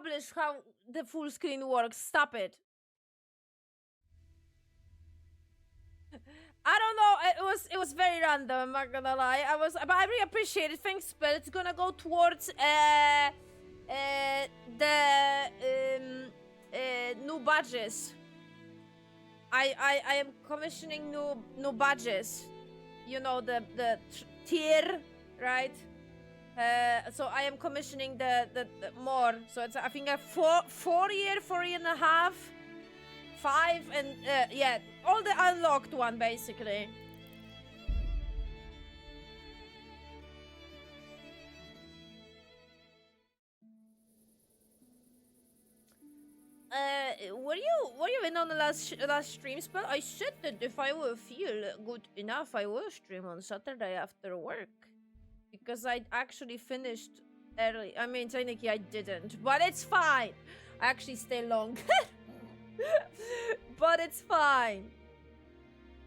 publish how the full screen works. Stop it. I don't know. It was very random. I'm not gonna lie. But I really appreciate it. Thanks, but it's gonna go towards the new badges. I am commissioning new badges. You know, the tier, right? So I am commissioning the more. So it's, I think, a 4 year, 4.5, 5, and yeah, all the unlocked one basically. Were you in on the last stream spell? I said that if I will feel good enough, I will stream on Saturday after work. Because I actually finished early. I mean, technically I didn't, but it's fine. I actually stay long. But it's fine.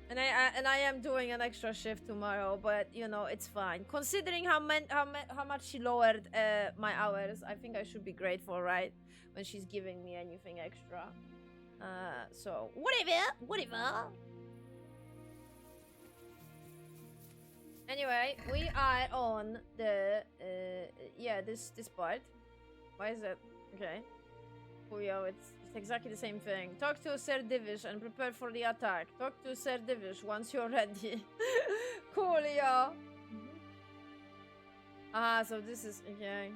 And I am doing an extra shift tomorrow, but you know, it's fine. Considering how much she lowered my hours, I think I should be grateful, right? When she's giving me anything extra. So whatever. Anyway, we are on the yeah, this part. Why is it? Okay. Coolio, it's exactly the same thing. Talk to Sir Divish and prepare for the attack. Talk to Sir Divish once you're ready. Coolio. Ah, so this is okay.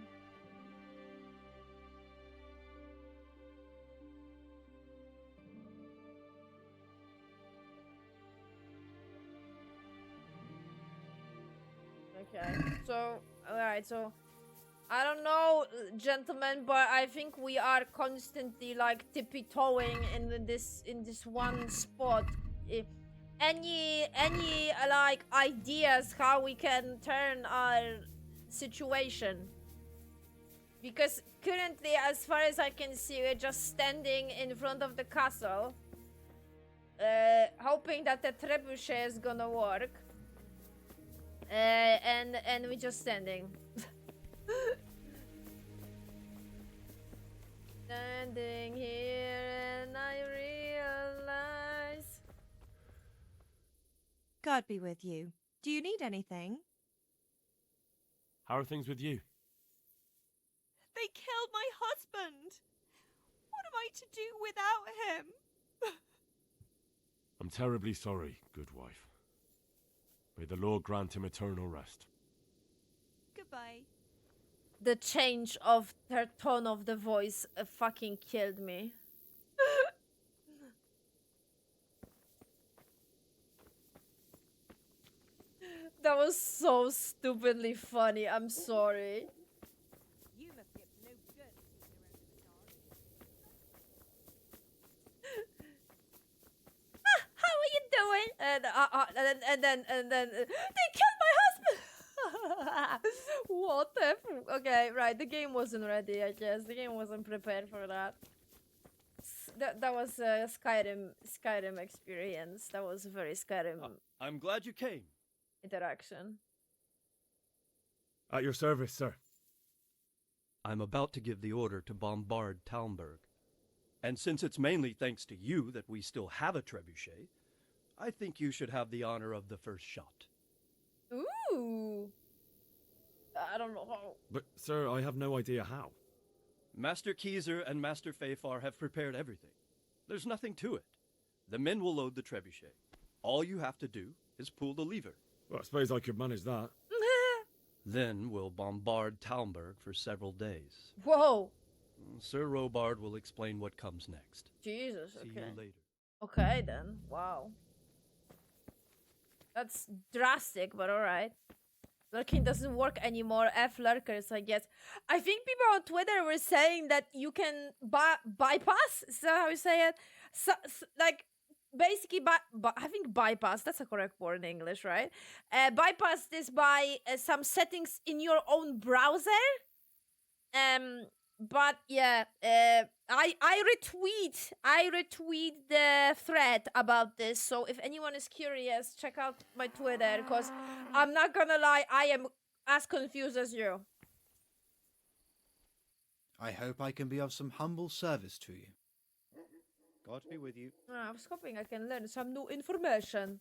Okay, so, alright, so, I don't know, gentlemen, but I think we are constantly, like, tippy-toeing in this one spot. Any, like, ideas how we can turn our situation? Because currently, as far as I can see, we're just standing in front of the castle, hoping that the trebuchet is gonna work. And we're just standing. Standing here and I realize. God be with you. Do you need anything? How are things with you? They killed my husband! What am I to do without him? I'm terribly sorry, good wife. May the Lord grant him eternal rest. Goodbye. The change of her tone of the voice fucking killed me. That was so stupidly funny. I'm sorry. You must get no good How are you doing? And then they killed my husband. What the okay, right, the game wasn't ready, I guess. The game wasn't prepared for that. That was a Skyrim experience. That was a very Skyrim I'm glad you came. interaction. At your service, sir. I'm about to give the order to bombard Talmberg. And since it's mainly thanks to you that we still have a trebuchet, I think you should have the honor of the first shot. Ooh. I don't know how. But, sir, I have no idea how. Master Keyser and Master Fafar have prepared everything. There's nothing to it. The men will load the trebuchet. All you have to do is pull the lever. Well, I suppose I could manage that. Then we'll bombard Talmberg for several days. Whoa. Sir Robard will explain what comes next. Jesus, See okay. you later. Okay then. Wow. That's drastic, but alright. Lurking doesn't work anymore. F lurkers, I guess. I think people on Twitter were saying that you can bypass. Is that how you say it? Like, basically, I think bypass. That's a correct word in English, right? Bypass this by some settings in your own browser. But yeah, I retweet the thread about this. So if anyone is curious, check out my Twitter, because I'm not gonna lie, I am as confused as you. I hope I can be of some humble service to you. God be with you. I was hoping I can learn some new information.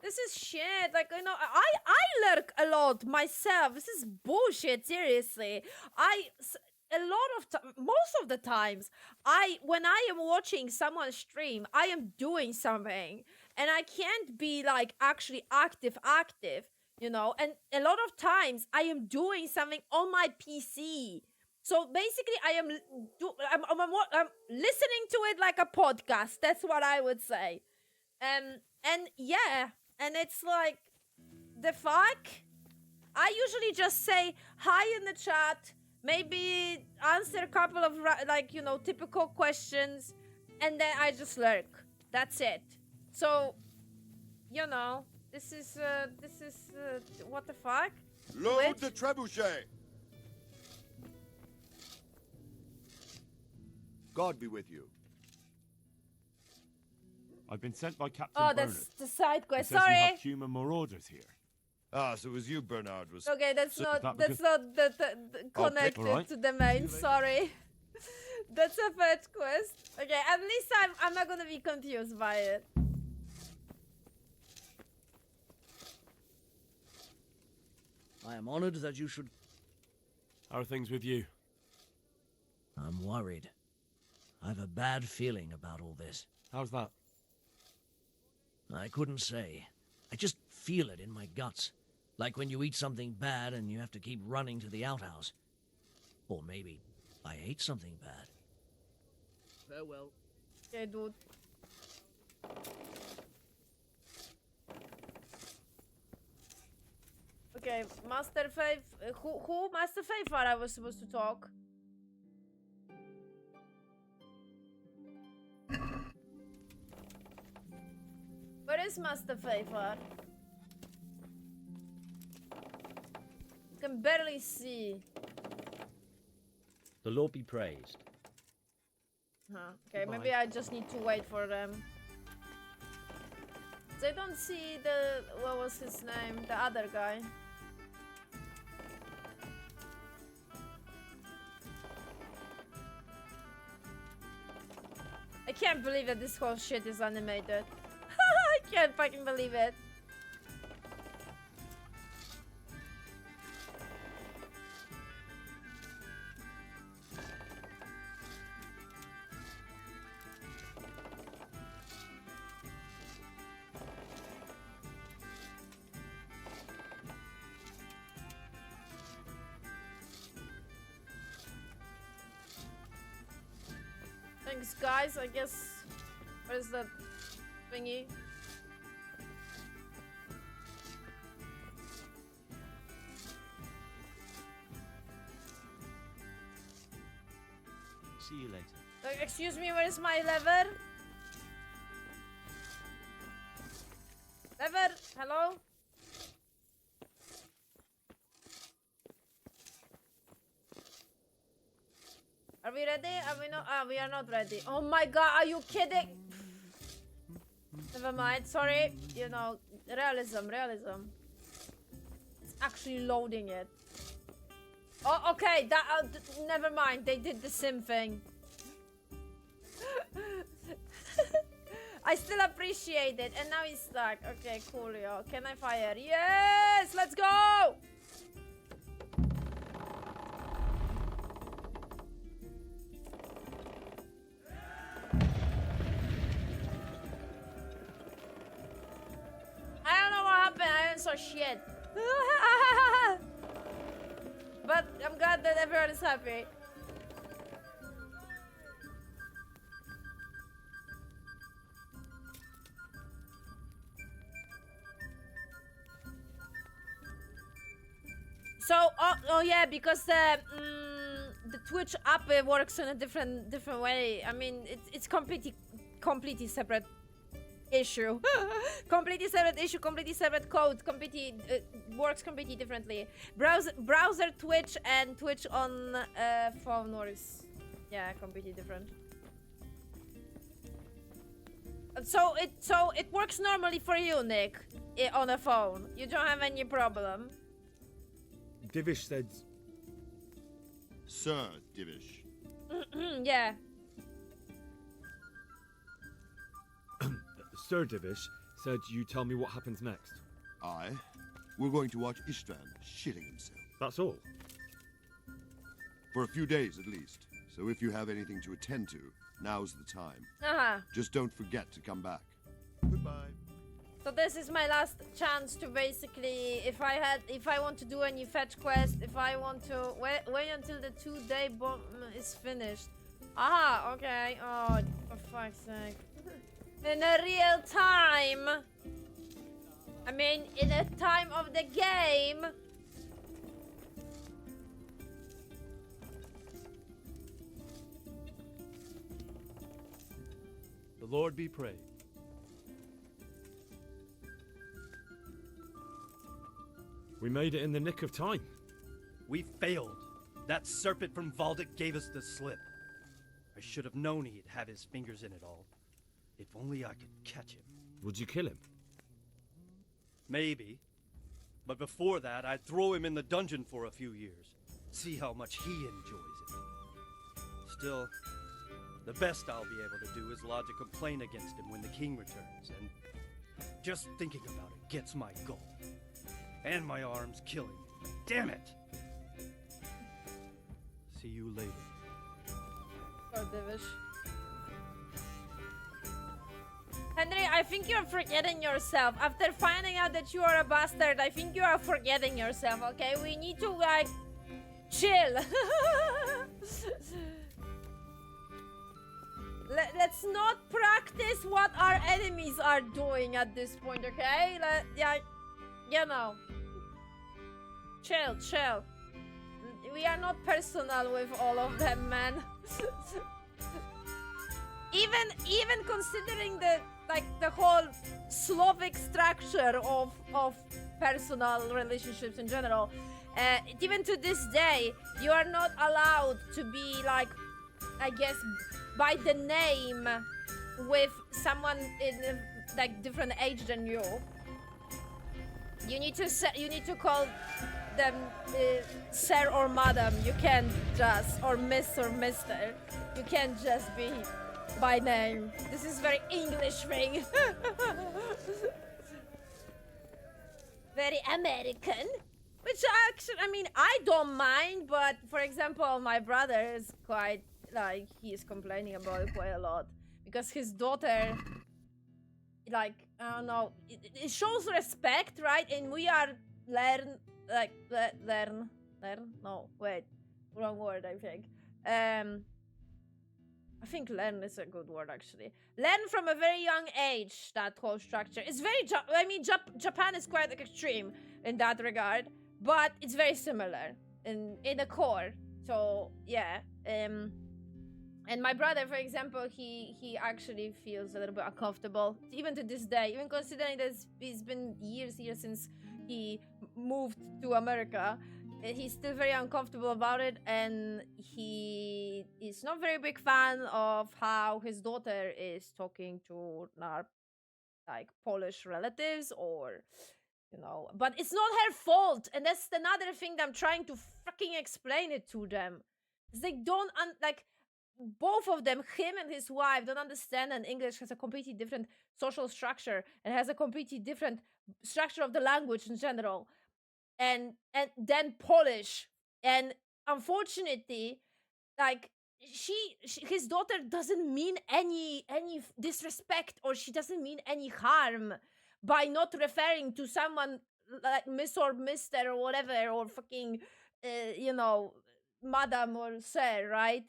This is shit. Like, you know, I lurk a lot myself. This is bullshit. Seriously, a lot of most of the times, when I am watching someone stream, I am doing something, and I can't be like actually active. You know, and a lot of times I am doing something on my PC. So basically, I'm listening to it like a podcast. That's what I would say. And yeah, and it's like, the fuck? I usually just say hi in the chat, maybe answer a couple of like, you know, typical questions, and then I just lurk. That's it. So, you know, this is what the fuck? Load the trebuchet! God be with you. I've been sent by Captain Oh, Bernard. that's the side He quest. says you Sorry. have human marauders here. Ah, so it was you, Bernard, was... Okay, that's So not that that's because- not the connected alright. to the main. Sorry. That's a fetch quest. Okay, at least I'm not gonna be confused by it. I am honored that you should... How are things with you? I'm worried. I have a bad feeling about all this. How's that? I couldn't say. I just feel it in my guts. Like when you eat something bad and you have to keep running to the outhouse. Or maybe I ate something bad. Farewell. Okay, dude. Okay, Master Faith. Who Master Faith I was supposed to talk? Where is Master Faith? I can barely see. The Lord be praised. Huh. Okay, maybe I just need to wait for them. They don't see the... what was his name? The other guy. I can't believe that this whole shit is animated. I can't fucking believe it. Thanks, guys. I guess... where's the thingy? See you later. Excuse me, where is my lever? Lever, hello? Are we ready? Are we not? Ah, we are not ready. Oh my god, are you kidding? Never mind, sorry. You know, realism. It's actually loading it. Oh, okay, that, never mind, they did the same thing. I still appreciate it, and now he's stuck. Okay, cool, yo. Can I fire? Yes, let's go! I don't know what happened, I didn't saw shit. But I'm glad that everyone is happy. So, oh yeah, because the Twitch app works in a different way. I mean, it's completely separate issue. Completely separate issue, completely separate code, works completely differently. Browser Twitch and Twitch on phone works, yeah, completely different. So it works normally for you, Nick, on a phone. You don't have any problem. Divish said Sir Divish. Yeah. Sir Divish said you tell me what happens next. Aye. We're going to watch Istvan shitting himself. That's all. For a few days at least. So if you have anything to attend to, now's the time. Uh-huh. Just don't forget to come back. Goodbye. So this is my last chance to basically, if I want to do any fetch quest, if I want to wait until the 2-day bomb is finished. Aha, okay. Oh, for fuck's sake. In a real time. I mean, in a time of the game. The Lord be praised. We made it in the nick of time. We failed. That serpent from Valdic gave us the slip. I should have known he'd have his fingers in it all. If only I could catch him. Would you kill him? Maybe. But before that, I'd throw him in the dungeon for a few years. See how much he enjoys it. Still, the best I'll be able to do is lodge a complaint against him when the king returns, and just thinking about it gets my goal. And my arm's killing me. Damn it! See you later. Oh, Divish. Henry, I think you're forgetting yourself. After finding out that you are a bastard, I think you are forgetting yourself, okay? We need to, like, chill. Let's not practice what our enemies are doing at this point, okay? Yeah, you know. Chill, chill. We are not personal with all of them, man. even considering the whole Slavic structure of personal relationships in general, even to this day, you are not allowed to be, like, I guess, by the name with someone in like different age than you. You need to call them sir or madam. You can't just, or miss or mister. You can't just be by name. This is very English thing. Very American. Which actually, I mean, I don't mind, but for example, my brother is quite, like, he is complaining about it quite a lot. Because his daughter, like, I don't know, it shows respect, right? And we are learn, no, wait, wrong word, I think. I think learn is a good word, actually. Learn from a very young age, that whole structure. It's very, Japan is quite extreme in that regard, but it's very similar in the core. So, yeah. And my brother, for example, he actually feels a little bit uncomfortable, even to this day, even considering that it's been years since he moved to America. He's still very uncomfortable about it, and he is not very big fan of how his daughter is talking to our, like, Polish relatives, or, you know, but it's not her fault, and that's another thing that I'm trying to fucking explain it to them. They don't, like, both of them, him and his wife, don't understand that English has a completely different social structure and has a completely different structure of the language in general. And then Polish, and unfortunately, like, his daughter doesn't mean any disrespect, or she doesn't mean any harm by not referring to someone like Miss or Mister or whatever, or fucking you know, madam or sir, right?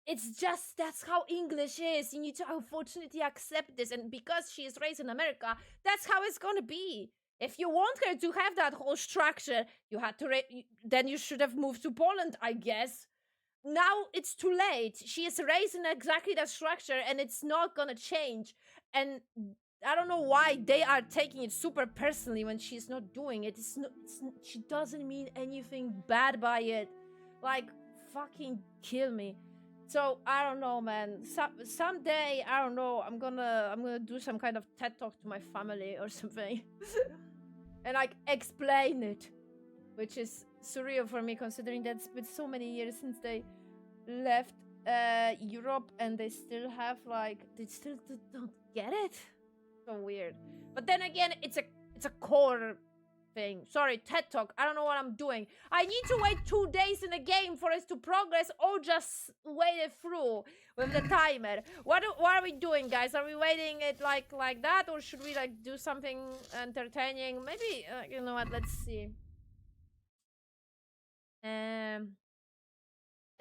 It's just, that's how English is. You need to unfortunately accept this, and because she is raised in America, that's how it's gonna be. If you want her to have that whole structure, you had to then you should have moved to Poland, I guess. Now it's too late. She is raised in exactly that structure, and it's not gonna change. And I don't know why they are taking it super personally when she's not doing it. She doesn't mean anything bad by it. Like, fucking kill me. So I don't know, man. Someday, I don't know, I'm gonna do some kind of TED talk to my family or something. And, like, explain it which is surreal for me considering that it's been so many years since they left Europe and they still have like they still don't get it. So weird. But then again, it's a core thing. Sorry, TED Talk. I don't know what I'm doing. I need to wait 2 days in the game for us to progress, or just wait it through with the timer. What are we doing, guys? Are we waiting it like that, or should we like do something entertaining? Maybe you know what? Let's see.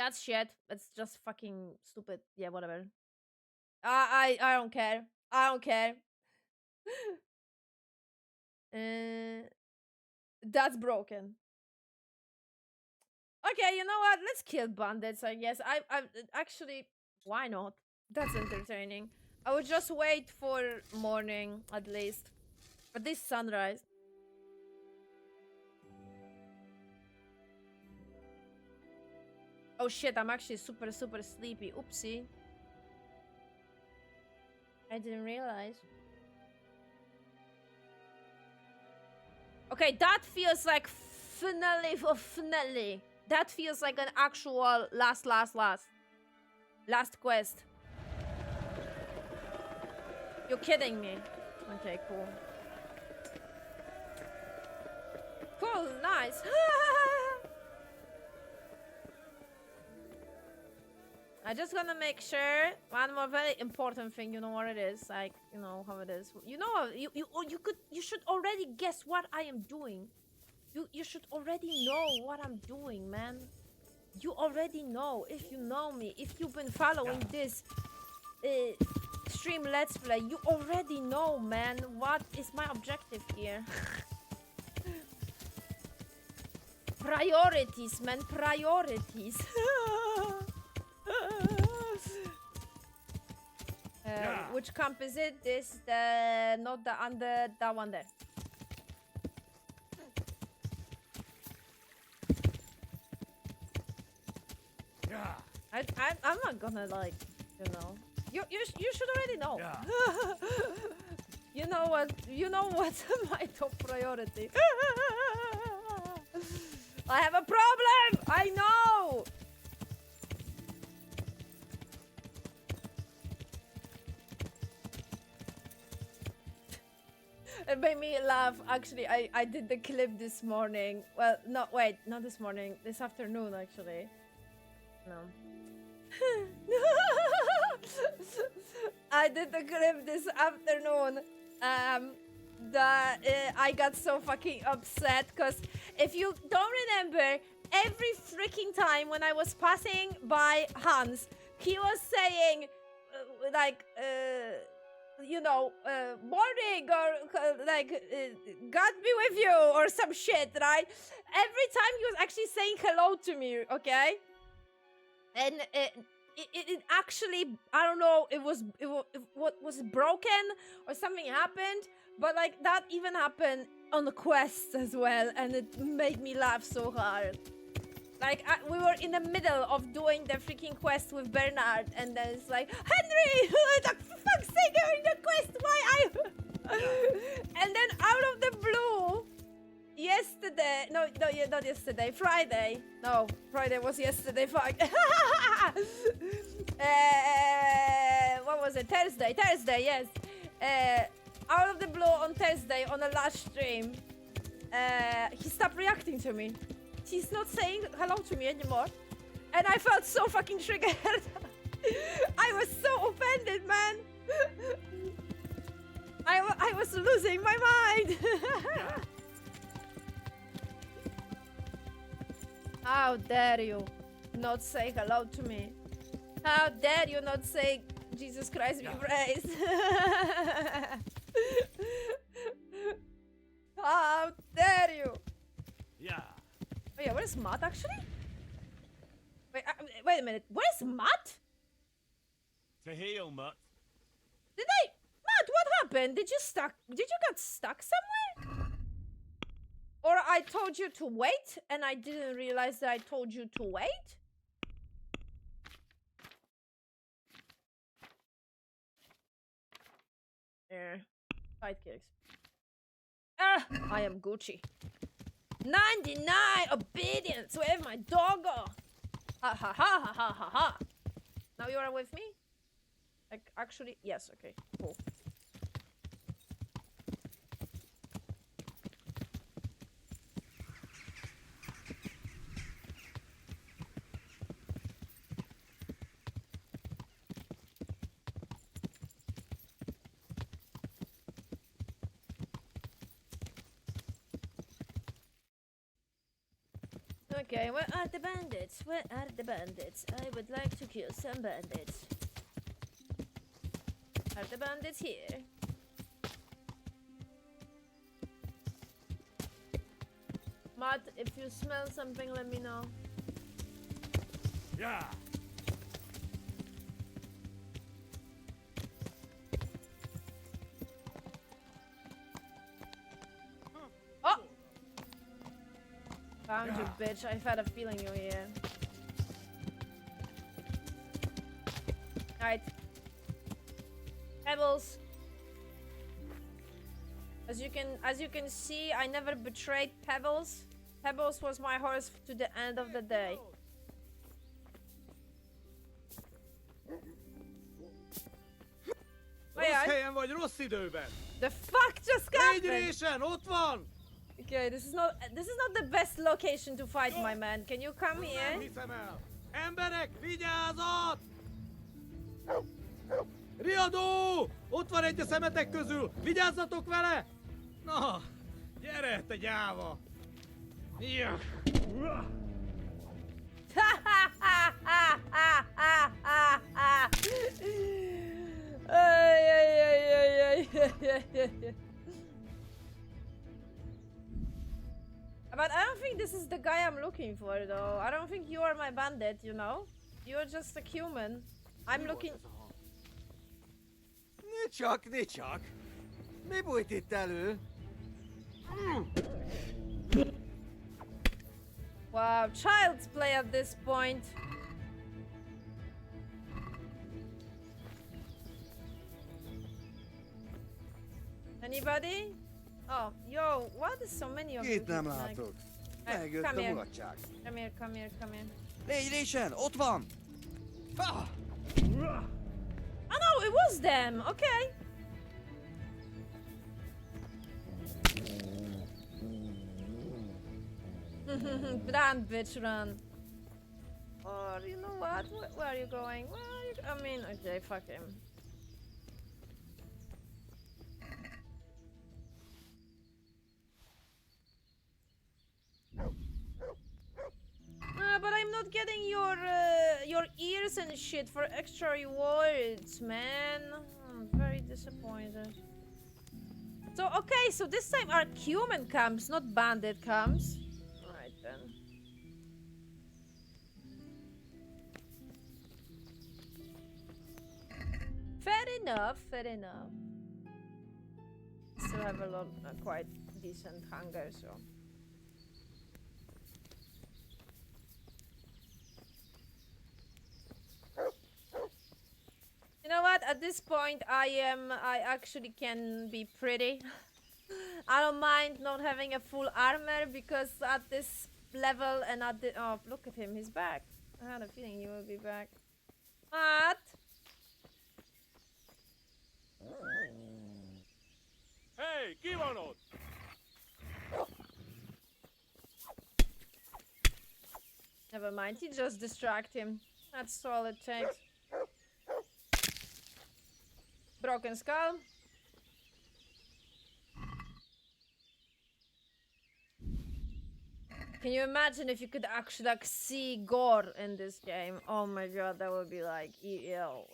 That's shit. That's just fucking stupid. Yeah, whatever. I don't care. I don't care. That's broken. Okay, you know what? Let's kill bandits, I guess. I actually, why not? That's entertaining. I would just wait for morning, at least. At least sunrise. Oh shit, I'm actually super sleepy. Oopsie. I didn't realize. Okay, that feels like finale of finale. That feels like an actual last quest. You're kidding me. Okay, cool. Cool, nice. I just gonna make sure one more very important thing. You know what it is, like you know how it is. You know you should already guess what I am doing. You should already know what I'm doing, man. You already know if you know me. If you've been following this stream let's play, you already know, man. What is my objective here? Priorities, man. Priorities. Which camp is it? This, not the under that one there. Yeah. I'm not gonna like, you know. You should already know. Yeah. You know what's my top priority. I have a problem. I know. It made me laugh. Actually, I did the clip this morning. Well, no, wait, not this morning. This afternoon, actually. No. I did the clip this afternoon. I got so fucking upset because if you don't remember, every freaking time when I was passing by Hans, he was saying, you know, morning or God be with you or some shit, right? Every time he was actually saying hello to me, okay? And it actually, I don't know, it was broken or something happened, but like that even happened on the quest as well, and it made me laugh so hard. Like, we were in the middle of doing the freaking quest with Bernard, and then it's like, Henry, for fuck's sake, you're in the quest, why and then out of the blue, yesterday, not yesterday, Friday. No, Friday was yesterday, fuck. What was it? Thursday, yes. Out of the blue on Thursday, on the last stream, he stopped reacting to me. He's not saying hello to me anymore. And I felt so fucking triggered. I was so offended, man. I was losing my mind. How dare you not say hello to me? How dare you not say Jesus Christ be praised? How dare you? Yeah. Oh yeah, where's Matt actually? Wait a minute. Where's Matt? To heal, Mutt. Matt, what happened? Did you get stuck somewhere? Or I told you to wait and I didn't realize that I told you to wait? Sidekicks. I am Gucci. 99 obedience with my doggo. Ha ha ha ha ha ha ha. Now you are with me? Like, actually, yes, okay, cool. Okay, where are the bandits? Where are the bandits? I would like to kill some bandits. Are the bandits here? Matt, if you smell something, let me know. Yeah. Oh! Found you, bitch. I've had a feeling you were here. Alright. Pebbles. As you can see, I never betrayed Pebbles. Pebbles was my horse to the end of the day. Rossz helyen vagy, rossz időben! The fuck just Légy happened? résen, ott van! Okay, this is not the best location to fight, my man. Can you come Nem here? hiszem el! Emberek, vigyázat! Riadó! Ott van egy a szemetek közül! Vigyázzatok vele! Na, gyere, te gyáva! Ja. But I don't think this is the guy I'm looking for, though. I don't think you are my bandit, you know? You're just a human. I'm looking... Ne csak! Mi bújt itt elő? Wow, child's play at this point. Anybody? Oh, yo, what is so many of you? Itt nem like- látok. Hey, Megjött come a here. mulatság. Come here, come here, come here. Légy résen, ott van! Ah! Oh no, it was them. Okay. Run, bitch, run. Or you know what? Where are you going? Where are you? I mean, okay, fuck him. But I'm not getting your ears and shit for extra rewards, man. I'm very disappointed. So okay, so this time our human comes, not bandit comes. Alright then. Fair enough, fair enough. Still have a lot, quite decent hunger, so. You know what? At this point, I actually can be pretty. I don't mind not having a full armor because at this level and at the oh, look at him, he's back. I had a feeling he would be back. What? Hey, ki van ott? Never mind. He just distract him. That's all it takes. Broken skull. Can you imagine if you could actually like see gore in this game? Oh my god, that would be like ew.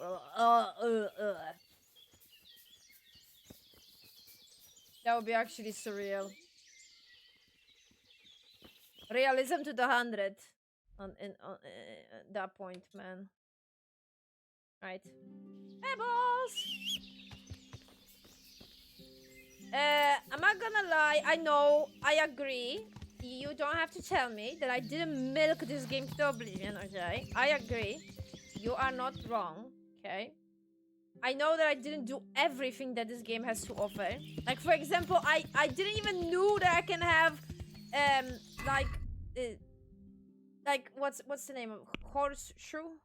That would be actually surreal. Realism to the 100 on that point, man. Right. Pebbles! I'm not gonna lie, I know, I agree. You don't have to tell me that I didn't milk this game to oblivion, okay? I agree. You are not wrong, okay? I know that I didn't do everything that this game has to offer. Like, for example, I didn't even know that I can have like, like what's the name of horseshoe?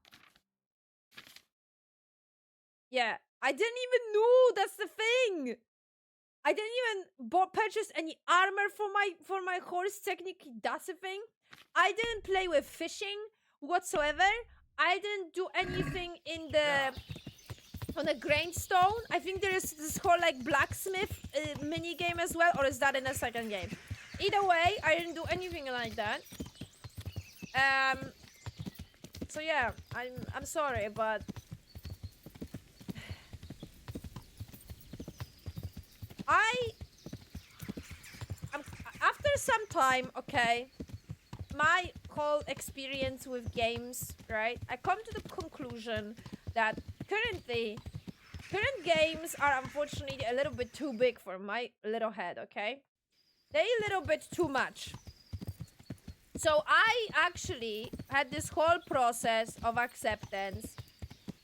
Yeah, I didn't even know that's the thing. I didn't even purchase any armor for my horse. Technically, that's a thing. I didn't play with fishing whatsoever. I didn't do anything in the on the grainstone. I think there is this whole like blacksmith mini game as well, or is that in a second game? Either way, I didn't do anything like that. So yeah, I'm sorry, but after some time, okay, my whole experience with games, right? I come to the conclusion that current games are unfortunately a little bit too big for my little head, okay? They're a little bit too much. So I actually had this whole process of acceptance.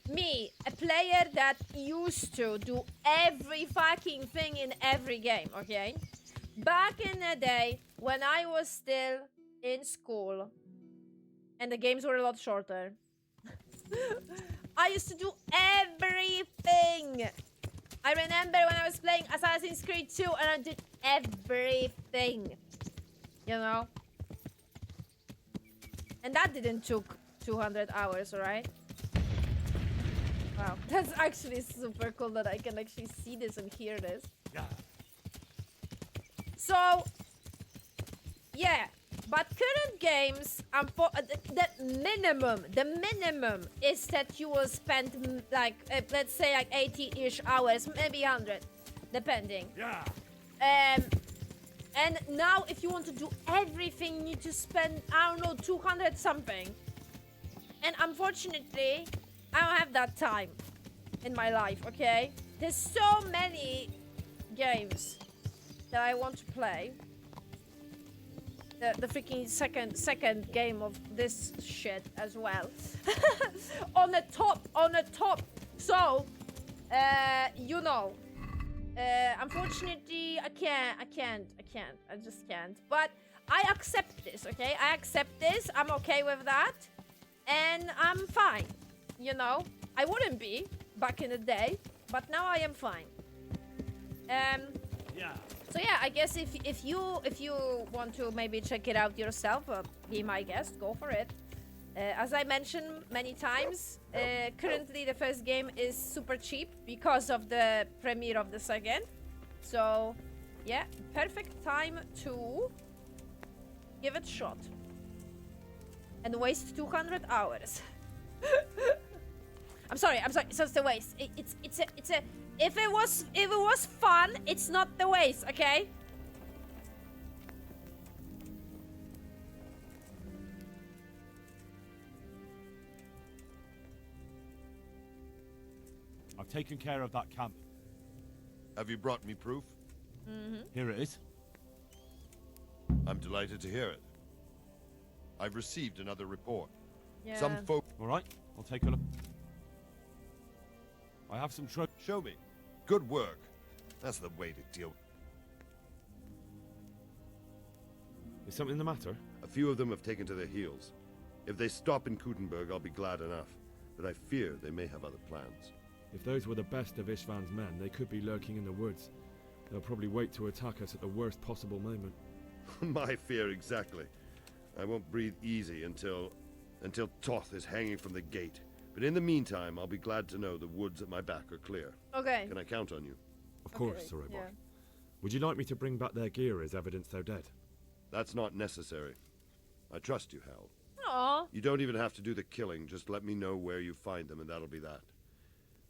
Me, a player that used to do every fucking thing in every game, okay? Back in the day, when I was still in school, and the games were a lot shorter, I used to do everything. I remember when I was playing Assassin's Creed 2, and I did everything. You know? And that didn't took 200 hours, right? Wow, that's actually super cool that I can actually see this and hear this. Yeah. So, yeah, but current games, the minimum is that you will spend like, let's say like 80-ish hours, maybe 100, depending. Yeah. And now if you want to do everything, you need to spend, I don't know, 200 something. And unfortunately, I don't have that time in my life, okay? There's so many games that I want to play. The freaking second game of this shit as well. on the top. So, you know, unfortunately, I just can't. But I accept this, okay? I accept this. I'm okay with that. And I'm fine. You know, I wouldn't be back in the day, but now I am fine. Yeah. So yeah, I guess if you want to maybe check it out yourself, be my guest, go for it. As I mentioned many times, currently the first game is super cheap because of the premiere of the second. So yeah, perfect time to give it a shot and waste 200 hours. I'm sorry. So it's the waste. It's a. If it was fun, it's not the waste, okay? I've taken care of that camp. Have you brought me proof? Mm-hmm. Here it is. I'm delighted to hear it. I've received another report. Yeah. Some folk... All right, I'll take a look. I have some trophies. Show me. Good work. That's the way to deal. Is something the matter? A few of them have taken to their heels. If they stop in Kutenberg, I'll be glad enough. But I fear they may have other plans. If those were the best of Ishvan's men, they could be lurking in the woods. They'll probably wait to attack us at the worst possible moment. My fear exactly. I won't breathe easy until Toth is hanging from the gate. But in the meantime, I'll be glad to know the woods at my back are clear. Okay. Can I count on you? Of course, Okay, Sir Eobard. yeah. Would you like me to bring back their gear as evidence they're dead? That's not necessary. I trust you, Hal. Aw. You don't even have to do the killing. Just let me know where you find them, and that'll be that.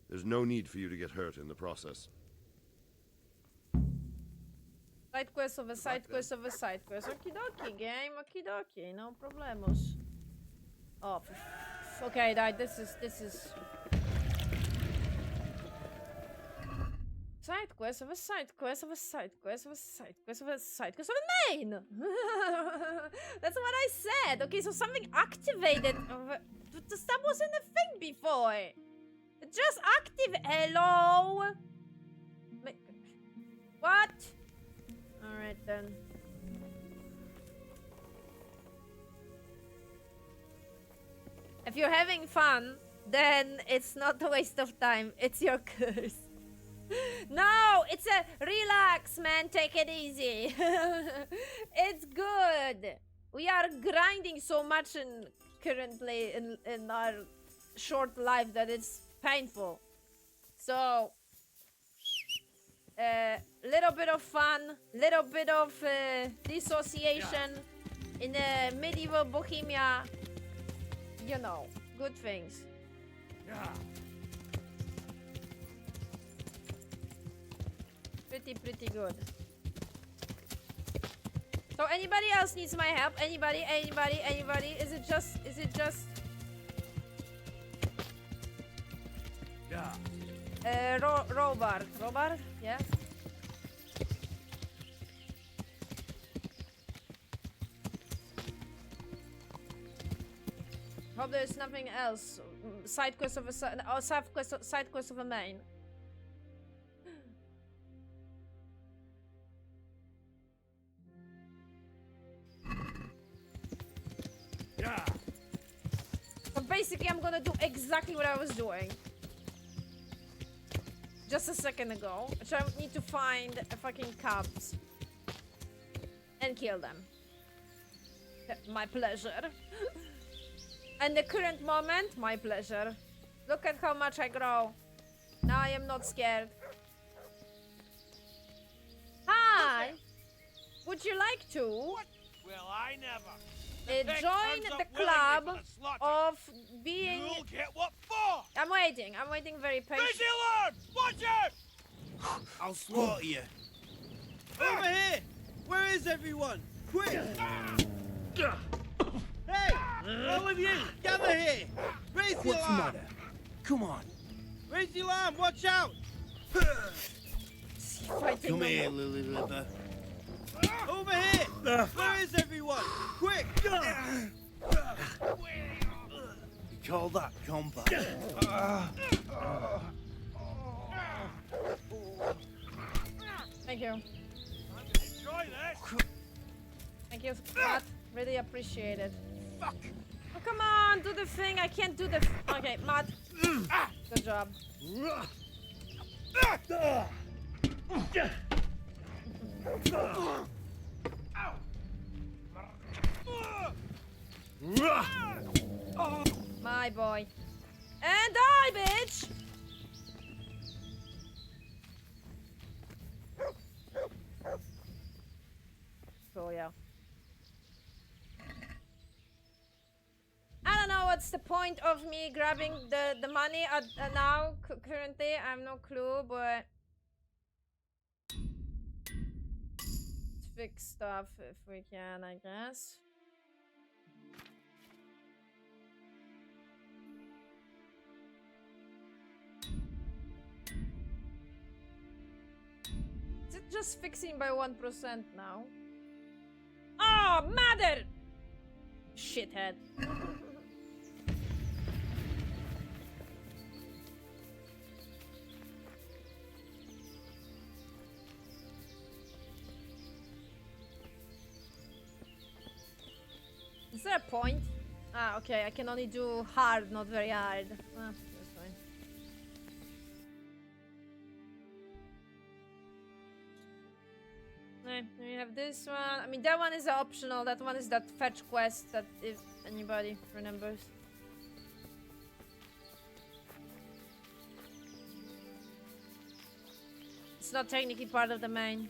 There's no need for you to get hurt in the process. Side quest of a side quest of a side quest. Okie dokie, game. Okie dokie. No problemos. Oh, okay, this is... Side quest of a side quest of a side quest of a side quest of a side quest of a main! That's what I said! Okay, so something activated... That wasn't a thing before! It just Hello? What? Alright then. If you're having fun, then it's not a waste of time. It's your curse. No, it's a relax, man. Take it easy. It's good. We are grinding so much currently in our short life that it's painful. So, little bit of fun, little bit of dissociation in the medieval Bohemia. You know, good things. Pretty good. So anybody else needs my help? Anybody? Is it just Robar? Yeah. Hope there's nothing else. Side quest of a side quest of a main. So basically, I'm gonna do exactly what I was doing just a second ago. Which I need to find a fucking cubs and kill them. My pleasure. And the current moment, my pleasure. Look at how much I grow. Now I am not scared. Hi! Would you like to Well, I never. join the club of being... You'll get what for? I'm waiting very Raise patiently. the alarm! Watch out! I'll slaughter you. Over here! Where is everyone? Quick! Hey! All of you! Gather here! Raise the What's the alarm! matter? Come on. Raise the alarm! Watch out! Fighting Come them. here, Lily Liver. Over here! Where is everyone? Quick! You call that combat? Thank you. Enjoy this! Thank you, Matt. Really appreciate it. Fuck! Oh, come on, do the thing. I can't do the... Okay, Matt. Good job. My boy. And die, bitch! Cool, yeah. I don't know what's the point of me grabbing the money now, currently. I have no clue, but... Let's fix stuff if we can, I guess. Is it just fixing by 1% now? Oh, mother! Shithead. Is there a point? Ah, okay, I can only do hard, not very hard. Ah, that's fine. We have this one. I mean, that one is optional. That one is that fetch quest that if anybody remembers. It's not technically part of the main.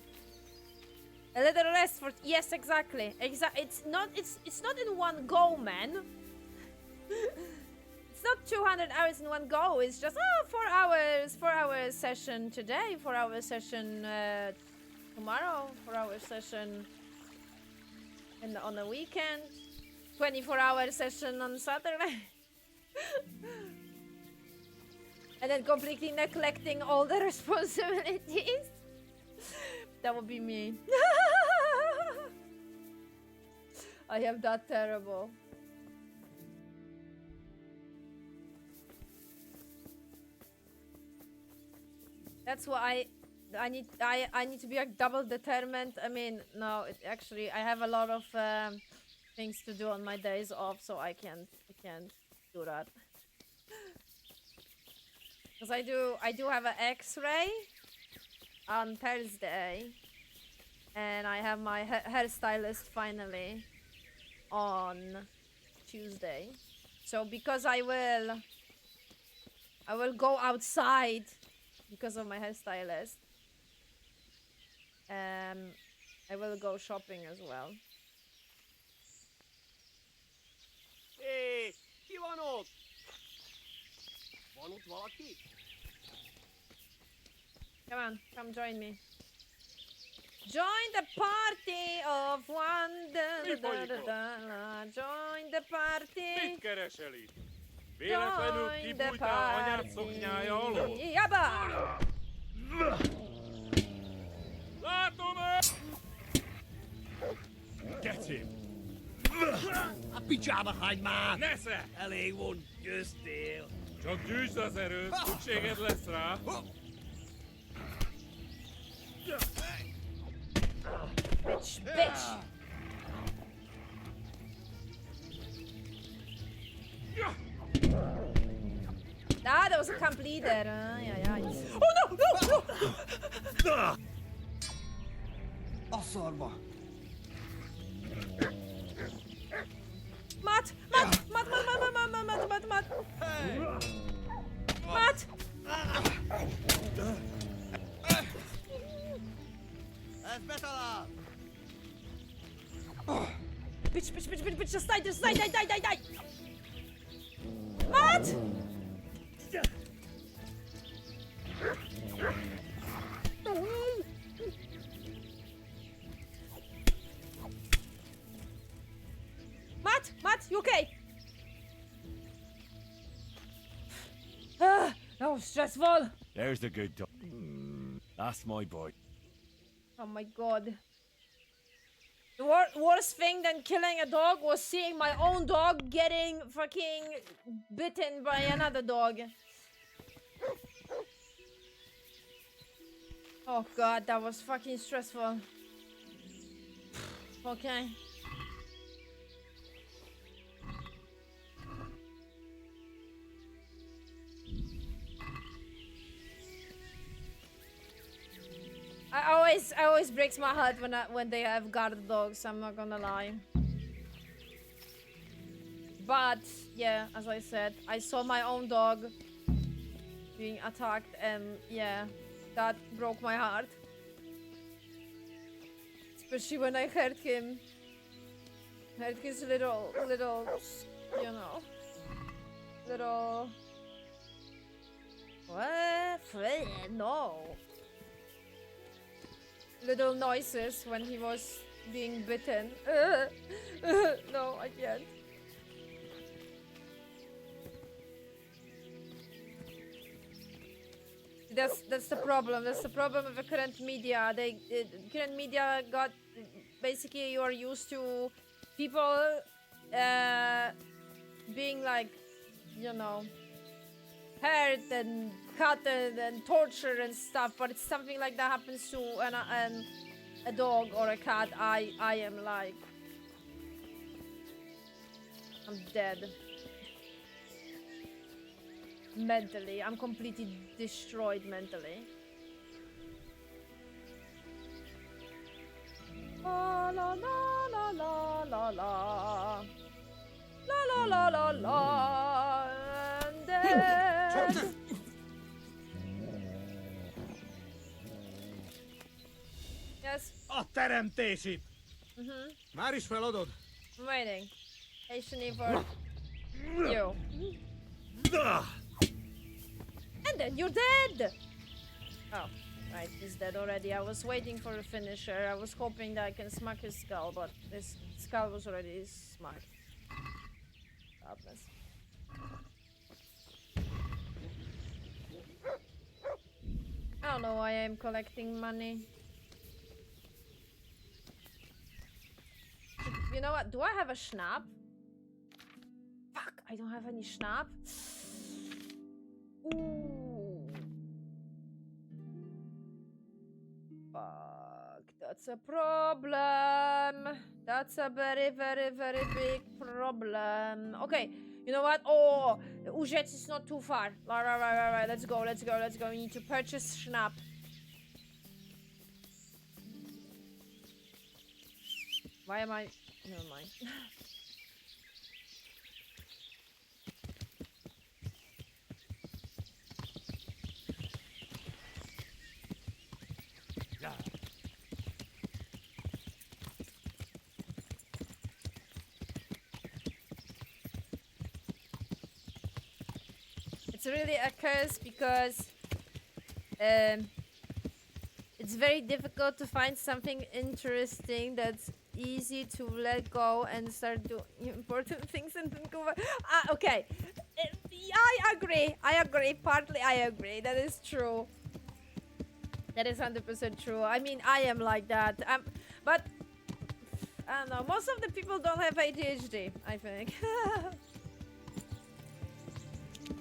A little rest for... Yes, exactly. It's not in one go, man. It's not 200 hours in one go. It's just, 4 hours. 4 hour session today. 4 hour session tomorrow. 4 hour session on the weekend. 24-hour session on Saturday. And then completely neglecting all the responsibilities. That would be me. I am that terrible. That's why I need to be like double determined. I mean, no, actually I have a lot of things to do on my days off, so I can't do that. Because I do have an X-ray on Thursday, and I have my hairstylist finally on Tuesday. So because I will go outside because of my hairstylist. I will go shopping as well. Hé, ki van ott? Van ott valaki? Come on, come join me. Join the party of one. Join the party. Mit keresel itt? Véletlenül Join the kibújtál anyád party. szoknyája alól? Jabba! Látom Get him! A picsába hagyd már! Nesze! Elég volt, győztél! Csak gyűjtsd az erőt, szükséged lesz rá. Bitch, bitch! Ah, that was a camp leader. Ay, ay, ay. Oh no, no, no! A szarba! Mat! Mat! Mat! Mat! Mat! Mat! Mat! Mat! Mat! Mat! Mat! Ez betalál! Bitch, bitch, bitch, bitch, bitch, just die, die, die, die, die, die! Mat! Matt, Matt, you okay? That was stressful. There's the good dog. That's my boy. Oh my god. The worst thing than killing a dog was seeing my own dog getting fucking bitten by another dog. Oh god, that was fucking stressful. Okay. I always breaks my heart when they have guard dogs, I'm not gonna lie. But yeah, as I said, I saw my own dog being attacked, and yeah, that broke my heart. Especially when I heard his little, you know, little. What? No. Little noises when he was being bitten. No, I can't. That's the problem. That's the problem with the current media. Current media got basically you are used to people being like, you know, hurt and cut and torture and stuff, but if something like that happens to a dog or a cat, I am like, I'm dead. Mentally, I'm completely destroyed mentally. La la la la la la la la la la la and dead. Yes. A teremtés itt! Már is feladod? I'm waiting patiently for you. And then you're dead! Oh, right, he's dead already. I was waiting for a finisher. I was hoping that I can smack his skull, but his skull was already smacked. Sadness. I don't know why I'm collecting money. You know what? Do I have a schnapp? Fuck, I don't have any schnapp. Ooh. Fuck, that's a problem. That's a very, very, very big problem. Okay, You know what? Oh, Urzec is not too far. Right. Let's go. We need to purchase Schnapp. Why am I... Never mind. It's really a curse because it's very difficult to find something interesting that's easy to let go and start doing important things and then go back. Okay. I agree. Partly I agree. That is true. That is 100% true. I mean, I am like that. But I don't know. Most of the people don't have ADHD, I think.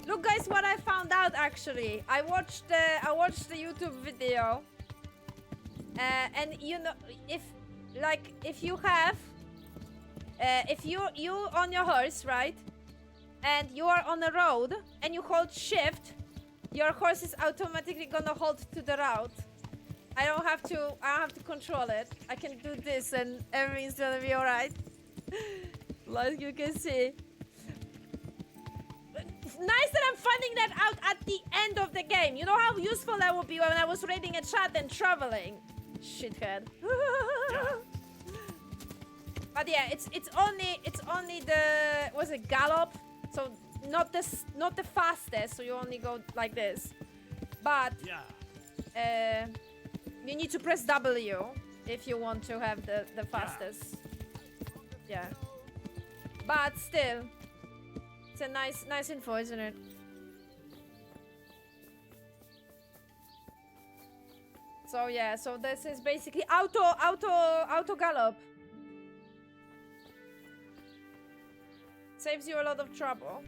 Look, guys, what I found out actually. I watched the YouTube video, and you know, if you have, if you on your horse, right, and you are on a road and you hold shift, your horse is automatically gonna hold to the route. I don't have to control it. I can do this and everything's gonna be alright. Like you can see. Nice that I'm finding that out at the end of the game. You know how useful that would be when I was reading a chat and traveling. Shithead. But yeah, it's only the, was it gallop? So not the fastest. So you only go like this. But you need to press W if you want to have the fastest. Yeah. But still. It's a nice info, isn't it? So yeah, so this is basically auto gallop. Saves you a lot of trouble.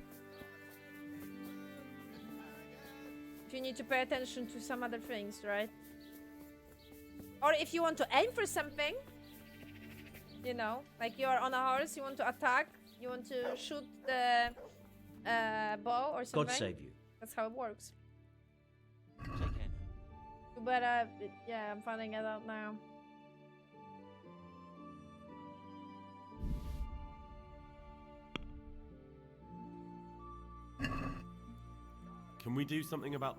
If you need to pay attention to some other things, right? Or if you want to aim for something, you know, like you're on a horse, you want to attack, you want to shoot the bow or something. God save you. That's how it works. Take care. But yeah, I'm finding it out now. Can we do something about...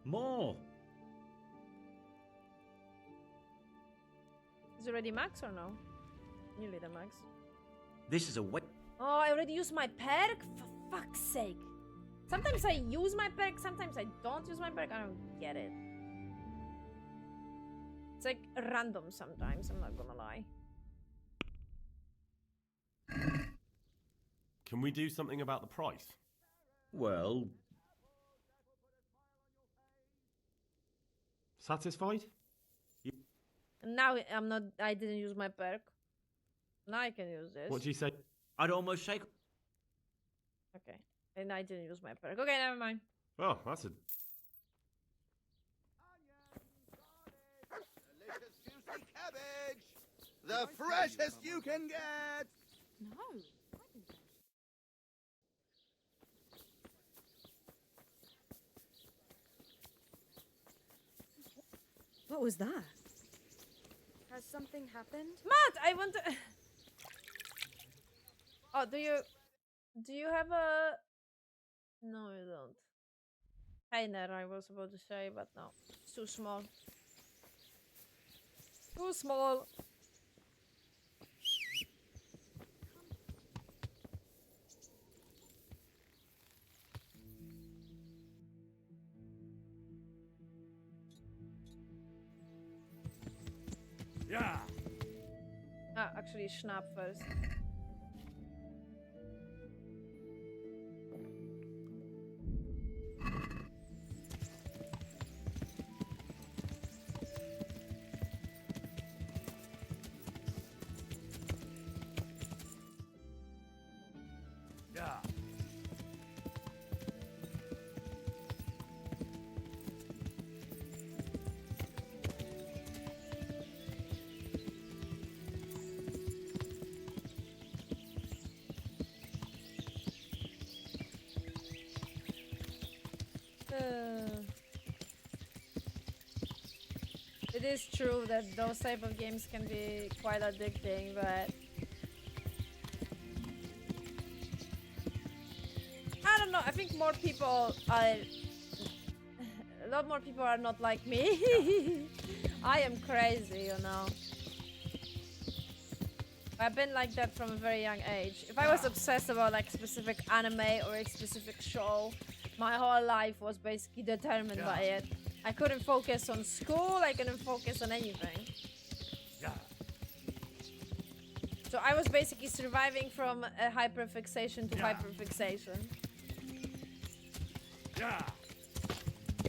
More. Is it already max or no? Nearly the max. This is a wet. Oh, I already used my perk? For fuck's sake. Sometimes I use my perk, sometimes I don't use my perk. I don't get it. It's like random sometimes, I'm not gonna lie. Can we do something about the price? Well, satisfied? And now I didn't use my perk. Now I can use this. What do you say? I'd almost shake. Okay. And I didn't use my perk. Okay, never mind. Oh, that's a... Delicious juicy cabbage! The freshest you can get! No. What was that? Has something happened? Matt, I want to... Oh, do you have a... No, you don't. Heiner, I was about to say, but no. It's too small. Too small. Yeah! Ah, actually, Schnapp first. Yeah! It is true that those type of games can be quite addicting, but I don't know. I think more people are. A lot more people are not like me. I am crazy, you know. I've been like that from a very young age. If I was obsessed about like specific anime or a specific show, my whole life was basically determined by it. I couldn't focus on school, I couldn't focus on anything. So I was basically surviving from a hyperfixation to hyperfixation.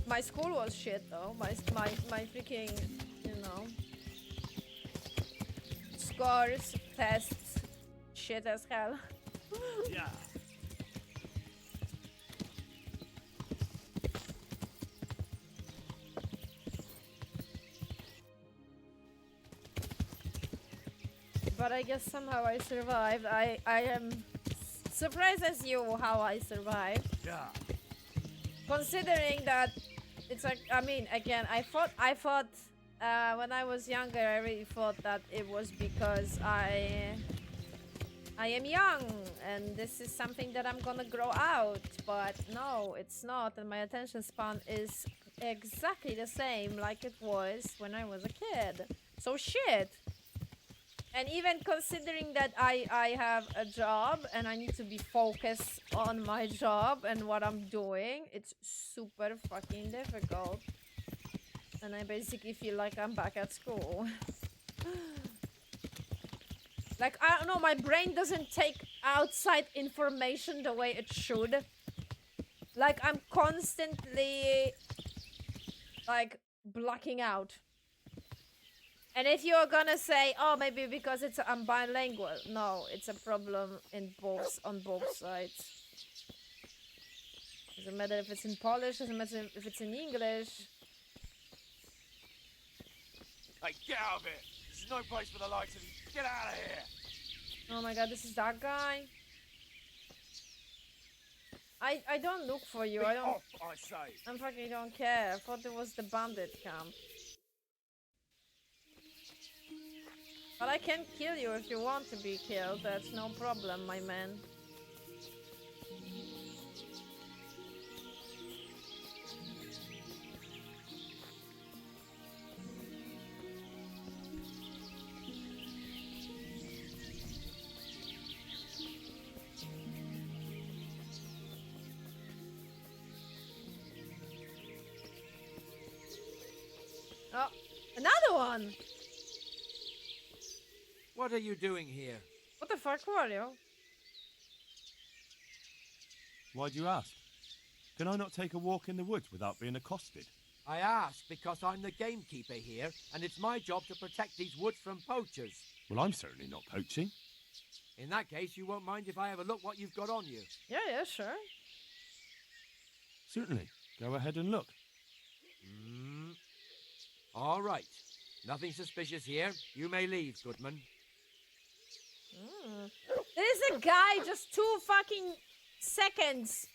My school was shit though. My freaking, you know, scores, tests, shit as hell. But I guess somehow I survived. I am surprised as you how I survived. Considering that it's like, I mean, again, I thought when I was younger, I really thought that it was because I am young and this is something that I'm gonna grow out, but no, it's not, and my attention span is exactly the same like it was when I was a kid. So shit. And even considering that I have a job and I need to be focused on my job and what I'm doing, it's super fucking difficult. And I basically feel like I'm back at school. Like, I don't know, my brain doesn't take outside information the way it should. Like, I'm constantly, like, blocking out. And if you're gonna say, oh, maybe because I'm bilingual. No, it's a problem on both sides. Doesn't matter if it's in Polish, doesn't matter if it's in English. Hey, get out of it! This is no place for the likes of you. Get out of here! Oh my god, this is that guy. I don't look for you. Be I don't. off, I say. I fucking don't care. I thought it was the bandit camp. But I can kill you if you want to be killed. That's no problem, my man. Oh, another one! What are you doing here? What the fuck, Wario? Why do you ask? Can I not take a walk in the woods without being accosted? I ask because I'm the gamekeeper here, and it's my job to protect these woods from poachers. Well, I'm certainly not poaching. In that case, you won't mind if I have a look what you've got on you. Yeah, sure. Certainly. Go ahead and look. All right. Nothing suspicious here. You may leave, Goodman. There's a guy just 2 fucking seconds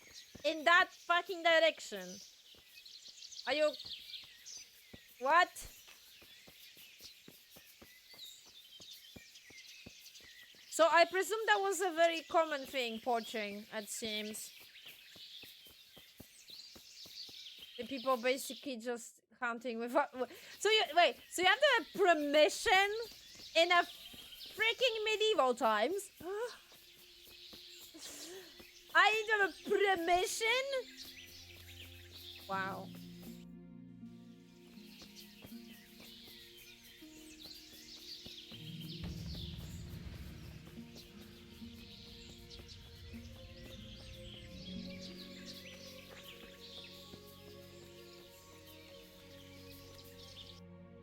in that fucking direction. Are you... What? So I presume that was a very common thing, poaching, it seems. The people basically just hunting with... So you have to have permission in a freaking medieval times? I need to have a permission? Wow.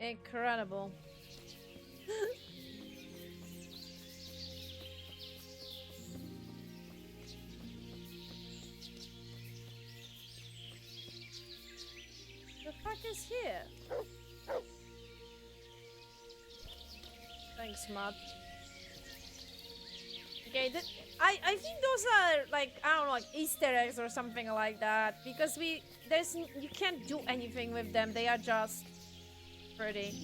Incredible. The fuck is here? Thanks, Matt. Okay, I think those are like, I don't know, like Easter eggs or something like that, because you can't do anything with them. They are just pretty.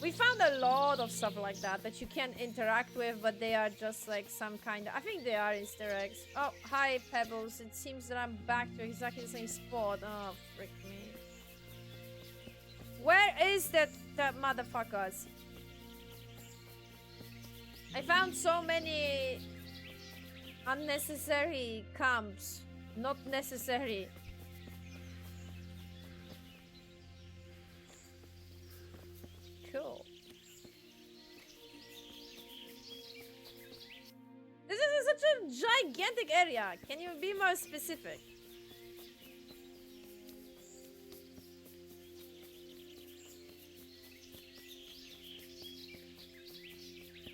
We found a lot of stuff like that you can interact with, but they are just like some kind of, I think they are Easter eggs. Oh, hi Pebbles. It seems that I'm back to exactly the same spot. Oh, frick me. Where is that motherfuckers? I found so many unnecessary camps. Not necessary. Cool. This is such a gigantic area. Can you be more specific?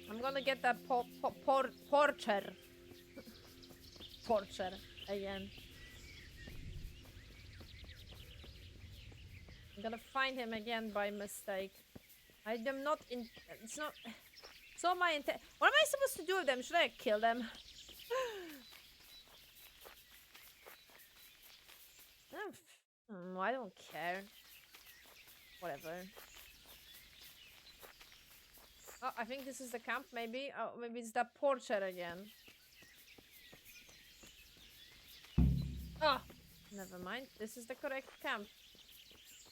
I'm gonna get that porcher. Porcher again. I'm gonna find him again by mistake. I am not in. It's not my intent. What am I supposed to do with them? Should I kill them? I don't care. Whatever. Oh, I think this is the camp, maybe. Oh, maybe it's the porcher again. Oh, never mind. This is the correct camp.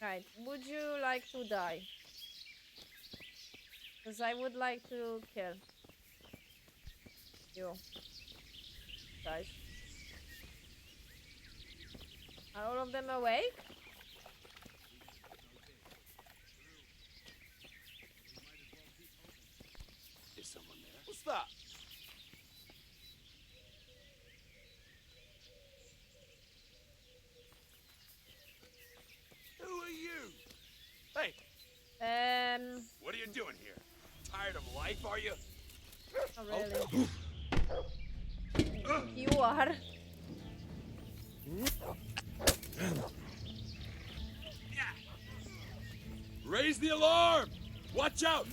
Right. Would you like to die? Because I would like to kill you guys. Are all of them awake? Is someone there? What's that? Who are you? Hey, what are you doing here? Tired of life, are you? Not really. You are. Raise the alarm! Watch out!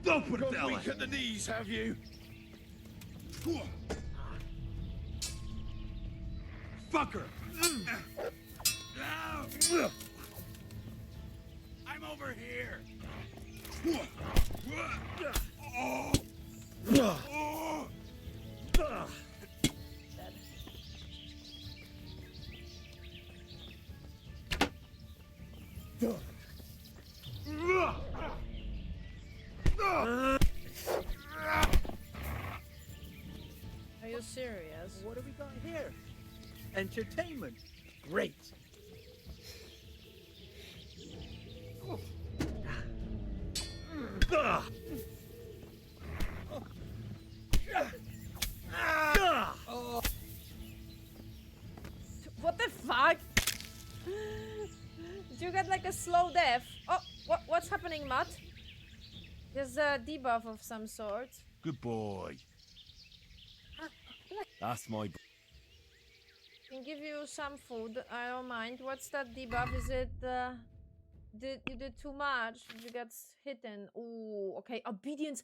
Don't put it weak at the knees, have you? Fucker! I'm over here! Are you serious? What have we got here? Entertainment. Great. What the fuck? Did you get like a slow death? Oh, what's happening, Matt? There's a debuff of some sort. Good boy. That's my... Can give you some food. I don't mind. What's that debuff? Is it you did too much? You get hidden. Ooh, okay. Obedience.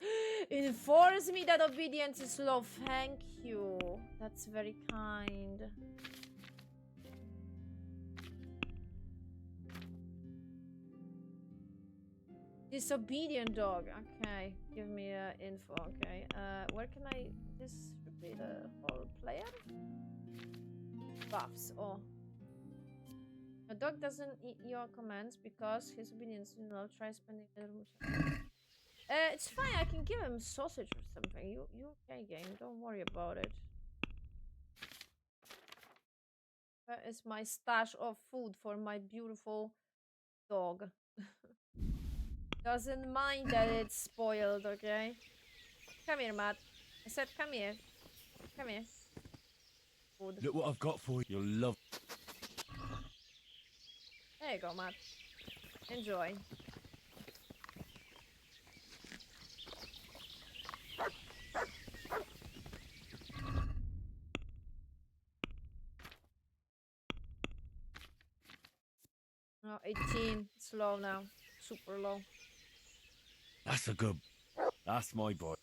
Informs me that obedience is low. Thank you. That's very kind. Disobedient dog. Okay. Give me info. Okay. Where can I... This should be the whole player? Buffs. Oh. A dog doesn't eat your commands because his obedience is low. Try spending a little more. It's fine. I can give him sausage or something. You okay, game? Don't worry about it. Where is my stash of food for my beautiful dog? Doesn't mind that it's spoiled, okay? Come here, Matt. I said come here. Come here. Food. Look what I've got for you. You'll love... There you go, Matt. Enjoy. Oh, 18. It's low now. Super low. That's a good... That's my boy.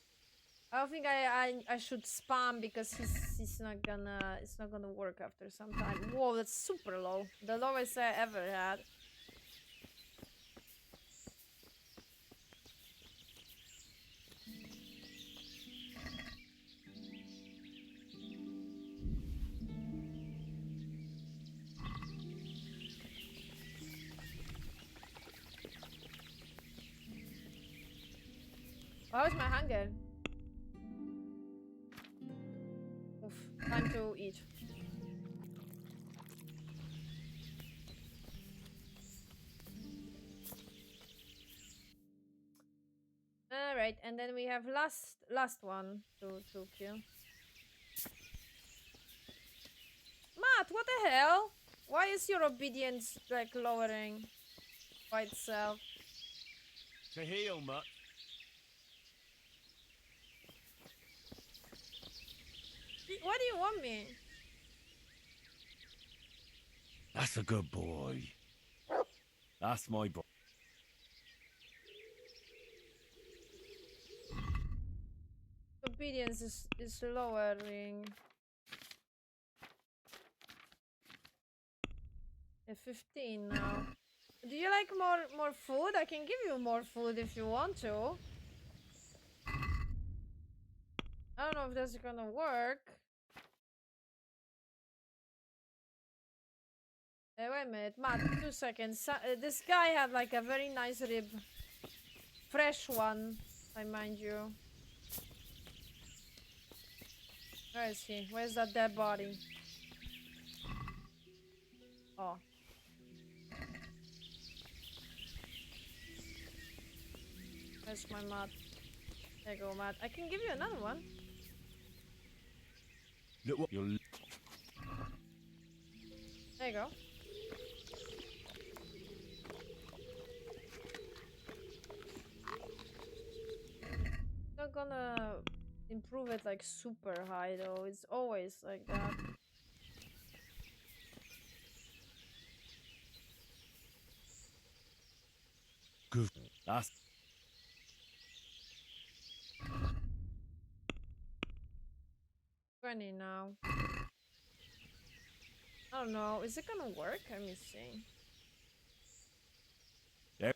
I don't think I should spam because it's not gonna work after some time. Whoa, that's super low. The lowest I ever had. How's my hunger? Oof, time to eat. Alright, and then we have last one to kill. Matt, what the hell? Why is your obedience like lowering by itself? To heal, Mutt. Why do you want me? That's a good boy. That's my boy. Obedience is lowering. Yeah, 15 now. Do you like more food? I can give you more food if you want to. I don't know if that's gonna work. Wait a minute, Matt, 2 seconds. This guy had like a very nice rib. Fresh one, I mind you. Where is he? Where's that dead body? Oh. Where's my Matt? There you go, Matt. I can give you another one. Look what you're. There you go. Not gonna improve it like super high though. It's always like that. Good. That's. 20 now. I don't know. Is it gonna work? Let me see. There.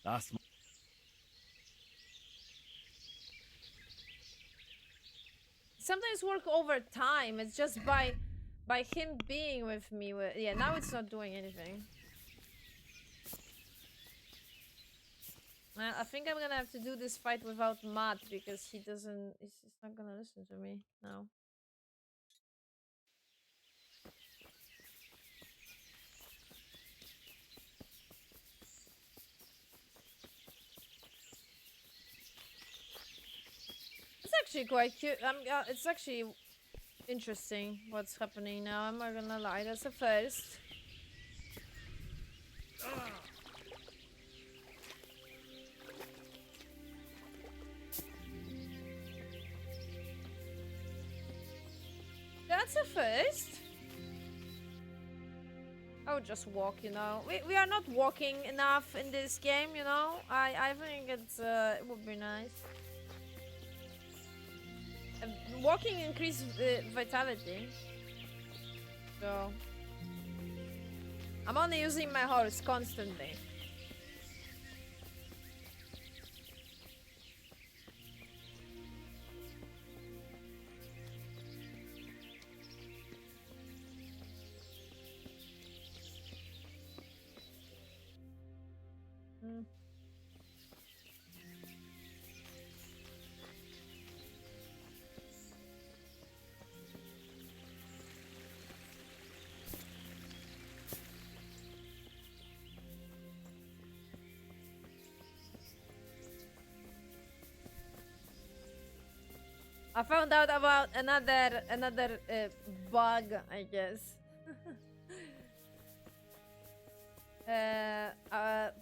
That's. Sometimes work over time. It's just by him being with me. Yeah, now it's not doing anything. I think I'm gonna have to do this fight without Matt because he doesn't. He's not gonna listen to me now. It's actually quite cute. It's actually interesting what's happening now. I'm not gonna lie. That's a first. That's a first. I would just walk, you know. We are not walking enough in this game, you know. I think it would be nice. Walking increases vitality. So I'm only using my horse constantly. I found out about another bug, I guess.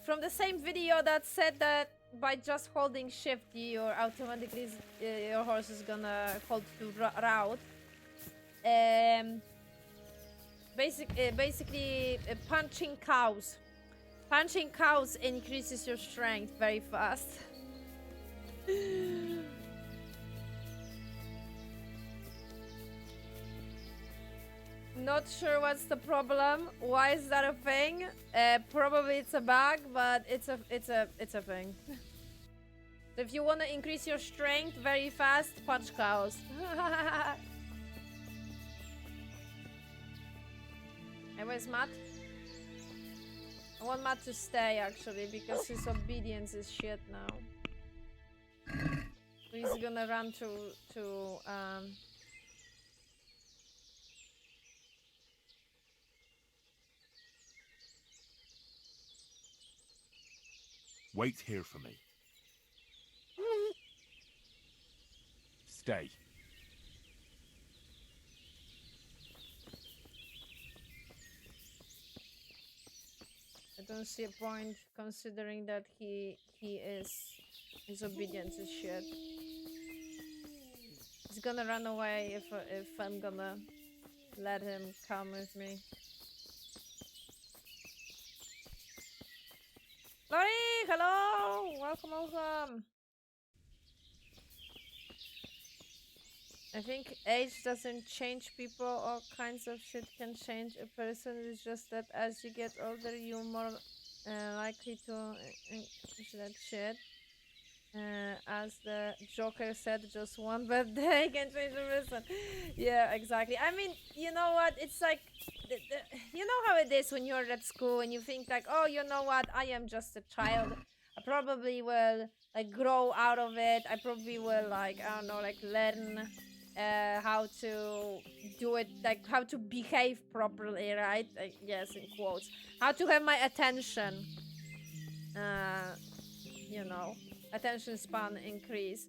From the same video that said that by just holding shift, your horse is gonna hold to route. Basically, punching cows. Punching cows increases your strength very fast. Not sure what's the problem. Why is that a thing? Probably it's a bug, but it's a thing. So if you want to increase your strength very fast, punch cows. Hey, where's Matt? I want Matt to stay actually because his obedience is shit now. So he's gonna run to Wait here for me. Stay. I don't see a point considering that his obedience is shit. He's gonna run away if I'm gonna let him come with me. Lori, hello! Welcome. I think age doesn't change people. All kinds of shit can change a person. It's just that as you get older, you're more likely to increase that shit. As the Joker said, just one bad day can change a person. Yeah, exactly. I mean, you know what? It's like, you know how it is when you're at school and you think like, oh, you know what? I am just a child. I probably will like grow out of it. I probably will like, I don't know, like learn how to do it, like how to behave properly, right? Yes, in quotes. How to have my attention. You know, attention span increase.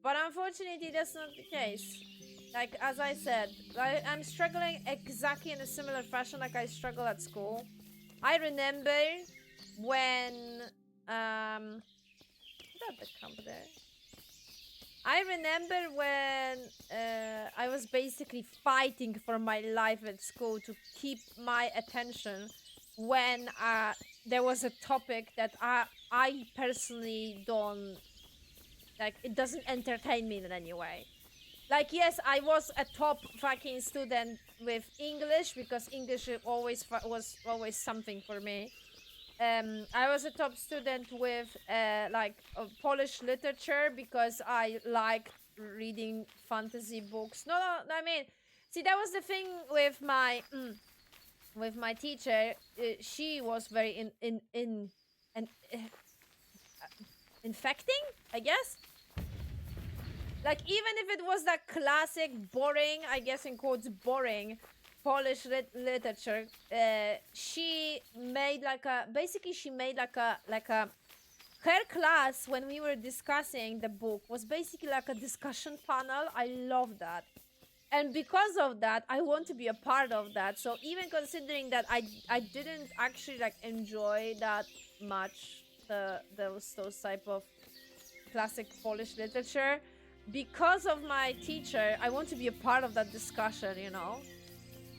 But unfortunately, that's not the case. Like, as I said, I'm struggling exactly in a similar fashion like I struggle at school. I remember when, without the camp there. I remember when I was basically fighting for my life at school to keep my attention when there was a topic that I personally don't, like, it doesn't entertain me in any way. Like, yes, I was a top fucking student with English because English was always something for me. I was a top student with Polish literature because I liked reading fantasy books. No, I mean, see, that was the thing with my teacher. She was very infecting, I guess. Like, even if it was that classic boring, I guess in quotes, boring Polish literature, she made her class when we were discussing the book was basically like a discussion panel. I love that. And because of that, I want to be a part of that. So even considering that I didn't actually like enjoy that much those type of classic Polish literature, because of my teacher, I want to be a part of that discussion, you know?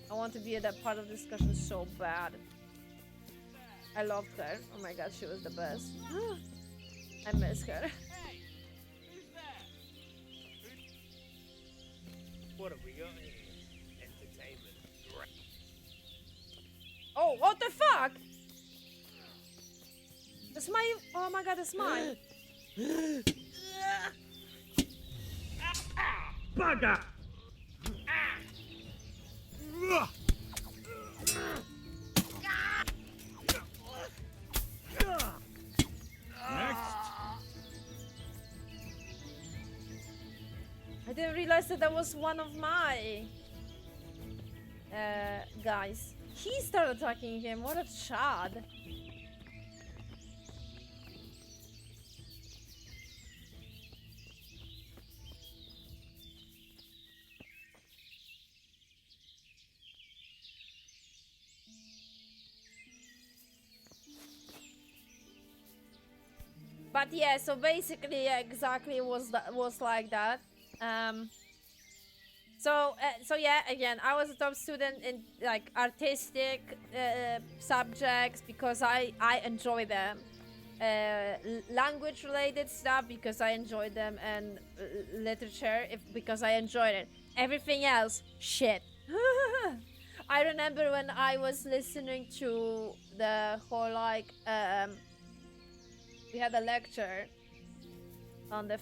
I want to be a part of the discussion so bad. I loved her. Oh my god, she was the best. I miss her. Hey, who's there? What have we got here? Entertainment. Great. Oh, what the fuck? That's my... Oh my god, that's mine. Bugger! I didn't realize that was one of my guys. He started attacking him. What a chad. But yeah, so basically, yeah, exactly was like that. So yeah, again, I was a top student in like artistic subjects because I enjoy them. Language related stuff because I enjoyed them, and literature because I enjoyed it. Everything else, shit. I remember when I was listening to the whole like we had a lecture on the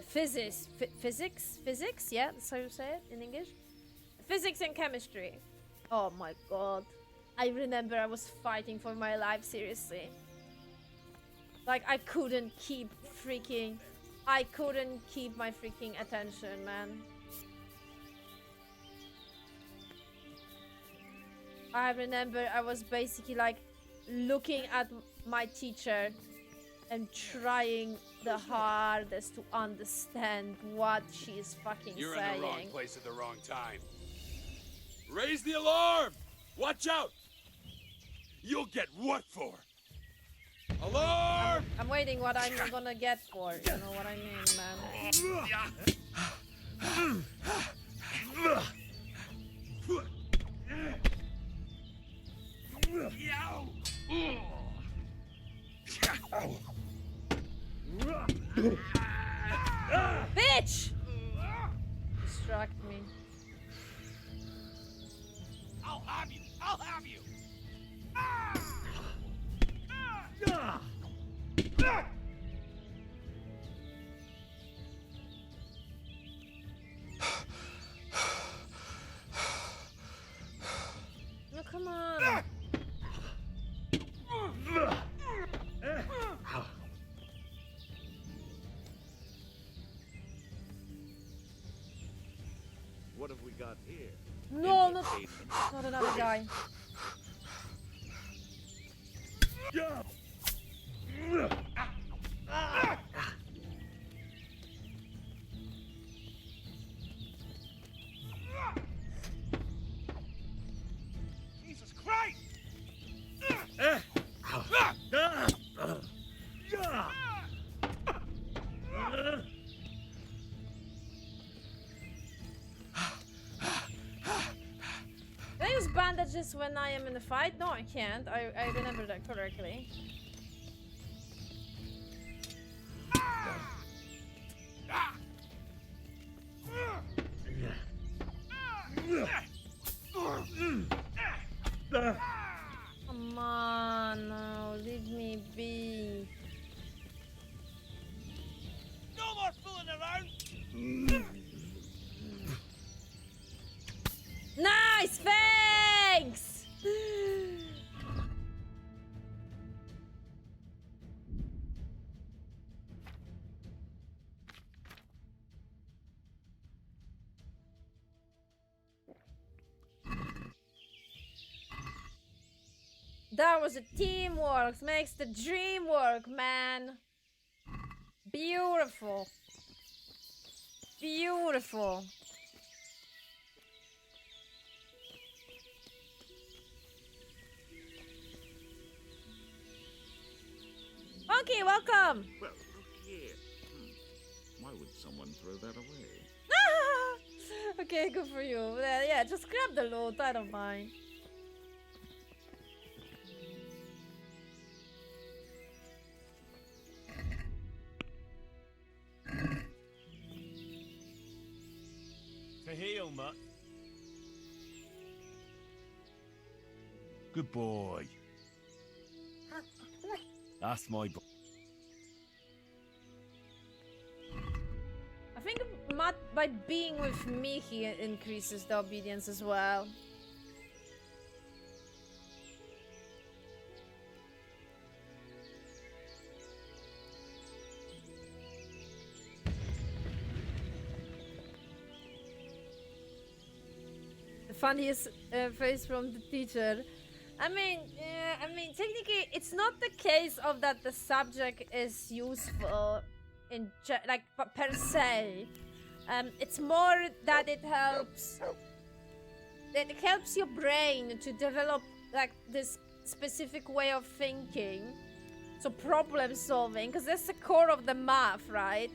physics, yeah, that's how you say it in English. Physics and chemistry. Oh my god. I remember I was fighting for my life, seriously. Like I couldn't keep my freaking attention, man. I remember I was basically like looking at my teacher and trying the hardest to understand what she is fucking You're saying. in the wrong place at the wrong time. Raise the alarm! Watch out! You'll get what for? Alarm! I'm waiting what I'm gonna get for, you know what I mean, man. Bitch! Distract me. I'll have you! I'll have you! No, come on. What have we got here? No, not another guy. Jesus Christ! Can I use bandages when I am in a fight? No, I can't. I remember that correctly. Come on, no, leave me be. No more fooling around! Nice, thanks! That was a teamwork, makes the dream work, man. Beautiful. Beautiful. Okay, welcome. Well, look here. Why would someone throw that away? Okay, good for you. Yeah, just grab the loot. I don't mind. To heal, mutt. Good boy. That's my boy. I think Matt, by being with me, he increases the obedience as well. The funniest face from the teacher. I mean, technically, it's not the case of that the subject is useful in like per se. It's more that it helps your brain to develop like this specific way of thinking, so problem solving, because that's the core of the math, right?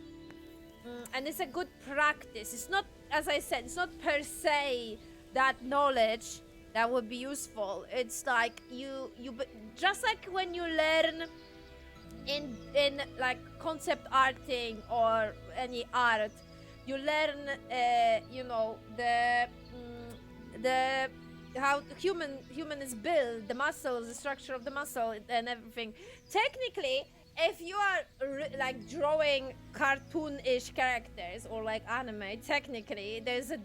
And it's a good practice. It's not, as I said, it's not per se that knowledge that would be useful. It's like you just like when you learn in like concept arting or any art, you learn you know, the the how human is built, the muscles, the structure of the muscle, and everything. Technically, if you are like drawing cartoon-ish characters or like anime, technically there's a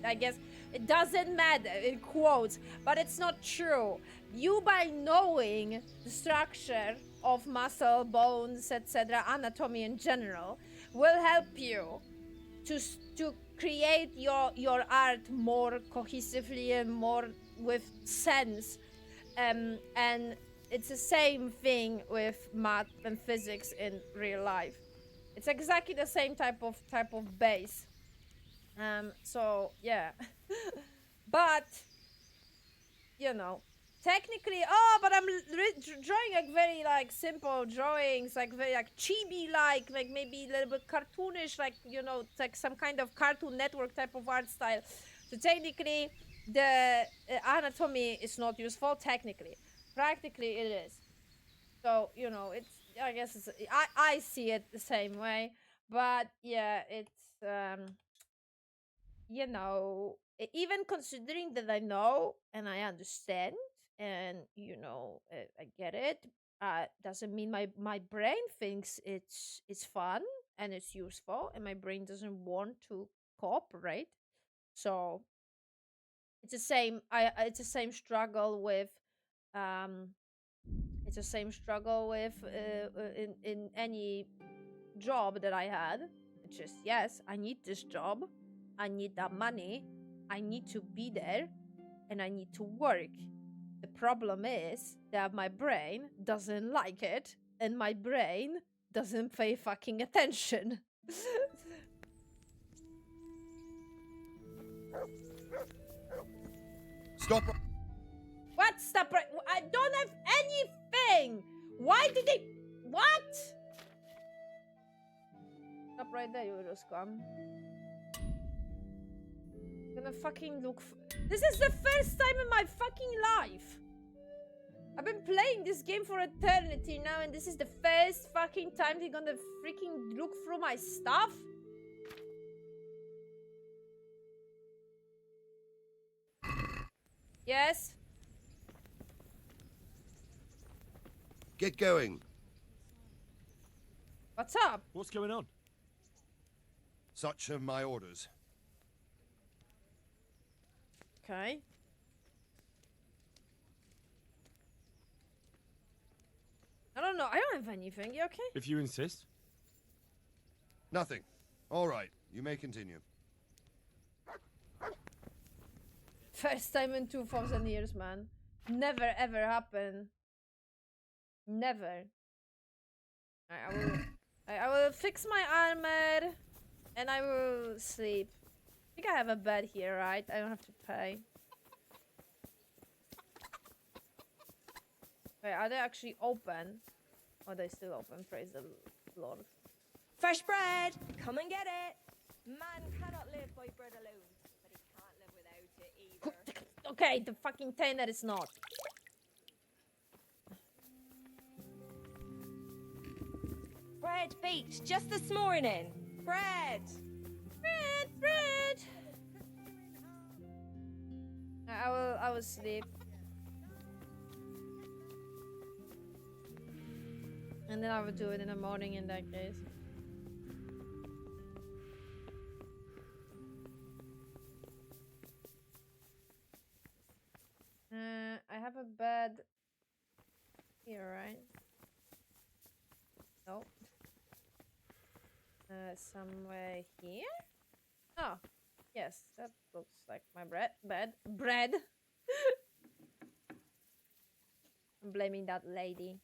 I guess it doesn't matter in quotes, but it's not true. You, by knowing the structure of muscle, bones, etc., anatomy in general, will help you to create your art more cohesively and more with sense. And it's the same thing with math and physics in real life. It's exactly the same type of base. So yeah. But you know, technically, but I'm drawing like very like simple drawings, like very like chibi like maybe a little bit cartoonish, like, you know, it's like some kind of Cartoon Network type of art style. So technically the anatomy is not useful. Technically, practically it is. So, you know, it's, I guess it's, I see it the same way. But yeah, it's you know, even considering that I know and I understand and, you know, I get it, doesn't mean my brain thinks it's fun and it's useful, and my brain doesn't want to cooperate. So it's the same. It's the same struggle with it's the same struggle with in any job that I had. It's just, yes, I need this job, I need that money, I need to be there, and I need to work. The problem is that my brain doesn't like it, and my brain doesn't pay fucking attention. Stop. What? Stop right? I don't have anything. Why did they? What? Stop right there, you little scum. I'm gonna fucking look. This is the first time in my fucking life. I've been playing this game for eternity now, and this is the first fucking time they're gonna freaking look through my stuff. Yes. Get going. What's up? What's going on? Such are my orders. Okay. I don't know. I don't have anything. You okay? If you insist. Nothing. All right. You may continue. First time in 2,000 years, man. Never ever happened. Never. I will fix my armor, and I will sleep. I think I have a bed here, right? I don't have to pay. Wait, are they actually open? Oh, they're still open. Praise the Lord. Fresh bread! Come and get it! Man cannot live by bread alone, but he can't live without it either. Okay, the fucking thing that is not. Bread baked just this morning. Bread! Bread! I will sleep. And then I will do it in the morning in that case. I have a bed here, right? No. Somewhere here? Oh, yes, that looks like my bed. I'm blaming that lady.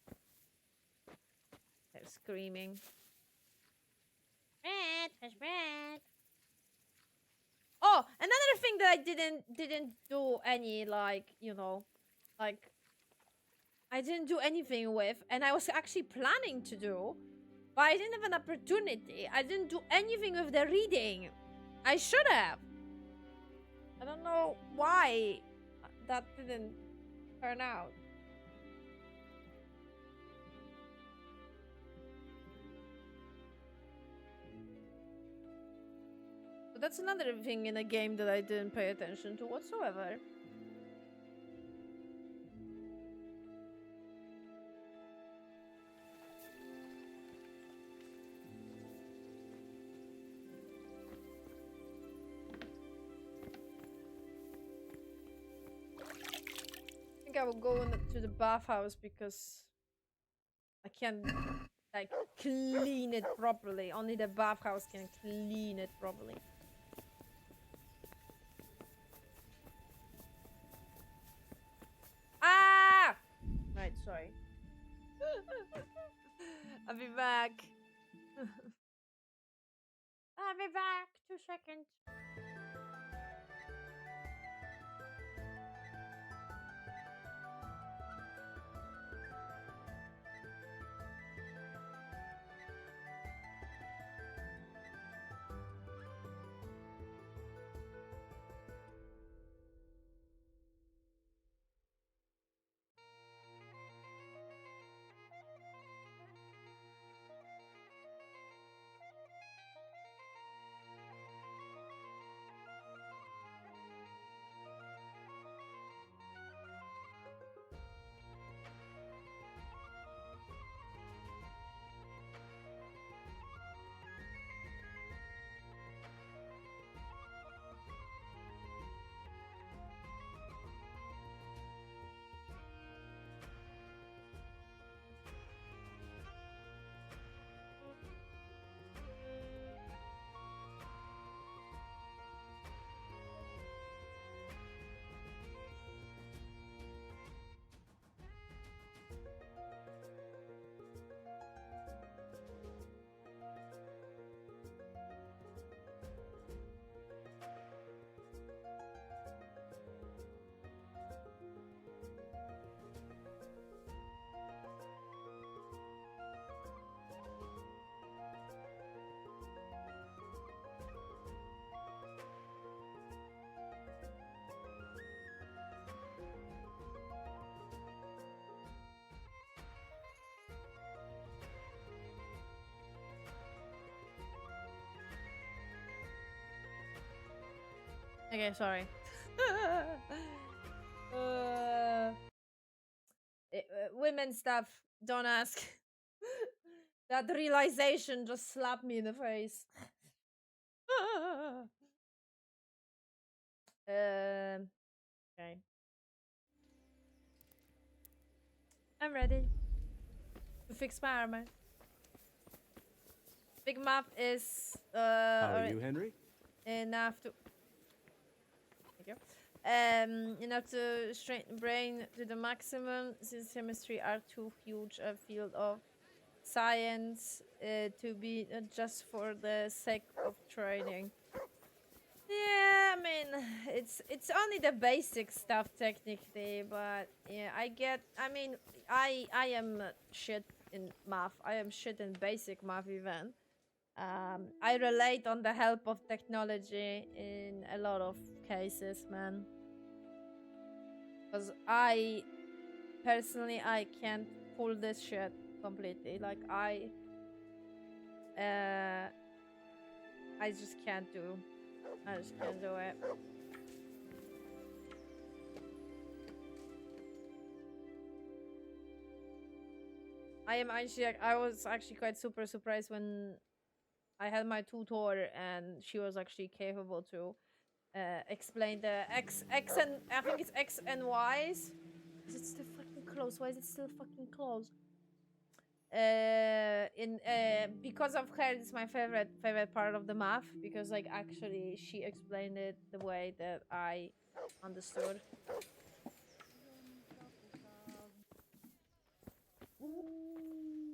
They're screaming. Bread. Oh, another thing that I didn't do any, like, you know, like, I didn't do anything with, and I was actually planning to do, but I didn't have an opportunity. I didn't do anything with the reading. I should have. I don't know why that didn't turn out. that's another thing in a game that I didn't pay attention to whatsoever. I think I will go to the bathhouse because I can't like clean it properly. Only the bathhouse can clean it properly. Ah! Right, sorry. I'll be back. I'll be back. 2 seconds. Okay, sorry. Women stuff, don't ask. That realization just slapped me in the face. Okay. I'm ready to fix my armor. Big map is How are you, Henry? enough to enough to straighten brain to the maximum, since chemistry are too huge a field of science to be just for the sake of training. Yeah, I mean, it's only the basic stuff technically, but yeah, I mean, I am shit in math. I am shit in basic math even. I relate on the help of technology in a lot of cases, man. Because I can't pull this shit completely. Like I just can't do. I just can't do it. I was actually quite super surprised when I had my tutor and she was actually capable to explain the X and I think it's X and Y's. Is it still fucking closed? Why is it still fucking closed? Because of her, it's my favorite part of the math, because like actually she explained it the way that I understood.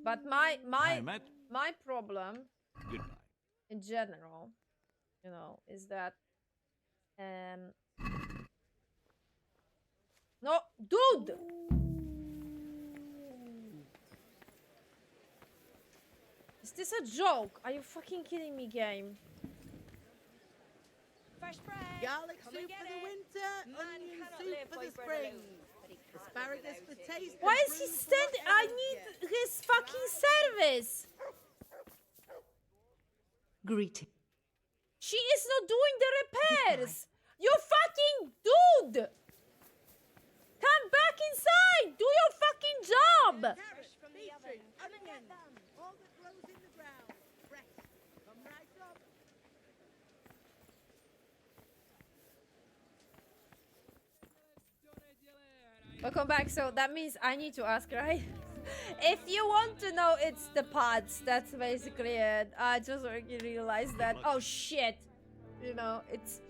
But my problem in general, you know, is that no, dude. Is this a joke? Are you fucking kidding me, game? Fresh bread. Garlic Come soup and for get the it. winter, Man onion cannot soup live for by the bread spring. alone, but he can't live Asparagus without for it taste. Why and is he fruit for standing? I whatever. need his fucking service. Greeting. She is not doing the repairs. You fucking dude. Come back inside. Do your fucking job. Fresh from the oven. Come and get them. All that grows in the ground. Fresh. Come right up. Welcome back. So that means I need to ask, right? If you want to know, it's the pods. That's basically it. I just realized that. Oh shit! You know, it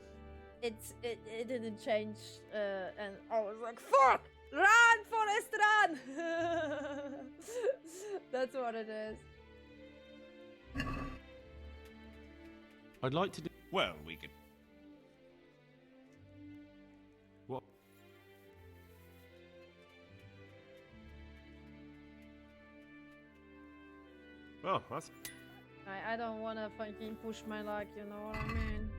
didn't change, and I was like, fuck! Run, Forrest, run! That's what it is. I'd like to do. Well, we could. What? Oh, that's. I don't wanna fucking push my luck, you know what I mean?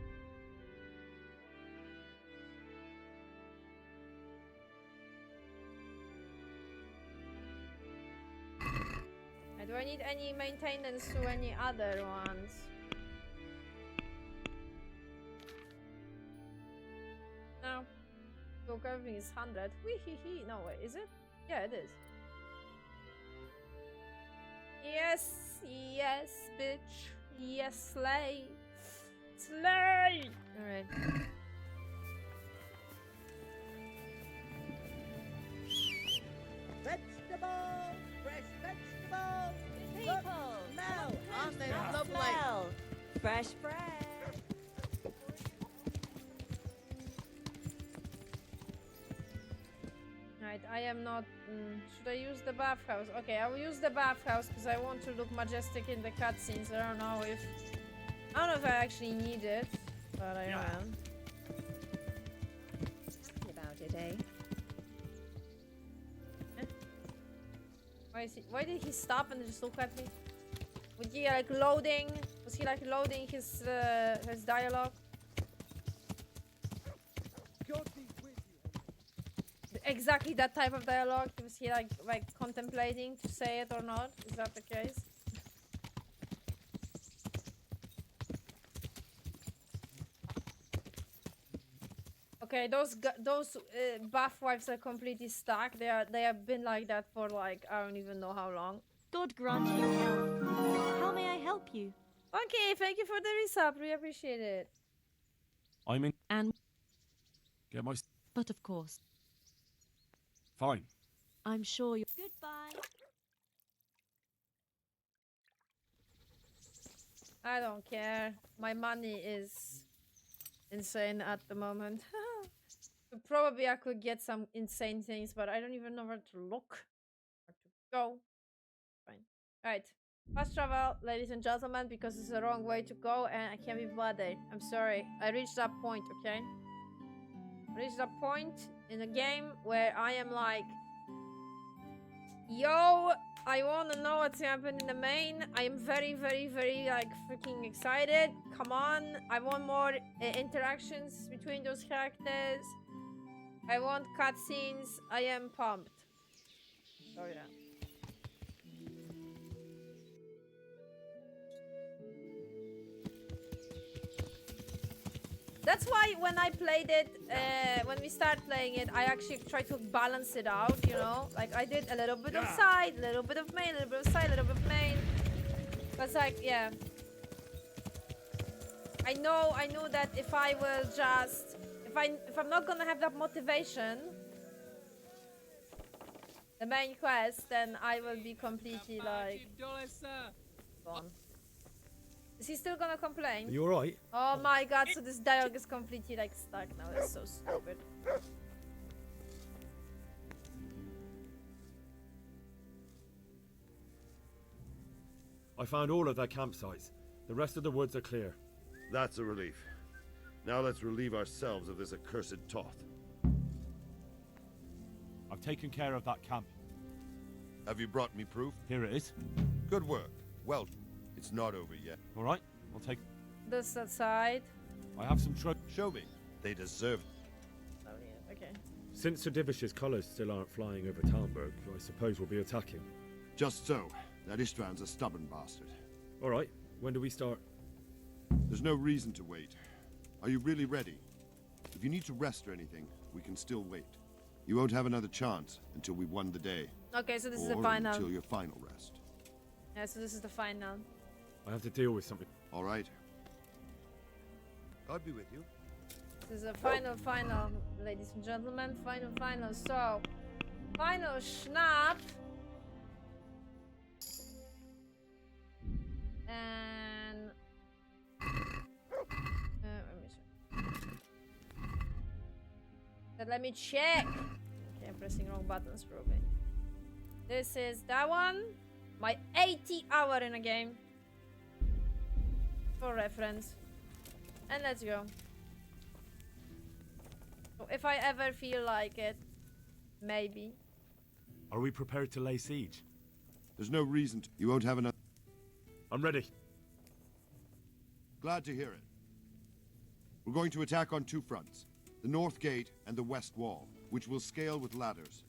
Do I need any maintenance to any other ones? No. Look, everything is 100. Wee-hee-hee. No, wait, is it? Yeah, it is. Yes, yes, bitch. Yes, slay. Slay! Alright. Vegetables! Fresh vegetables! People! Look, smell! Aren't they Yes, lovely? smell. Fresh, fresh. Right, I am not. Should I use the bathhouse? Okay, I will use the bathhouse because I want to look majestic in the cutscenes. I don't know if I actually need it, but I am. About it, eh? Why did he stop and just look at me? Was he like loading? Was he like loading his dialogue? Exactly that type of dialogue. Was he like contemplating to say it or not? Is that the case? Okay, those buff wives are completely stuck. They have been like that for like I don't even know how long. God grant you health. How may I help you? Okay, thank you for the resub. We appreciate it. I'm in. And Get my. but of course, Fine. I'm sure you. Goodbye. I don't care. My money is insane at the moment. Probably I could get some insane things, but I don't even know where to look. Where to go. Fine. Alright. Fast travel, ladies and gentlemen, because it's the wrong way to go and I can't be bothered. I'm sorry. I reached that point, okay? I reached that point in the game where I am like, yo, I want to know what's happening in the main. I am very, very, very like freaking excited. Come on. I want more interactions between those characters. I want cutscenes. I am pumped. Oh yeah. That's why when I played it, when we started playing it, I actually tried to balance it out, you know? Like, I did a little bit of side, a little bit of main, a little bit of side, a little bit of main. But like, yeah. I know that if I will just... If I'm not gonna have that motivation, the main quest, then I will be completely, like... gone. Is he still gonna complain? Are you alright? Oh my god, so this dialogue is completely like stuck now. That's so stupid. I found all of their campsites. The rest of the woods are clear. That's a relief. Now let's relieve ourselves of this accursed Toth. I've taken care of that camp. Have you brought me proof? Here it is. Good work. Well, it's not over yet. Alright, I'll take... This side. I have some Show me. They deserve it. Oh yeah, okay. Since Sir Divish's colours still aren't flying over Talmberg, I suppose we'll be attacking. Just so. That Istvan's a stubborn bastard. Alright, when do we start? There's no reason to wait. Are you really ready? If you need to rest or anything, we can still wait. You won't have another chance until we've won the day. Okay, so this is or the final. until your final rest. Yeah, so this is the final. I have to deal with something. All right. God be with you. This is the final, ladies and gentlemen. Final. So, final schnapp. And... let me check. But let me check. Okay, I'm pressing wrong buttons probably. This is that one. My 80 hour in a game. For reference. And let's go. So if I ever feel like it, maybe. Are we prepared to lay siege? There's no reason to. You won't have enough. I'm ready. Glad to hear it. We're going to attack on two fronts. The north gate and the west wall, which will scale with ladders.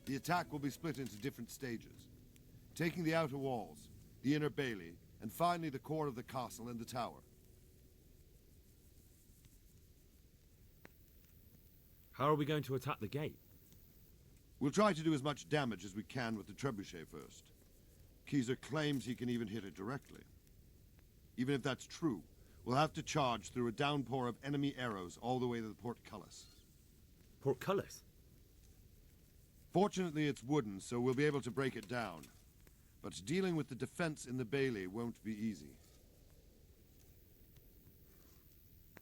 The attack will be split into different stages. Taking the outer walls, the inner bailey, and finally the core of the castle and the tower. How are we going to attack the gate? We'll try to do as much damage as we can with the trebuchet first. Keezer claims he can even hit it directly. Even if that's true, we'll have to charge through a downpour of enemy arrows all the way to the portcullis. Portcullis? Fortunately, it's wooden, so we'll be able to break it down. But dealing with the defense in the bailey won't be easy.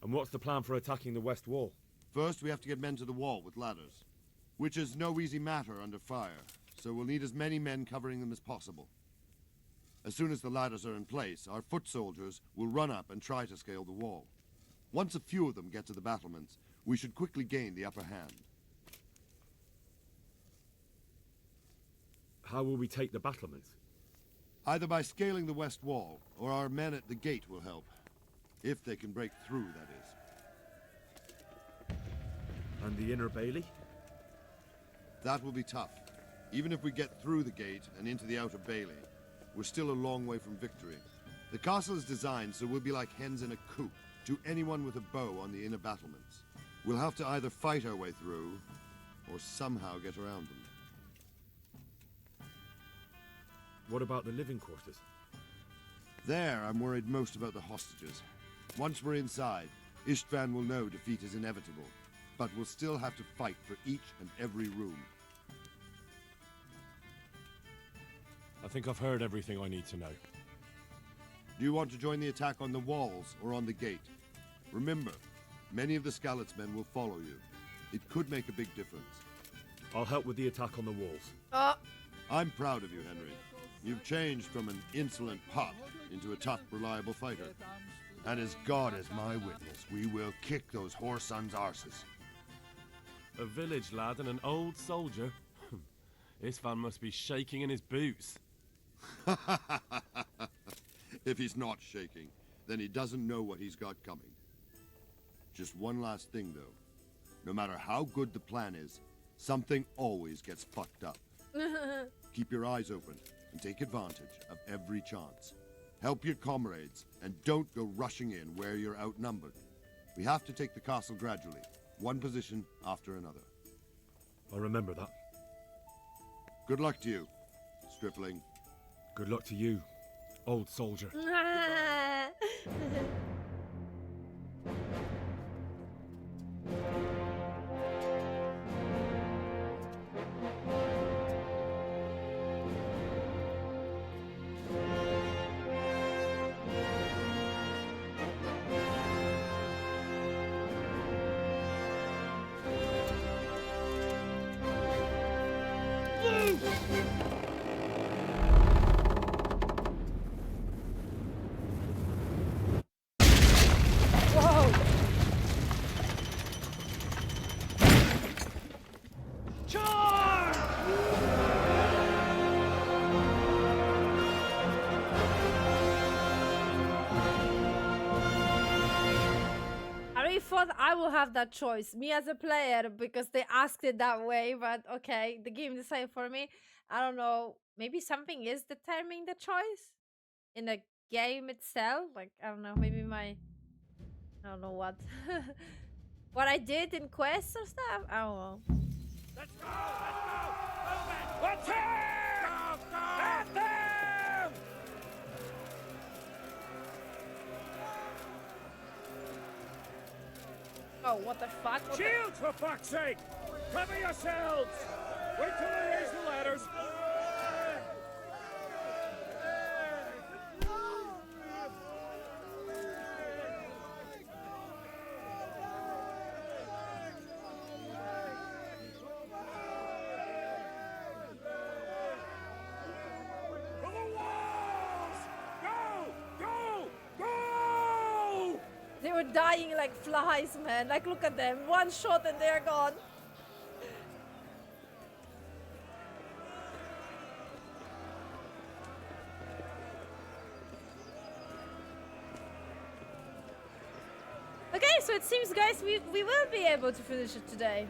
And what's the plan for attacking the west wall? First, we have to get men to the wall with ladders, which is no easy matter under fire, so we'll need as many men covering them as possible. As soon as the ladders are in place, our foot soldiers will run up and try to scale the wall. Once a few of them get to the battlements, we should quickly gain the upper hand. How will we take the battlements? Either by scaling the west wall, or our men at the gate will help. If they can break through, that is. And the inner bailey? That will be tough. Even if we get through the gate and into the outer bailey, we're still a long way from victory. The castle is designed so we'll be like hens in a coop to anyone with a bow on the inner battlements. We'll have to either fight our way through, or somehow get around them. What about the living quarters? There, I'm worried most about the hostages. Once we're inside, Istvan will know defeat is inevitable, but we'll still have to fight for each and every room. I think I've heard everything I need to know. Do you want to join the attack on the walls or on the gate? Remember, many of the Skalitz men will follow you. It could make a big difference. I'll help with the attack on the walls. I'm proud of you, Henry. You've changed from an insolent pup into a tough, reliable fighter. And as God is my witness, we will kick those whore sons' arses. A village lad and an old soldier? Istvan must be shaking in his boots. If he's not shaking, then he doesn't know what he's got coming. Just one last thing, though. No matter how good the plan is, something always gets fucked up. Keep your eyes open and take advantage of every chance. Help your comrades, and don't go rushing in where you're outnumbered. We have to take the castle gradually, one position after another. I'll remember that. Good luck to you, stripling. Good luck to you, old soldier. Thought I will have that choice, me as a player, because they asked it that way, but okay, the game decided for me. I don't know, maybe something is determining the choice in a game itself. Like, I don't know, maybe my... I don't know what. What I did in quests or stuff? I don't know. Let's go! Let's go! Attack! Go! At them! Oh, what the fuck? What Shields, for fuck's sake! Cover yourselves! Wait till I raise the ladders! For the walls! Go! Go! Go! They were dying like flies, man. Like, look at them. One shot and they're gone. Okay, so it seems, guys, we will be able to finish it today.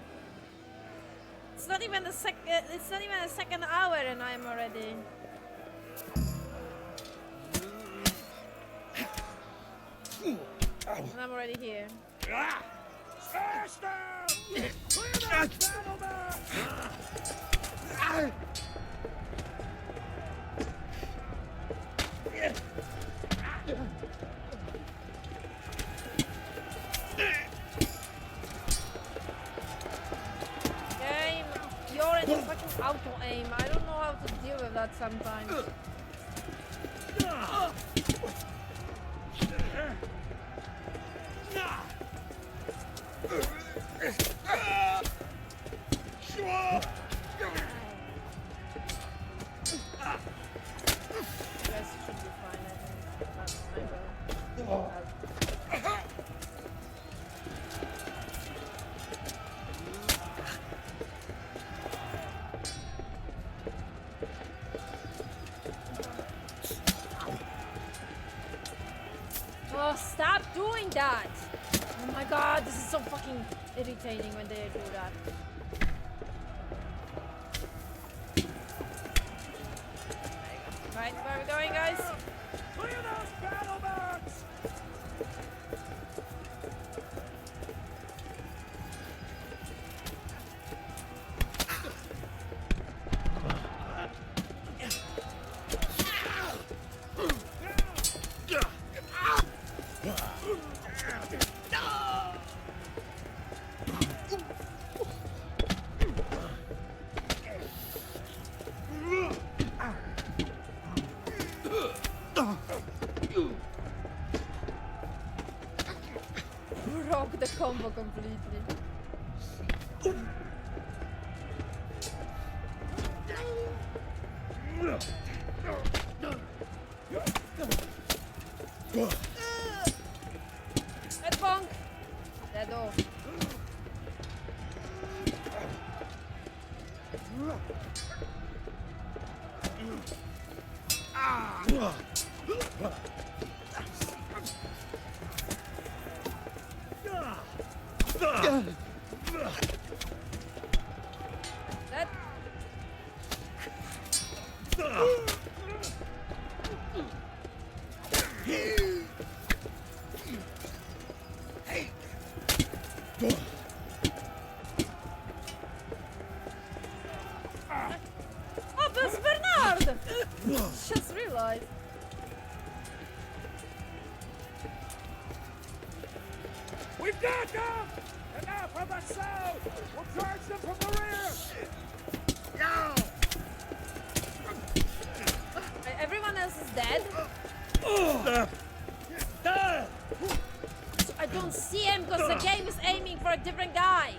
It's not even a second hour, and I'm already. And I'm already here. Smash them! Clear those battle mats! Game, you're in the fucking auto aim. I don't know how to deal with that sometimes. Yes, should be fine, I think. I will. Oh, stop doing that! Oh my god, this is so fucking irritating when they do that. Right, where are we going, guys? Clear those battle mats! Broke the combo completely. Head bonk! Deado. That. Oh, that's Bernard! Just realized. We've got them! And now from the south! We'll charge them from the rear! Everyone else is dead? So I don't see him because the game is aiming for a different guy.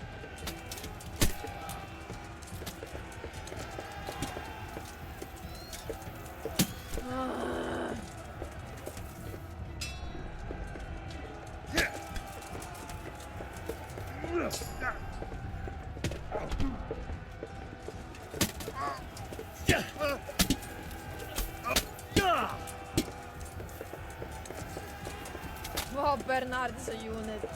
Oh, Bernard is a unit.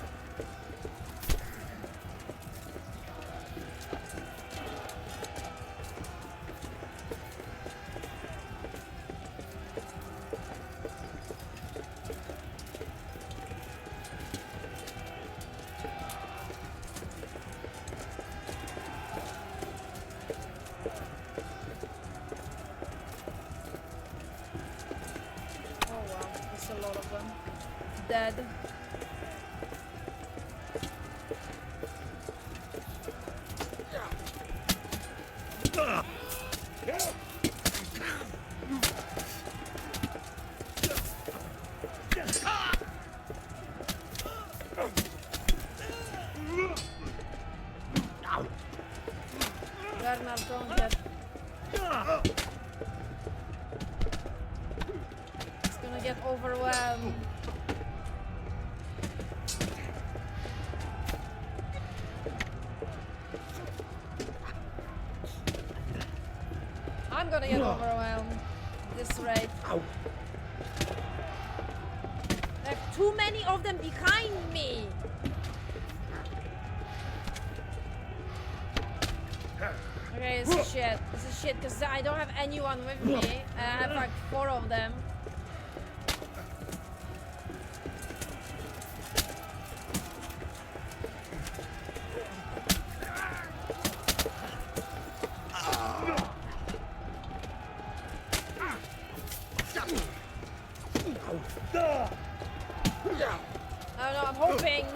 dead. Bernard, don't get... It's gonna get overwhelmed. I'm gonna get overwhelmed at this rate. There are too many of them behind me. Okay, this is shit. This is shit because I don't have anyone with me. I have like 4 of them. I don't know, I'm hoping.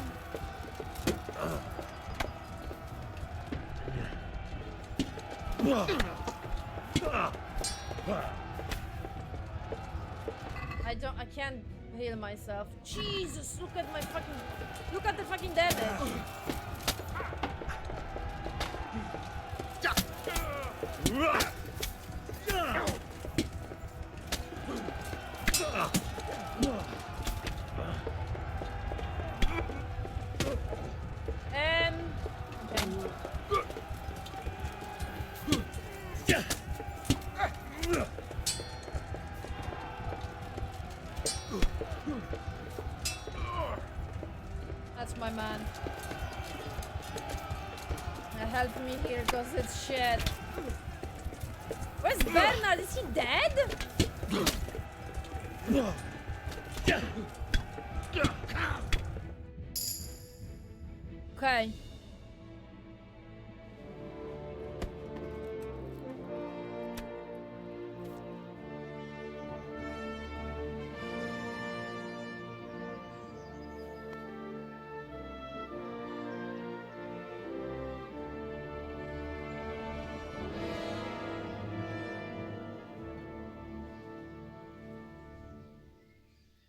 I can't heal myself. Jesus, look at the fucking damage. That's my man. Help me here, cause it's shit. Where's Bernard? Is he dead? Okay.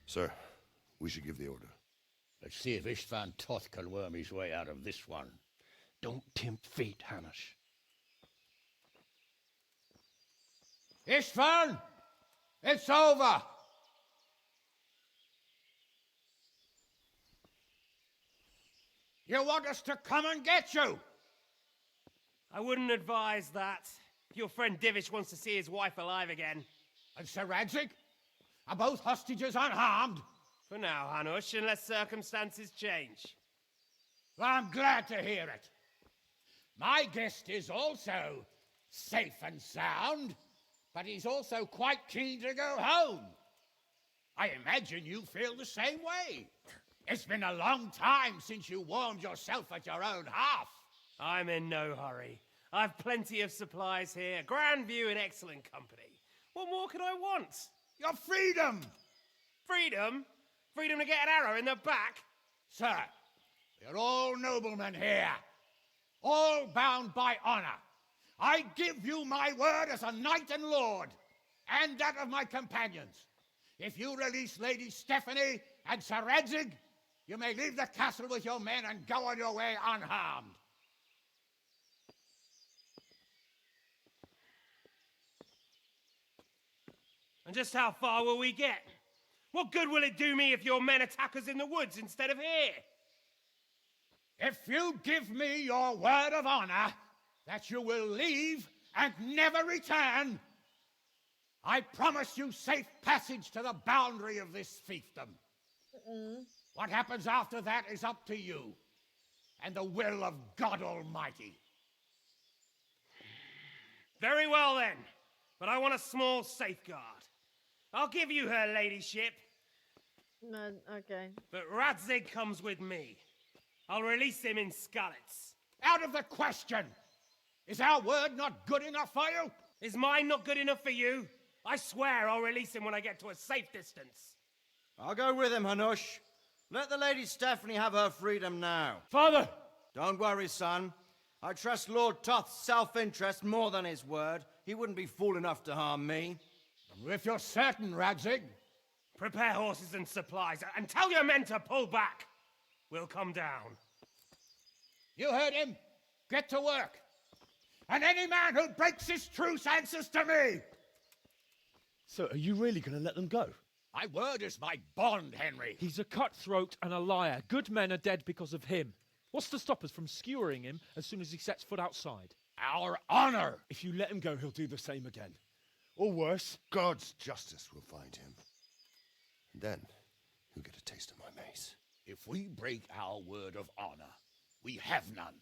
Sir, we should give the order. Let's see if Istvan Toth can worm his way out of this one. Don't tempt fate, Hamish. Istvan! It's over! You want us to come and get you? I wouldn't advise that. Your friend Divish wants to see his wife alive again. And Sir Radzig? Are both hostages unharmed? For now, Hanush, unless circumstances change. Well, I'm glad to hear it. My guest is also safe and sound, but he's also quite keen to go home. I imagine you feel the same way. It's been a long time since you warmed yourself at your own hearth. I'm in no hurry. I've plenty of supplies here, grand view and excellent company. What more could I want? Your freedom! Freedom? Freedom to get an arrow in the back? Sir, we're all noblemen here, all bound by honor. I give you my word as a knight and lord, and that of my companions. If you release Lady Stephanie and Sir Radzig, you may leave the castle with your men and go on your way unharmed. And just how far will we get? What good will it do me if your men attack us in the woods instead of here? If you give me your word of honor that you will leave and never return, I promise you safe passage to the boundary of this fiefdom. What happens after that is up to you and the will of God Almighty. Very well then, but I want a small safeguard. I'll give you her ladyship. Okay. But Radzig comes with me. I'll release him in Skalitz. Out of the question! Is our word not good enough for you? Is mine not good enough for you? I swear I'll release him when I get to a safe distance. I'll go with him, Hanush. Let the Lady Stephanie have her freedom now. Father! Don't worry, son. I trust Lord Toth's self-interest more than his word. He wouldn't be fool enough to harm me. If you're certain, Radzig. Prepare horses and supplies, and tell your men to pull back. We'll come down. You heard him. Get to work. And any man who breaks this truce answers to me. So are you really going to let them go? My word is my bond, Henry. He's a cutthroat and a liar. Good men are dead because of him. What's to stop us from skewering him as soon as he sets foot outside? Our honor. If you let him go, he'll do the same again. Or worse. God's justice will find him. And then he'll get a taste of my mace. If we break our word of honor, we have none.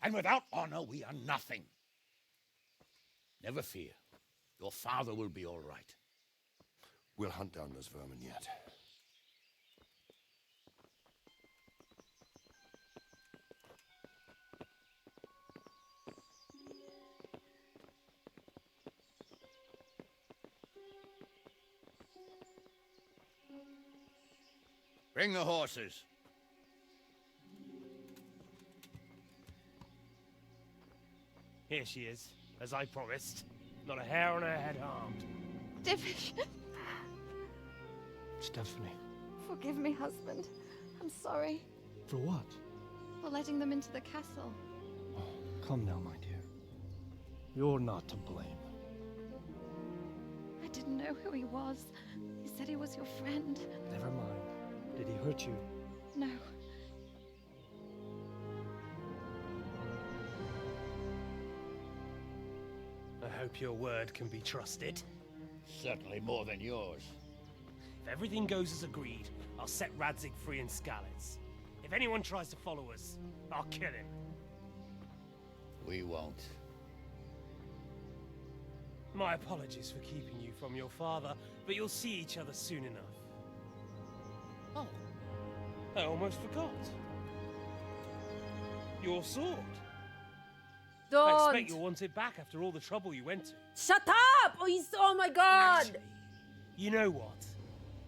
And without honor, we are nothing. Never fear. Your father will be all right. We'll hunt down those vermin yet. Bring the horses. Here she is, as I promised. Not a hair on her head harmed. Divish. Stephanie. Forgive me, husband. I'm sorry For what? for letting them into the castle. Come now, my dear. You're not to blame. I didn't know who he was. He said he was your friend. Never mind. Did he hurt you? No. I hope your word can be trusted. Certainly more than yours. If everything goes as agreed, I'll set Radzig free in Skalitz. If anyone tries to follow us, I'll kill him. We won't. My apologies for keeping you from your father, but you'll see each other soon enough. Oh, I almost forgot. Your sword. I Don't. expect you'll want it back after all the trouble you went to. Shut up! Oh my god! Actually, you know what?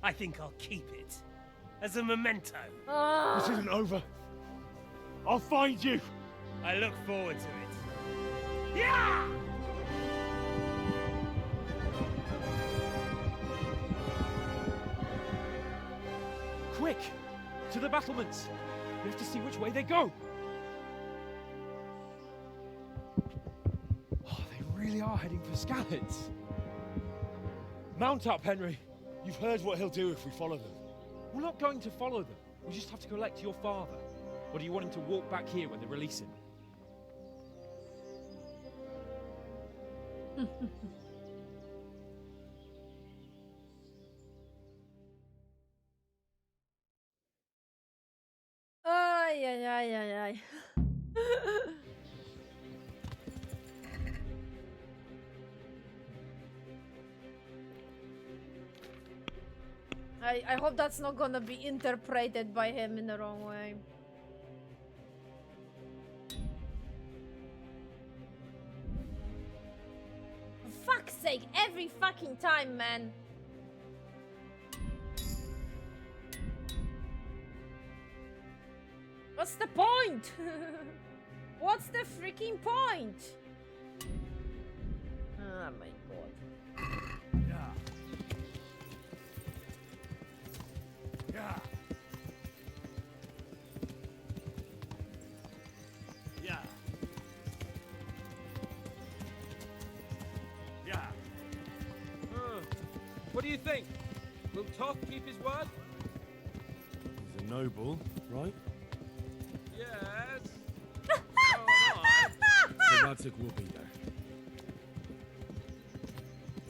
I think I'll keep it. As a memento. This isn't over. I'll find you. I look forward to it. Yeah! Quick! To the battlements! We have to see which way they go! Oh, they really are heading for Skalitz. Mount up, Henry. You've heard what he'll do if we follow them. We're not going to follow them. We just have to collect your father. Or do you want him to walk back here when they release him? Ay, ay, ay, ay, ay. I hope that's not gonna be interpreted by him in the wrong way. For fuck's sake, every fucking time, man. What's the point? What's the freaking point? Oh my god. Yeah. Yeah. Yeah. Yeah. What do you think? Will Toth keep his word? He's a noble, right? Yes. So Radzig will be there.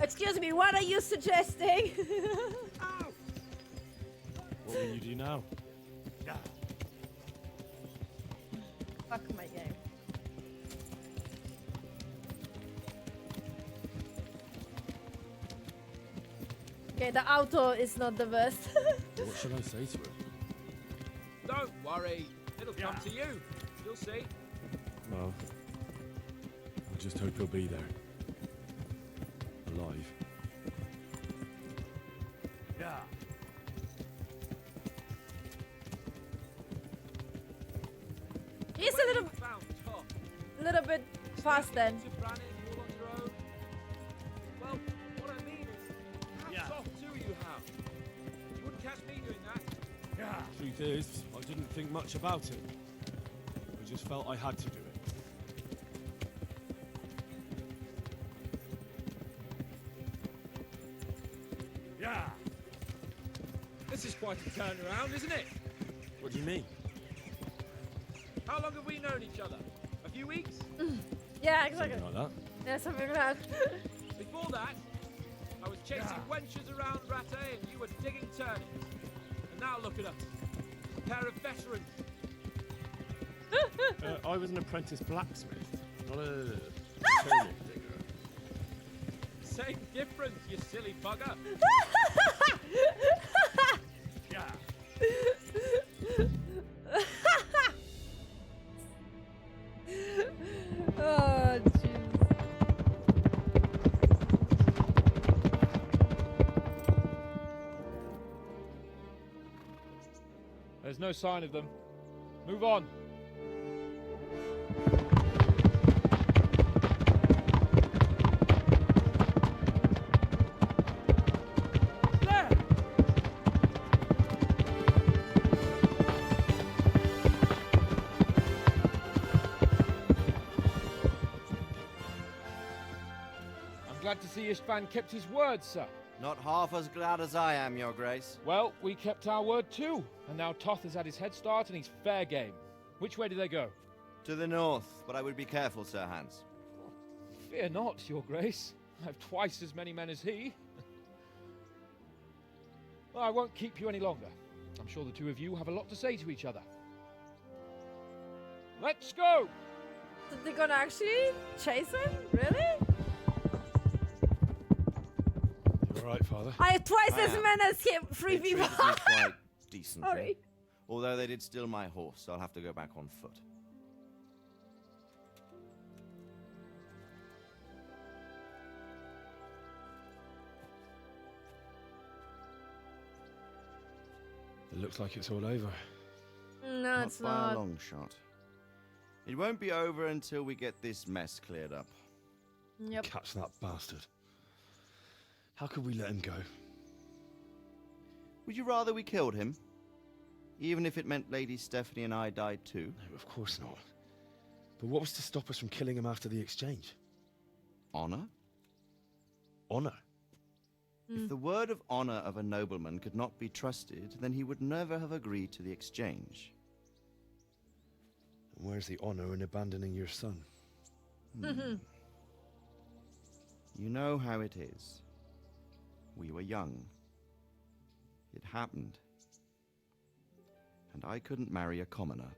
Excuse me, what are you suggesting? What will you do now? Yeah. Fuck my game. Okay, the auto is not the best. What should I say to him? Don't worry. It'll come to you. You'll see. Well, I just hope he'll be there. Alive. Yeah. He's a little bit fast then. Well, what I mean is, how soft do you have? You wouldn't catch me doing that. Yeah. Truth is, I didn't think much about it. I just felt I had to do it. Yeah. This is quite a turnaround, isn't it? What do you mean? How long have we known each other? A few weeks? Yeah, exactly. Something like that. Yeah, something like that. Before that, I was chasing wenches around Rattay and you were digging turnings. And now look at us. A pair of veterans. I was an apprentice blacksmith, not a turning digger. Same difference, you silly bugger. Yeah. Oh, jeez. There's no sign of them. Move on. Glad to see Istvan kept his word, sir. Not half as glad as I am, Your Grace. Well, we kept our word too, and now Toth has had his head start and he's fair game. Which way do they go? To the north, but I would be careful, Sir Hans. Fear not, Your Grace. I have twice as many men as he. Well, I won't keep you any longer. I'm sure the two of you have a lot to say to each other. Let's go! So they're gonna actually chase him? Really? You alright, Father? I have twice as many as him. Three They people. treated me quite decently. Sorry. Although they did steal my horse, so I'll have to go back on foot. It looks like it's all over. No, it's by not. a long shot. It won't be over until we get this mess cleared up. Yep. Catch that bastard. How could we let him go? Would you rather we killed him? Even if it meant Lady Stephanie and I died too? No, of course not. But what was to stop us from killing him after the exchange? Honor? Honor? If the word of honor of a nobleman could not be trusted, then he would never have agreed to the exchange. And where's the honor in abandoning your son? You know how it is. We were young. It happened. And I couldn't marry a commoner.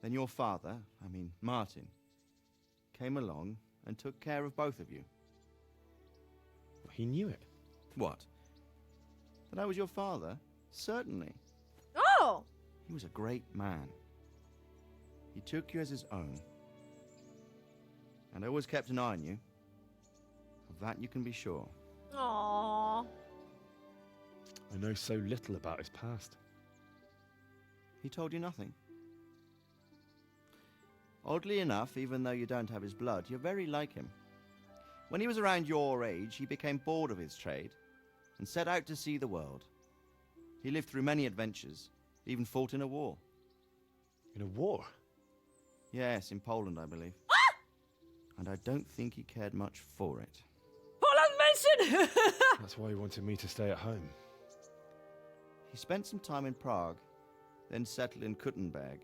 Then your father, Martin, came along and took care of both of you. He knew it. What? That I was your father? Certainly. Oh! He was a great man. He took you as his own. And always kept an eye on you. Of that you can be sure. Aww. I know so little about his past. He told you nothing? Oddly enough, even though you don't have his blood, you're very like him. When he was around your age, he became bored of his trade and set out to see the world. He lived through many adventures, even fought in a war. In a war? Yes, in Poland, I believe. And I don't think he cared much for it. Poland mentioned! That's why he wanted me to stay at home. He spent some time in Prague, then settled in Kuttenberg.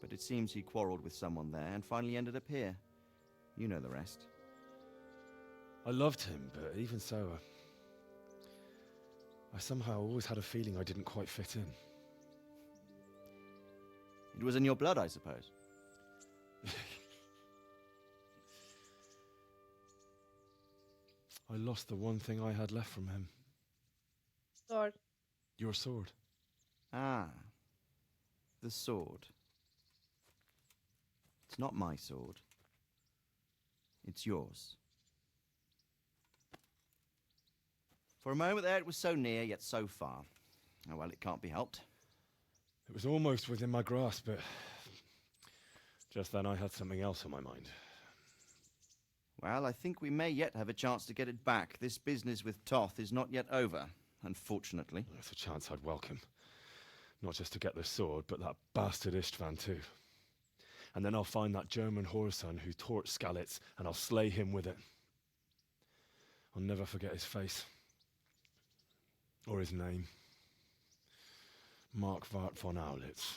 But it seems he quarreled with someone there and finally ended up here. You know the rest. I loved him, but even so, I somehow always had a feeling I didn't quite fit in. It was in your blood, I suppose. I lost the one thing I had left from him. Sword. Your sword. Ah. The sword. It's not my sword. It's yours. For a moment there, it was so near, yet so far. Oh, well, it can't be helped. It was almost within my grasp, but just then I had something else on my mind. Well, I think we may yet have a chance to get it back. This business with Toth is not yet over, unfortunately. That's a chance I'd welcome. Not just to get the sword, but that bastard Istvan too. And then I'll find that German whoreson who torched Skalitz, and I'll slay him with it. I'll never forget his face. Or his name. Mark Vart von Aulitz.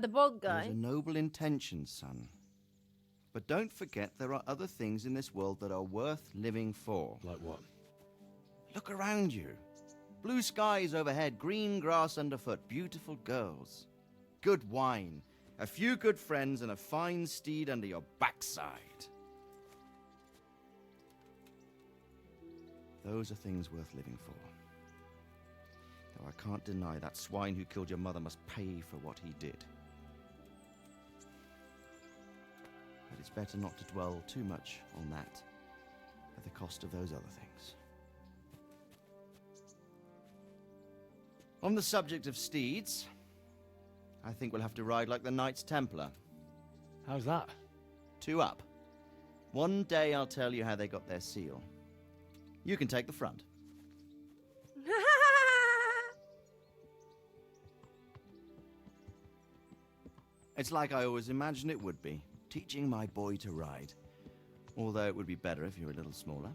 The bald guy. Those are noble intentions, son. But don't forget there are other things in this world that are worth living for. Like what? Look around you. Blue skies overhead, green grass underfoot, beautiful girls. Good wine, a few good friends, and a fine steed under your backside. Those are things worth living for. Though I can't deny that swine who killed your mother must pay for what he did. But it's better not to dwell too much on that at the cost of those other things. On the subject of steeds, I think we'll have to ride like the Knights Templar. How's that? 2 up. One day I'll tell you how they got their seal. You can take the front. It's like I always imagined it would be, teaching my boy to ride. Although it would be better if you were a little smaller.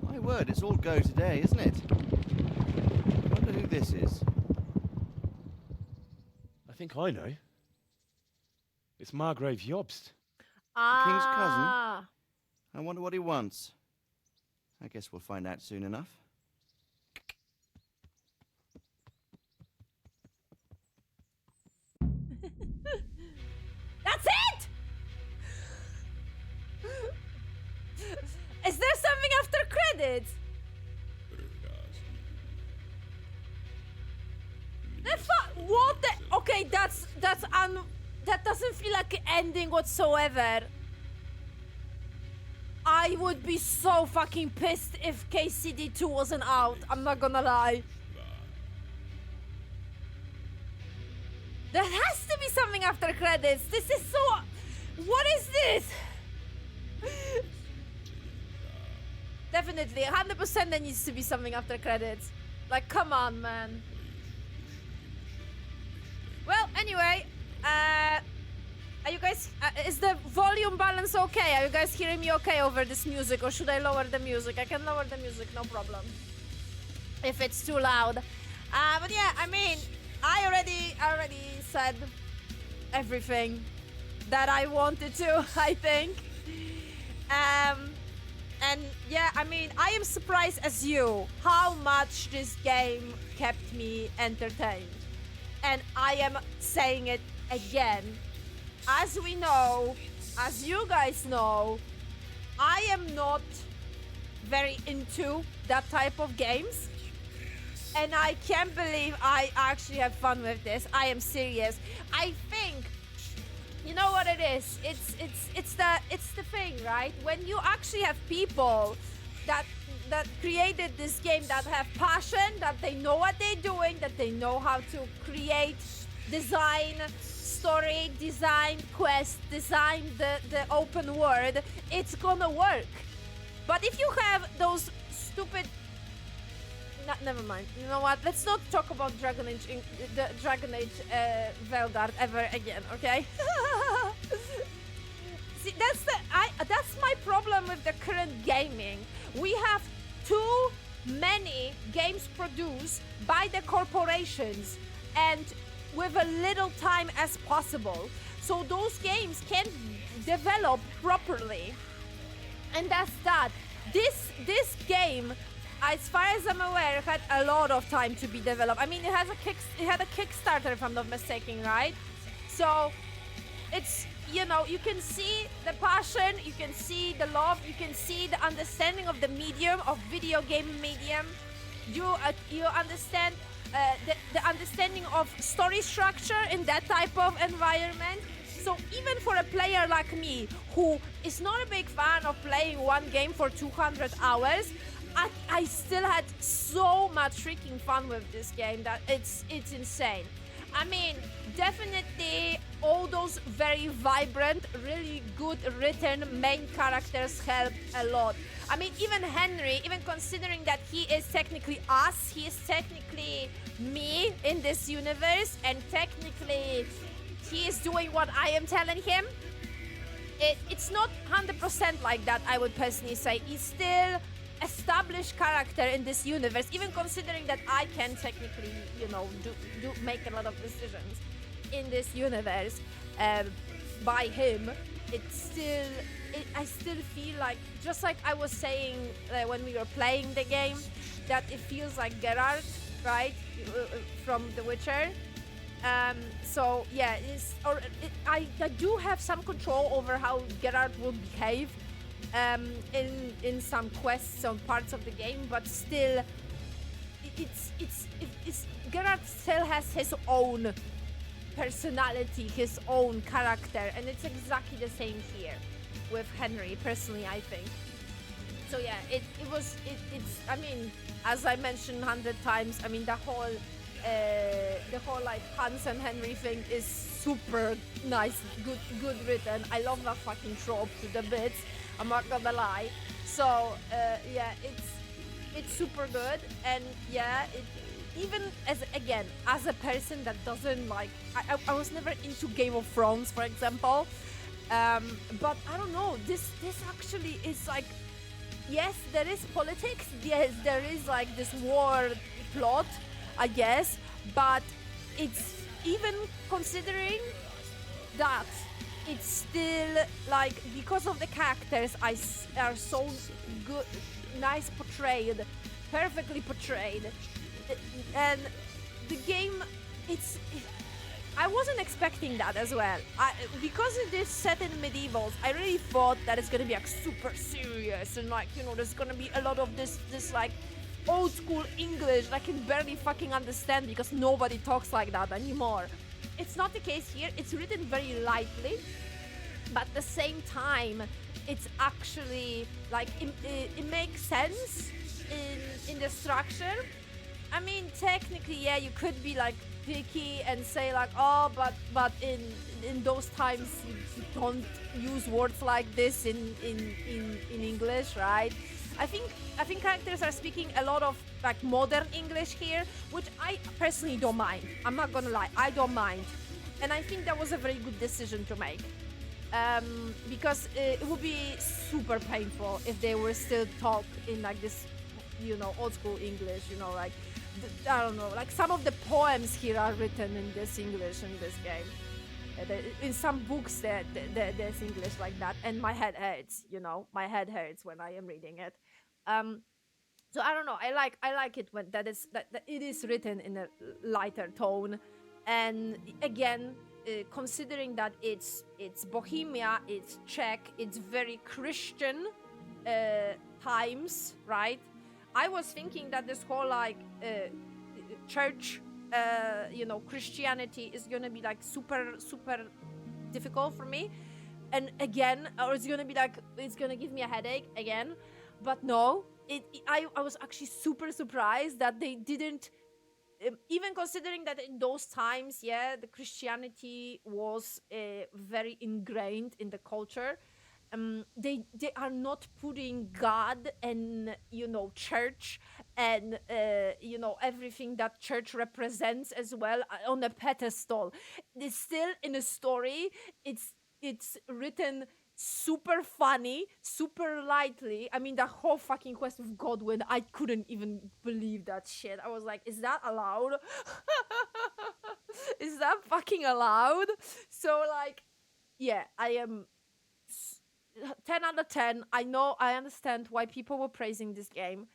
My word, it's all go today, isn't it? I wonder who this is. I think I know. It's Margrave Jobst. King's cousin? I wonder what he wants. I guess we'll find out soon enough. That's it! Is there something after credits? What the? Okay, that doesn't feel like an ending whatsoever. I would be so fucking pissed if KCD2 wasn't out. I'm not gonna lie. There has to be something after credits. This is so... What is this? Definitely, 100% there needs to be something after credits. Like, come on, man. Well, anyway, are you guys... is the volume balance okay? Are you guys hearing me okay over this music? Or should I lower the music? I can lower the music, no problem. If it's too loud. But yeah, I mean... I already said everything that I wanted to, I think. And yeah, I mean, I am surprised as you how much this game kept me entertained. And I am saying it again. As we know, as you guys know, I am not very into that type of games. And I can't believe I actually have fun with this. I am serious. I think, you know what it is? It's the thing, right? When you actually have people that created this game that have passion, that they know what they're doing, that they know how to create, design story, design quest, design the open world, it's gonna work. But if you have those stupid... never mind. You know what? Let's not talk about Dragon Age, the Dragon Age Veldart ever again, okay? See, that's my problem with the current gaming. We have too many games produced by the corporations and with a little time as possible. So those games can develop properly. And that's that. This game, as far as I'm aware, had a lot of time to be developed. I mean, it had a Kickstarter, if I'm not mistaken, right? So it's, you know, you can see the passion, you can see the love, you can see the understanding of the medium, of video game medium. You understand the understanding of story structure in that type of environment. So even for a player like me, who is not a big fan of playing one game for 200 hours, I still had so much freaking fun with this game that it's insane. I mean, definitely all those very vibrant, really good written main characters helped a lot. I mean, even Henry, even considering that he is technically us, he is technically me in this universe, and technically he is doing what I am telling him. It's not 100% like that, I would personally say. He's still established character in this universe, even considering that I can technically, you know, do make a lot of decisions in this universe by him. I still feel like, just like I was saying when we were playing the game, that it feels like Geralt, right, from The Witcher. So yeah, I do have some control over how Geralt will behave in some quests on parts of the game, but still, Geralt still has his own personality, his own character, and it's exactly the same here with Henry. Personally, I think. So yeah, it's I mean, as I mentioned 100 times, I mean the whole like Hans and Henry thing is super nice, good written. I love that fucking trope to the bits, I'm not gonna lie. So yeah, it's super good, and yeah, even as a person that doesn't like, I was never into Game of Thrones, for example, but I don't know, this actually is like, yes, there is politics, yes, there is like this war plot, I guess, but it's, even considering that, it's still like, because of the characters are so good, nice portrayed, perfectly portrayed, and the game, I wasn't expecting that as well. Because it is set in medievals, I really thought that it's gonna be like super serious and like, you know, there's gonna be a lot of this like old school English that I can barely fucking understand because nobody talks like that anymore. It's not the case here. It's written very lightly, but at the same time, it's actually like it makes sense in the structure. I mean, technically, yeah, you could be like picky and say like, oh, but in those times you don't use words like this in English, right? I think characters are speaking a lot of like modern English here, which I personally don't mind. I'm not gonna lie, I don't mind, and I think that was a very good decision to make, because it would be super painful if they were still talk in like this, you know, old school English, you know, like I don't know, like some of the poems here are written in this English in this game. In some books there's English like that, and my head hurts, you know, my head hurts when I am reading it. So I don't know, I like it when that it is written in a lighter tone, and again, considering that it's Bohemia, it's Czech, it's very Christian times, right? I was thinking that this whole like church, you know, Christianity is gonna be like super difficult for me, and again, or it's gonna be like, it's gonna give me a headache again. But no, I was actually super surprised that they didn't, even considering that in those times, yeah, the Christianity was very ingrained in the culture. They are not putting God and, you know, church and you know, everything that church represents as well on a pedestal. It's still in a story. It's written super funny, super lightly. I mean, the whole fucking quest with Godwin, I couldn't even believe that shit. I was like, is that allowed? Is that fucking allowed? So like, yeah, I am 10 out of 10. I understand why people were praising this game.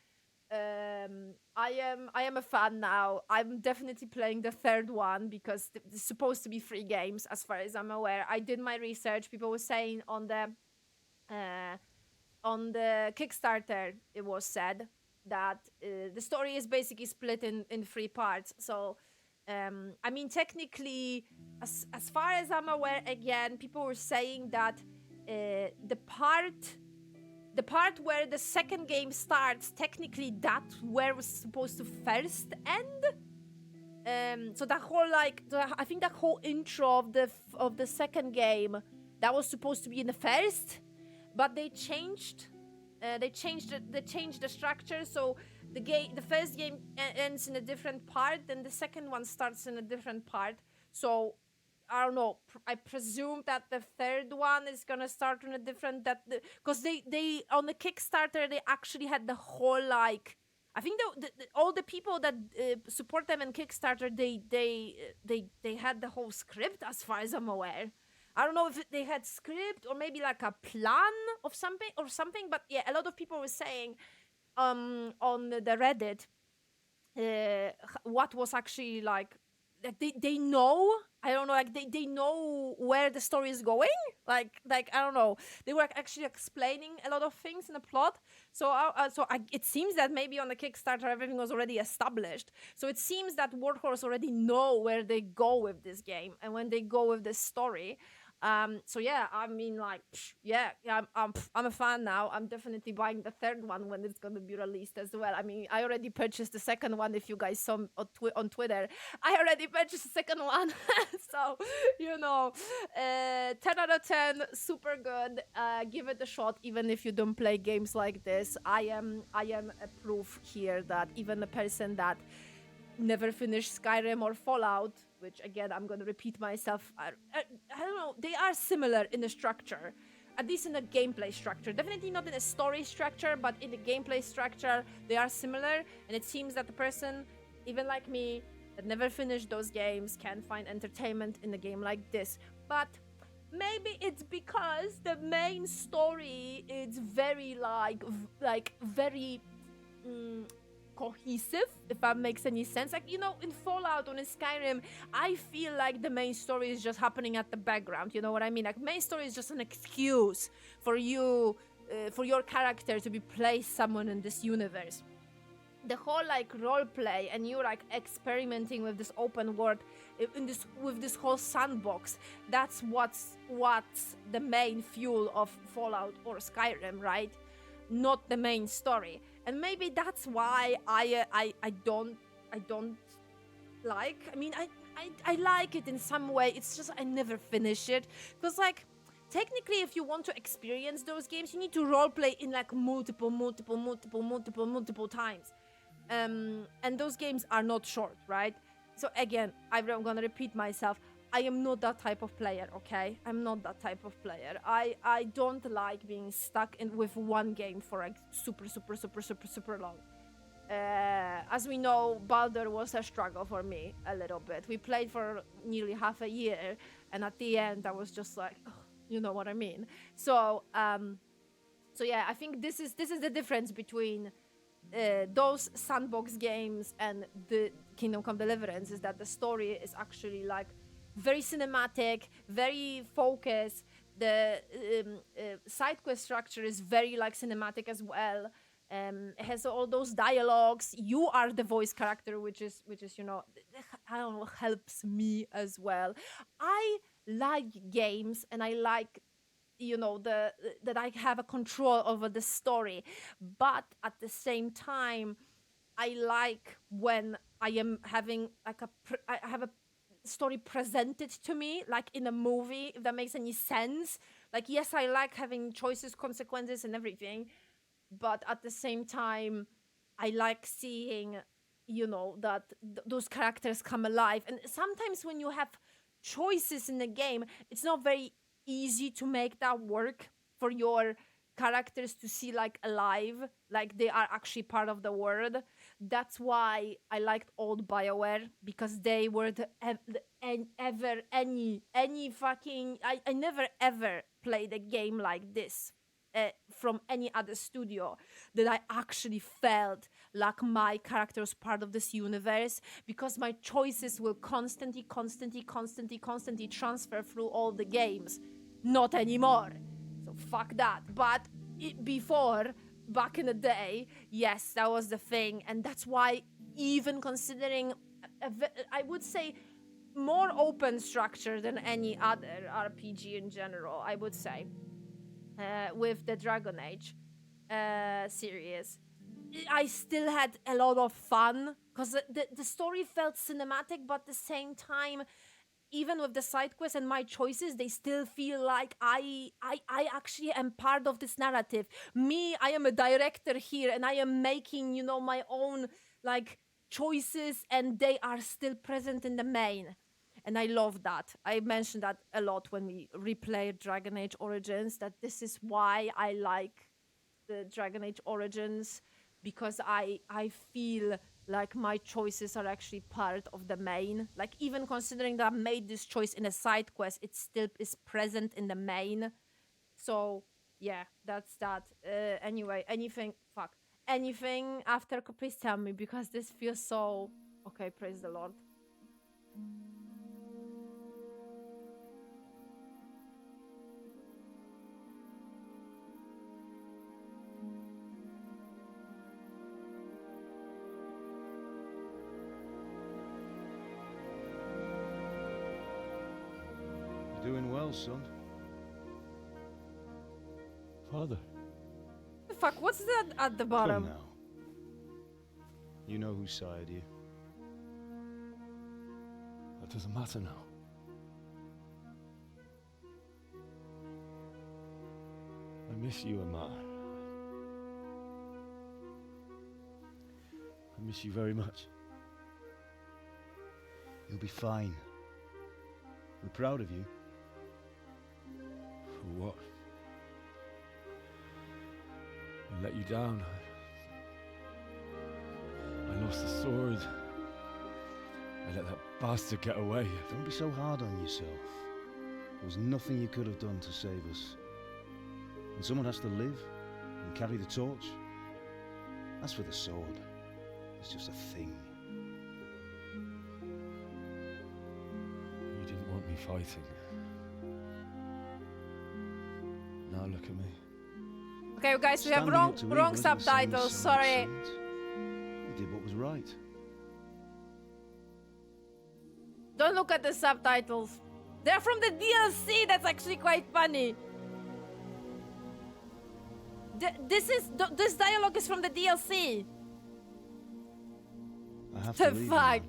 I am a fan now. I'm definitely playing the third one because it's supposed to be 3 games as far as I'm aware. I did my research. People were saying on the Kickstarter, it was said that the story is basically split in 3 parts. So I mean, technically, as far as I'm aware, again, people were saying that the part the part where the second game starts, technically that's where was supposed to first end. So that whole I think that whole intro of the second game, that was supposed to be in the first, but they changed the structure. So the first game ends in a different part, then the second one starts in a different part. So I don't know. I presume that the third one is gonna start on a different because they on the Kickstarter they actually had the whole like. I think all the people that support them in Kickstarter they had the whole script as far as I'm aware. I don't know if they had script or maybe like a plan of something, but yeah, a lot of people were saying on the Reddit what was actually like they know. I don't know, like they know where the story is going. Like I don't know. They were actually explaining a lot of things in the plot. So it seems that maybe on the Kickstarter everything was already established. So it seems that Warhorse already know where they go with this game and when they go with this story. So yeah, I mean, like, I'm a fan now. I'm definitely buying the third one when it's gonna be released as well. I mean, I already purchased the second one. If you guys saw on Twitter, I already purchased the second one. So 10 out of 10, super good. Give it a shot, even if you don't play games like this. I am a proof here that even a person that never finished Skyrim or Fallout, which again I'm gonna repeat myself, I don't know, they are similar in the structure, at least in the gameplay structure. Definitely not in a story structure, but in the gameplay structure they are similar, and it seems that the person, even like me, that never finished those games can find entertainment in a game like this. But maybe it's because the main story is very very cohesive, if that makes any sense. Like, in Fallout or in Skyrim, I feel like the main story is just happening at the background. You know what I mean? Like, main story is just an excuse for you, for your character to be placed someone in this universe. The whole role play and you experimenting with this open world with this whole sandbox, that's what's the main fuel of Fallout or Skyrim, right? Not the main story. And maybe that's why I don't like. I mean, I like it in some way. It's just I never finish it because technically, if you want to experience those games, you need to roleplay in multiple times. And those games are not short, right? So again, I'm gonna repeat myself. I am not that type of player, okay? I'm not that type of player. I don't like being stuck with one game for super long. As we know, Baldur was a struggle for me a little bit. We played for nearly half a year, and at the end, I was just like, oh, you know what I mean? So yeah, I think this is the difference between those sandbox games and the Kingdom Come Deliverance, is that the story is actually very cinematic, very focused. The side quest structure is very cinematic as well. It has all those dialogues. You are the voice character, which is I don't know, helps me as well. I like games, and I like that I have a control over the story, but at the same time, I like when I am having I have a story presented to me in a movie, if that makes any sense. Yes, I like having choices, consequences and everything, but at the same time I like seeing that those characters come alive. And sometimes when you have choices in the game, it's not very easy to make that work for your characters to see alive, they are actually part of the world. That's why I liked old BioWare, because they were I never ever played a game like this from any other studio, that I actually felt like my character was part of this universe, because my choices will constantly transfer through all the games. Not anymore. So fuck that. But before, back in the day, yes, that was the thing. And that's why, even considering, I would say, more open structure than any other RPG in general, I would say, with the Dragon Age, series, I still had a lot of fun because the story felt cinematic, but at the same time, even with the side quests and my choices, they still feel like I actually am part of this narrative. Me, I am a director here, and I am making, you know, my own like choices, and they are still present in the main. And I love that. I mentioned that a lot when we replayed Dragon Age Origins, that this is why I like the Dragon Age Origins, because I feel like my choices are actually part of the main. Like, even considering that I made this choice in a side quest, it still is present in the main. So yeah, that's that. Anyway, anything after, please tell me, because this feels so okay. Praise the Lord. You're doing well, son. Father. The fuck? What's that at the bottom? Come now. You know who sired you. That doesn't matter now. I miss you, Amat. I miss you very much. You'll be fine. We're proud of you. For what? I let you down. I lost the sword. I let that bastard get away. Don't be so hard on yourself. There was nothing you could have done to save us. And someone has to live and carry the torch. As for the sword, it's just a thing. You didn't want me fighting. Now look at me. Okay, guys, we have Standing wrong up to evil isn't the same as subtitles. sowing Sorry. seeds. You did what was right. Don't look at the subtitles. They're from the DLC. That's actually quite funny. This dialogue is from the DLC. I have The to leave you fuck? now.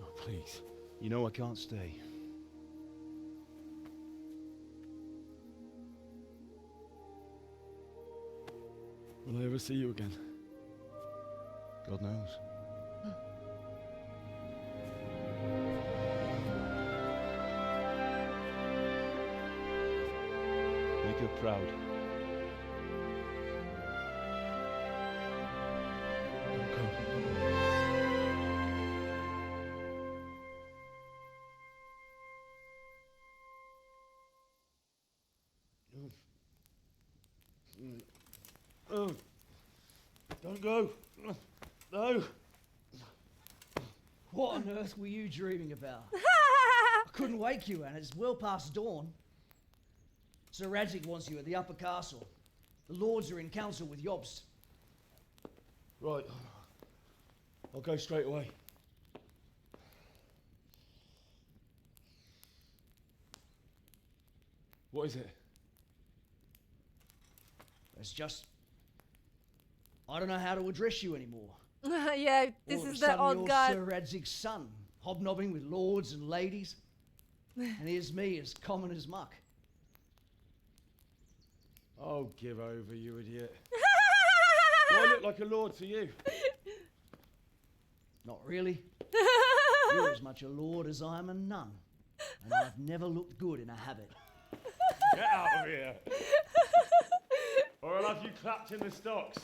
Oh, please. You know I can't stay. Will I ever see you again? God knows. Make her proud. Oh, don't go. No. What on earth were you dreaming about? I couldn't wake you, and it's well past dawn. Sir Radzik wants you at the upper castle. The lords are in council with Jobst. Right. I'll go straight away. What is it? It's just... I don't know how to address you anymore. Yeah, this All of is a the sudden old you're guy. Sir Radzig's son, hobnobbing with lords and ladies. And here's me, as common as muck. Oh, give over, you idiot. Do I look like a lord to you? Not really. You're as much a lord as I am a nun. And I've never looked good in a habit. Get out of here. Or I'll have you clapped in the stocks.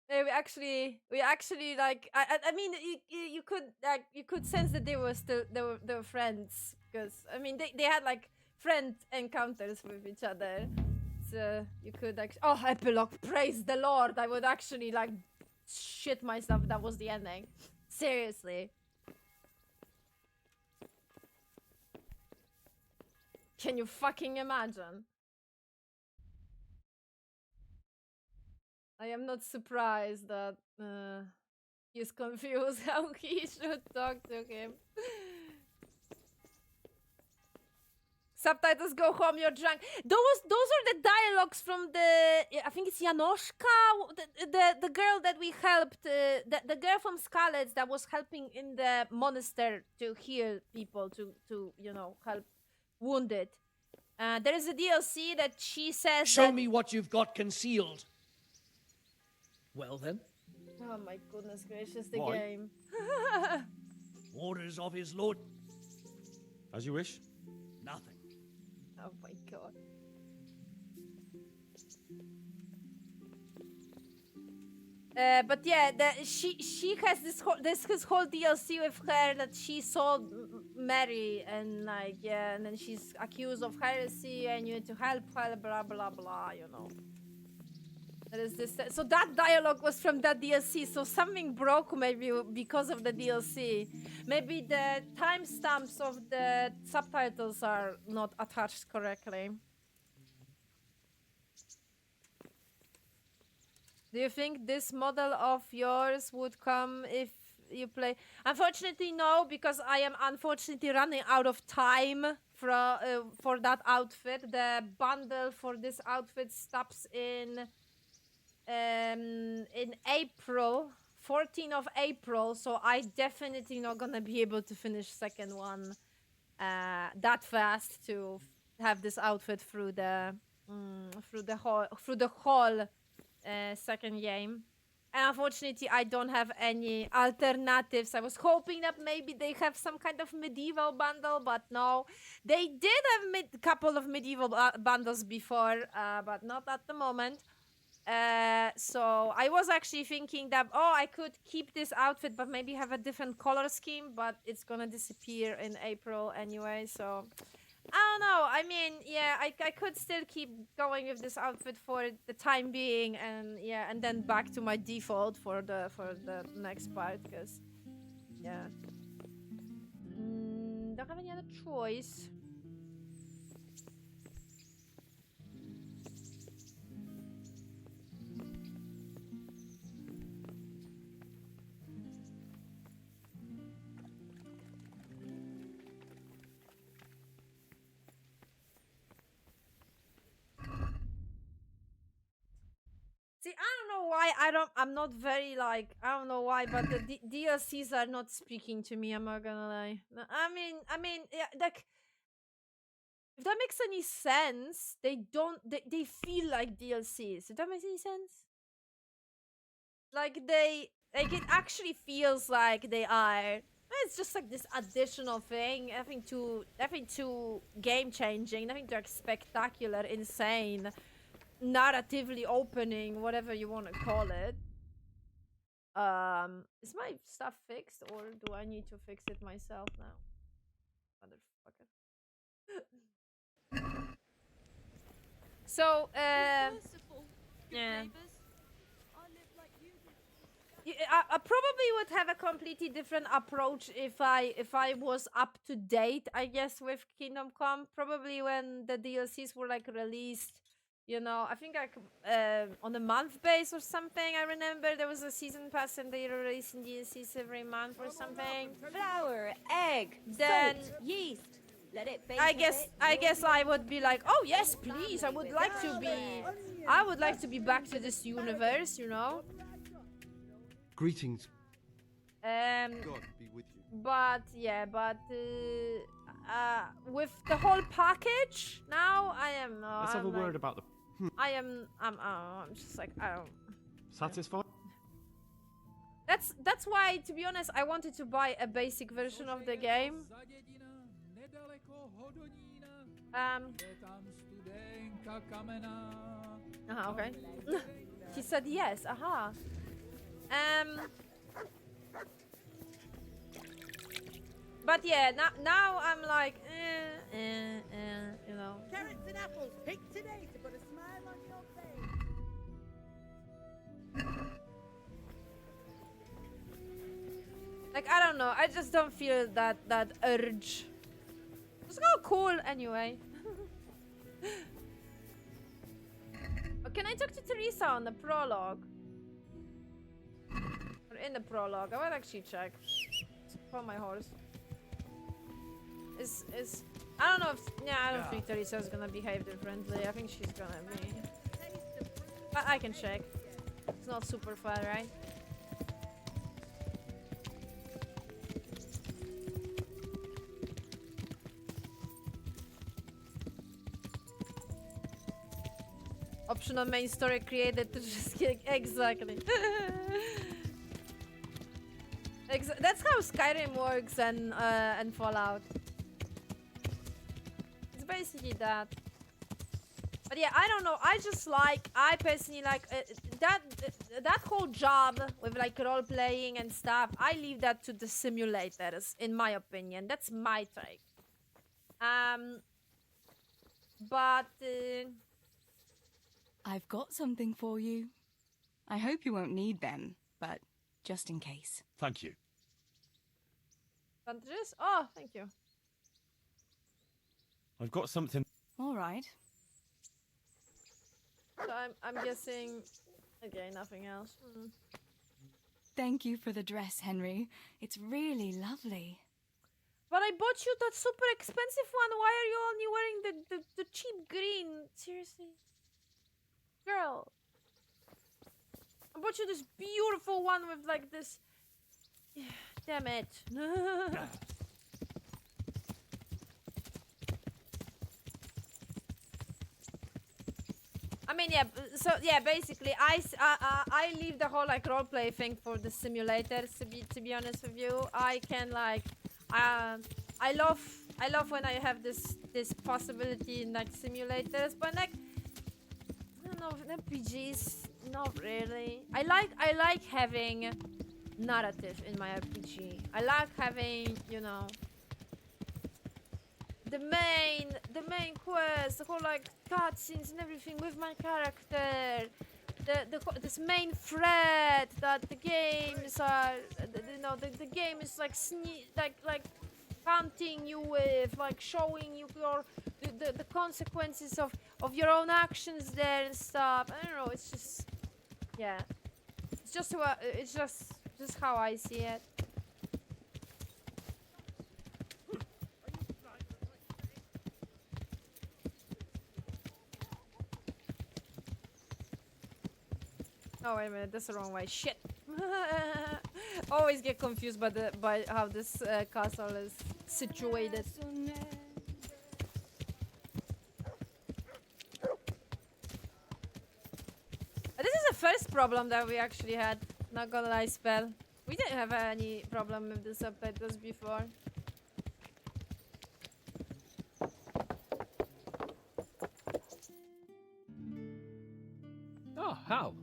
Yeah, we actually like. I mean, you could sense that they were friends, because I mean they had like friend encounters with each other. So you could actually. Oh, epilogue! Praise the Lord! I would actually like shit myself if that was the ending. Seriously. Can you fucking imagine? I am not surprised that he's confused how he should talk to him. Subtitles, go home, you're drunk. Those are the dialogues from the, I think it's Janoszka, the girl that we helped, the girl from Scarlet that was helping in the monastery to heal people, to you know, help wounded. There is a DLC that she says Show that... me what you've got concealed. Well then. Oh my goodness gracious, the Why? game. Orders of his lord. As you wish. Nothing. Oh my god. But yeah, she has this whole DLC with her that she saw Mary and like yeah, and then she's accused of heresy and you need to help her, blah blah blah, you know. There is this, so that dialogue was from that DLC, so something broke maybe because of the DLC. Maybe the timestamps of the subtitles are not attached correctly. Do you think this model of yours would come if you play? Unfortunately, no, because I am unfortunately running out of time for that outfit. The bundle for this outfit stops in April, 14th of April, so I definitely not gonna be able to finish second one that fast to have this outfit through the whole second game. And unfortunately I don't have any alternatives. I was hoping that maybe they have some kind of medieval bundle, but no, they did have a couple of medieval bundles before, but not at the moment. So I was actually thinking that, oh, I could keep this outfit but maybe have a different color scheme, but it's gonna disappear in April anyway, so I don't know. I mean, yeah, I could still keep going with this outfit for the time being, and yeah, and then back to my default for the next part, because yeah, don't have any other choice. See, I don't know why I'm not very like, I don't know why, but the DLCs are not speaking to me, I'm not gonna lie. I mean, yeah, like, if that makes any sense, they feel like DLCs. If that makes any sense? Like, it actually feels like they are. It's just like this additional thing, nothing too game-changing, nothing too spectacular, insane, narratively opening, whatever you want to call it. Is my stuff fixed, or do I need to fix it myself now? Motherfucker. So, yeah. I probably would have a completely different approach if I was up to date, I guess, with Kingdom Come. Probably when the DLCs were like released, you know, I think like on a month base or something. I remember there was a season pass and they were releasing DLCs every month or something. Flour, egg, then salt, yeast. Let it bake I guess I would be like, oh yes, please. I would like to be back to this universe, you know. Greetings. God be with you. But yeah, with the whole package now, I am. Let's have a word about the. I'm just like, I don't. Satisfied? That's why, to be honest, I wanted to buy a basic version of the game. Okay. He said yes. Aha. But yeah, now I'm like, you know. Carrots and apples picked today to put a smile on your face. Like, I don't know. I just don't feel that urge. It's all cool anyway. But can I talk to Teresa on the prologue? In the prologue. I will actually check. For my horse. Is I don't know if I don't think Teresa's gonna behave differently. I think she's gonna be. I can check. It's not super far, right? Optional main story created to just get exactly. That's how Skyrim works and Fallout. It's basically that. But yeah, I don't know. I personally like that whole job with like role playing and stuff. I leave that to the simulators, in my opinion. That's my take. But I've got something for you. I hope you won't need them, but just in case. Thank you. Bandages? Oh, thank you. I've got something. All right. So I'm guessing. Okay, nothing else. Thank you for the dress, Henry. It's really lovely. But I bought you that super expensive one. Why are you only wearing the cheap green? Seriously? Girl. I bought you this beautiful one with like this. Damn it. I mean, yeah, so yeah, basically I leave the whole like roleplay thing for the simulators, to be honest with you. I can like I love when I have this possibility in like simulators, but like I don't know, RPGs not really. I like having narrative in my RPG. I like having, you know, the main quest, the whole like cutscenes and everything with my character. This main thread that the games are, you know, the game is like like hunting you with, like showing you the consequences of your own actions there and stuff. I don't know. It's just, yeah, it's just how I see it. Oh wait a minute, that's the wrong way. Shit. Always get confused by how this castle is situated. This is the first problem that we actually had. Not gonna lie, Spell. We didn't have any problem with the subtitles before. Ah, Hal.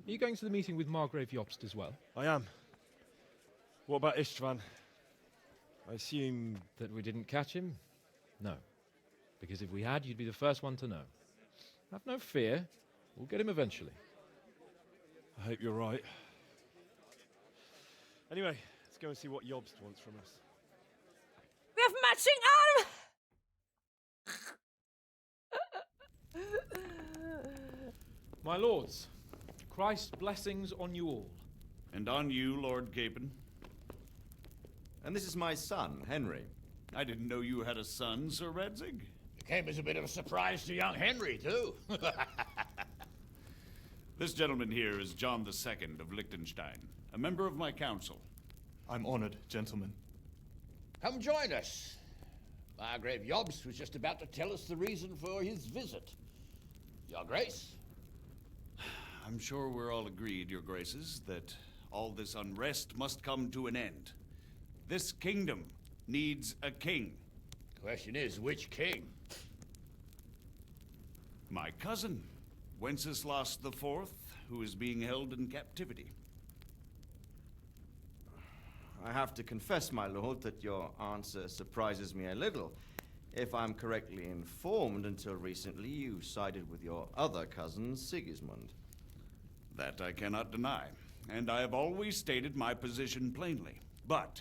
Are you going to the meeting with Margrave Jobst as well? I am. What about Istvan? I assume... That we didn't catch him? No. Because if we had, you'd be the first one to know. Have no fear. We'll get him eventually. I hope you're right. Anyway, let's go and see what Jobst wants from us. We have matching arms! My lords, Christ's blessings on you all. And on you, Lord Gapen. And this is my son, Henry. I didn't know you had a son, Sir Redzig. It came as a bit of a surprise to young Henry, too. This gentleman here is John II of Liechtenstein, a member of my council. I'm honored, gentlemen. Come join us. Margrave Jobst was just about to tell us the reason for his visit. Your Grace? I'm sure we're all agreed, Your Graces, that all this unrest must come to an end. This kingdom needs a king. Question is, which king? My cousin, Wenceslas IV, who is being held in captivity. I have to confess, my lord, that your answer surprises me a little. If I'm correctly informed, until recently you sided with your other cousin, Sigismund. That I cannot deny, and I have always stated my position plainly. But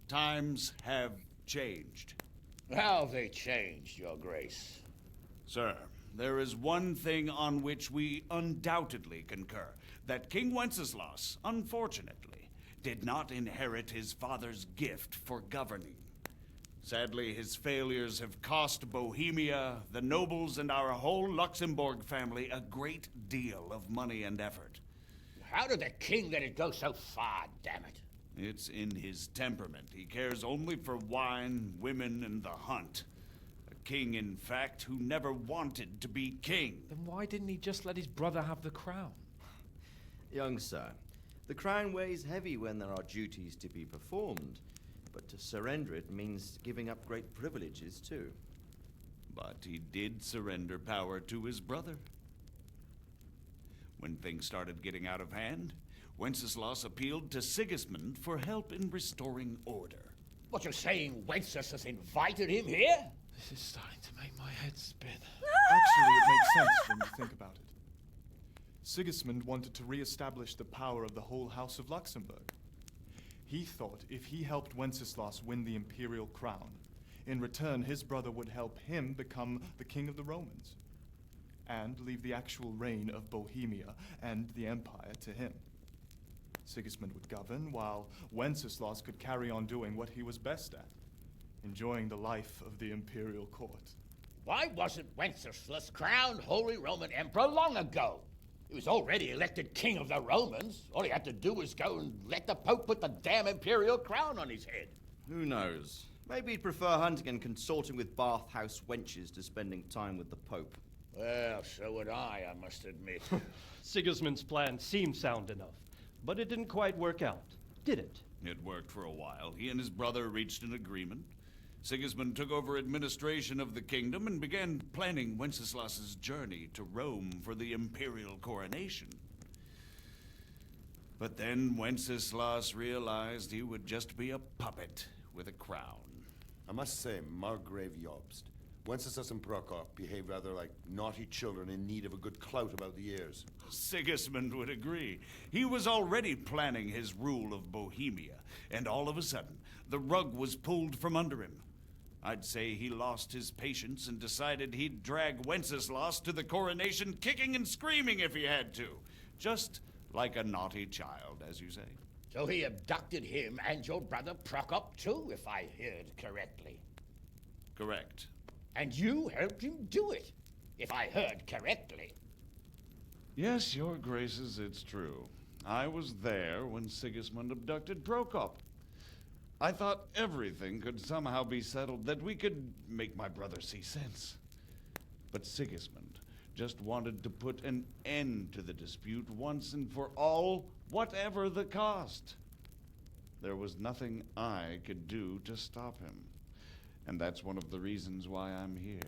times have changed. How have they changed, Your Grace? Sir, there is one thing on which we undoubtedly concur. That King Wenceslas, unfortunately, did not inherit his father's gift for governing. Sadly, his failures have cost Bohemia, the nobles, and our whole Luxembourg family a great deal of money and effort. How did the king let it go so far, damn it? It's in his temperament. He cares only for wine, women, and the hunt. A king, in fact, who never wanted to be king. Then why didn't he just let his brother have the crown? Young sir, the crown weighs heavy when there are duties to be performed, but to surrender it means giving up great privileges too. But he did surrender power to his brother. When things started getting out of hand, Wenceslas appealed to Sigismund for help in restoring order. What, you're saying Wenceslas invited him here? This is starting to make my head spin. Actually, it makes sense when you think about it. Sigismund wanted to re-establish the power of the whole House of Luxembourg. He thought if he helped Wenceslas win the imperial crown, in return his brother would help him become the king of the Romans, and leave the actual reign of Bohemia and the empire to him. Sigismund would govern, while Wenceslas could carry on doing what he was best at, enjoying the life of the imperial court. Why wasn't Wenceslas crowned Holy Roman Emperor long ago? He was already elected king of the Romans. All he had to do was go and let the Pope put the damn imperial crown on his head. Who knows? Maybe he'd prefer hunting and consorting with bathhouse wenches to spending time with the Pope. Well, so would I must admit. Sigismund's plan seemed sound enough, but it didn't quite work out, did it? It worked for a while. He and his brother reached an agreement. Sigismund took over administration of the kingdom and began planning Wenceslas's journey to Rome for the imperial coronation. But then Wenceslas realized he would just be a puppet with a crown. I must say, Margrave Jobst, Wenceslas and Prokop behave rather like naughty children in need of a good clout about the ears. Sigismund would agree. He was already planning his rule of Bohemia, and all of a sudden, the rug was pulled from under him. I'd say he lost his patience and decided he'd drag Wenceslas to the coronation kicking and screaming if he had to. Just like a naughty child, as you say. So he abducted him and your brother Prokop too, if I heard correctly. Correct. And you helped him do it, if I heard correctly. Yes, your graces, it's true. I was there when Sigismund abducted Prokop. I thought everything could somehow be settled, that we could make my brother see sense. But Sigismund just wanted to put an end to the dispute once and for all, whatever the cost. There was nothing I could do to stop him. And that's one of the reasons why I'm here.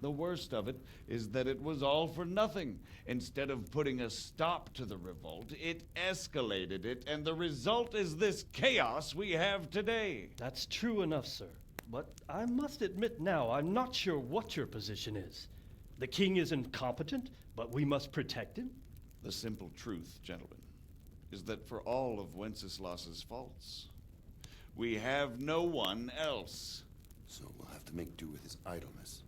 The worst of it is that it was all for nothing. Instead of putting a stop to the revolt, it escalated it, and the result is this chaos we have today. That's true enough, sir. But I must admit now, I'm not sure what your position is. The king is incompetent, but we must protect him? The simple truth, gentlemen, is that for all of Wenceslas's faults, we have no one else. So we'll have to make do with his idleness.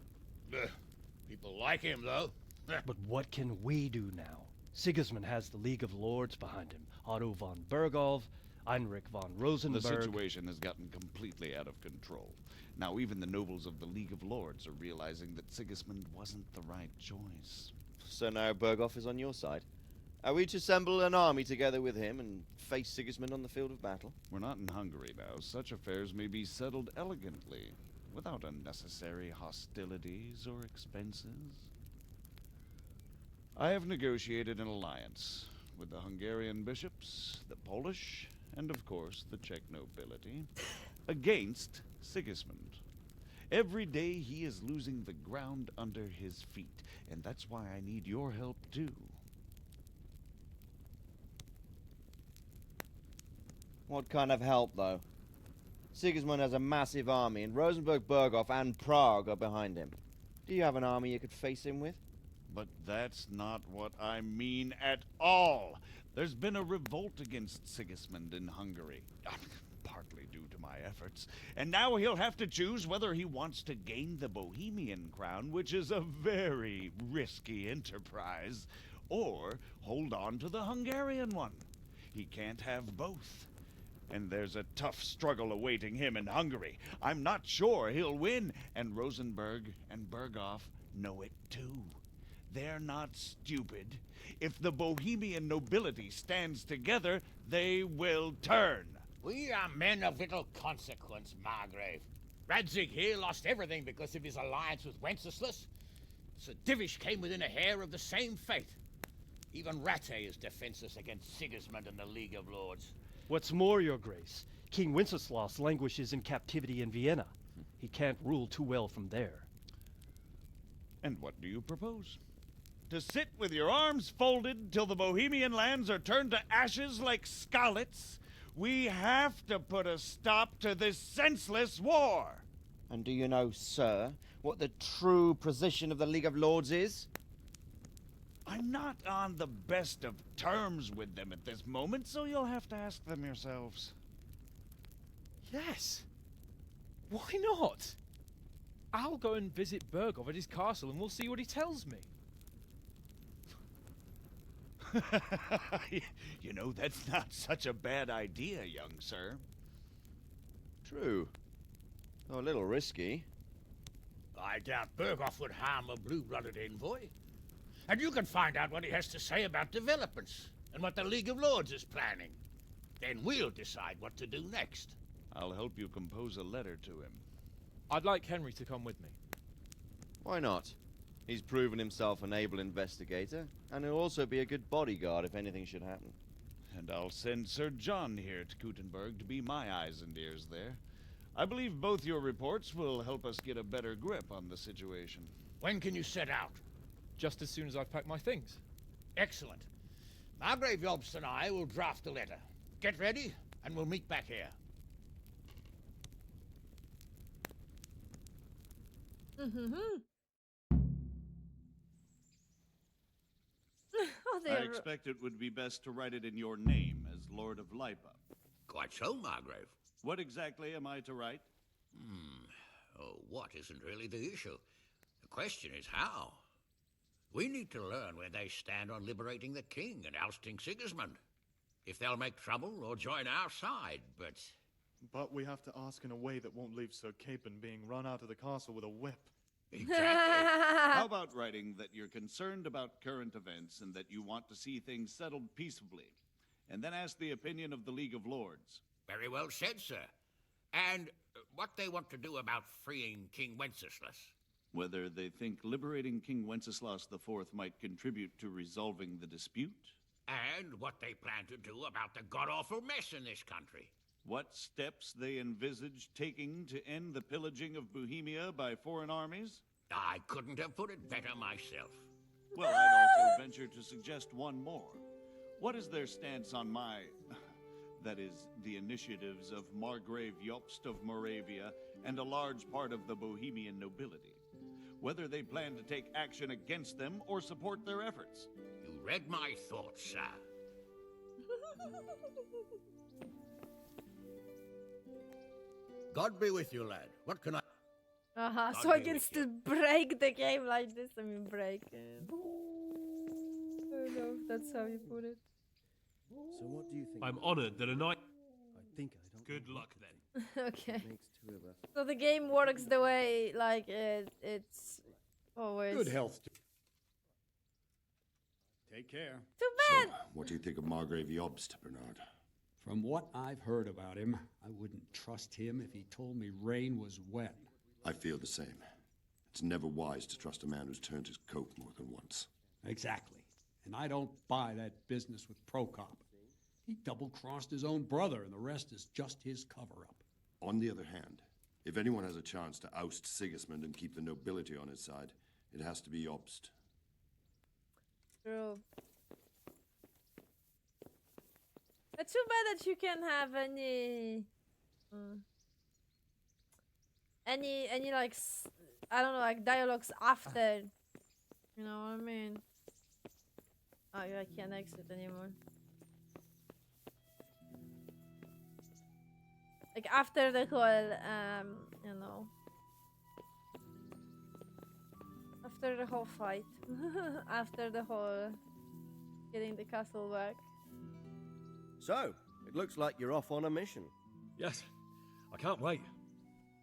People like him, though. But what can we do now? Sigismund has the League of Lords behind him. Otto von Bergholf, Heinrich von Rosenberg. The situation has gotten completely out of control. Now even the nobles of the League of Lords are realizing that Sigismund wasn't the right choice. So now Berghof is on your side. Are we to assemble an army together with him and face Sigismund on the field of battle? We're not in Hungary now. Such affairs may be settled elegantly, without unnecessary hostilities or expenses. I have negotiated an alliance with the Hungarian bishops, the Polish, and of course the Czech nobility, against Sigismund. Every day he is losing the ground under his feet, and that's why I need your help too. What kind of help, though? Sigismund has a massive army, and Rosenberg, Berghof, and Prague are behind him. Do you have an army you could face him with? But that's not what I mean at all. There's been a revolt against Sigismund in Hungary, partly due to my efforts, and now he'll have to choose whether he wants to gain the Bohemian crown, which is a very risky enterprise, or hold on to the Hungarian one. He can't have both. And there's a tough struggle awaiting him in Hungary. I'm not sure he'll win, and Rosenberg and Berghoff know it too. They're not stupid. If the Bohemian nobility stands together, they will turn. We are men of little consequence, Margrave. Radzig here lost everything because of his alliance with Wenceslas. Sir Divish came within a hair of the same fate. Even Rattay is defenseless against Sigismund and the League of Lords. What's more, Your Grace, King Wenceslas languishes in captivity in Vienna. He can't rule too well from there. And what do you propose? To sit with your arms folded till the Bohemian lands are turned to ashes like Skalitz? We have to put a stop to this senseless war! And do you know, sir, what the true position of the League of Lords is? I'm not on the best of terms with them at this moment, so you'll have to ask them yourselves. Yes. Why not? I'll go and visit Bergov at his castle and we'll see what he tells me. You know, that's not such a bad idea, young sir. True. Though a little risky. I doubt Berghoff would harm a blue-blooded envoy. And you can find out what he has to say about developments and what the League of Lords is planning. Then we'll decide what to do next. I'll help you compose a letter to him. I'd like Henry to come with me. Why not? He's proven himself an able investigator, and he'll also be a good bodyguard if anything should happen. And I'll send Sir John here to Gutenberg to be my eyes and ears there. I believe both your reports will help us get a better grip on the situation. When can you set out? Just as soon as I've packed my things. Excellent. Margrave Jobst and I will draft the letter. Get ready, and we'll meet back here. I expect it would be best to write it in your name as Lord of Lipa. Quite so, Margrave. What exactly am I to write? Oh, what isn't really the issue. The question is how. We need to learn where they stand on liberating the king and ousting Sigismund. If they'll make trouble or join our side, but... But we have to ask in a way that won't leave Sir Capon being run out of the castle with a whip. Exactly. How about writing that you're concerned about current events and that you want to see things settled peaceably, and then ask the opinion of the League of Lords? Very well said, sir. And what they want to do about freeing King Wenceslas. Whether they think liberating King Wenceslas IV might contribute to resolving the dispute? And what they plan to do about the god-awful mess in this country. What steps they envisage taking to end the pillaging of Bohemia by foreign armies? I couldn't have put it better myself. Well, I'd also venture to suggest one more. What is their stance on that is, the initiatives of Margrave Jobst of Moravia and a large part of the Bohemian nobility? Whether they plan to take action against them or support their efforts? You read my thoughts, sir. God be with you, lad. What can I... So I can still break the game like this. I mean, break it. I don't know if that's how you put it. So what do you think? I'm honored that a knight... I think I don't... Good luck, then. Okay. Makes two of us. So the game works the way, like, it's always... Good health. Take care. Too bad! So, what do you think of Margrave Jobst, Bernard? From what I've heard about him, I wouldn't trust him if he told me rain was wet. I feel the same. It's never wise to trust a man who's turned his coat more than once. Exactly. And I don't buy that business with Prokop. He double-crossed his own brother, and the rest is just his cover-up. On the other hand, if anyone has a chance to oust Sigismund and keep the nobility on his side, it has to be Jobst. True. It's too bad that you can't have any like I don't know, like dialogues after. You know what I mean? Oh, yeah, I can't exit anymore. Like after the whole you know, after the whole fight, after the whole getting the castle back. So, it looks like you're off on a mission. Yes, I can't wait.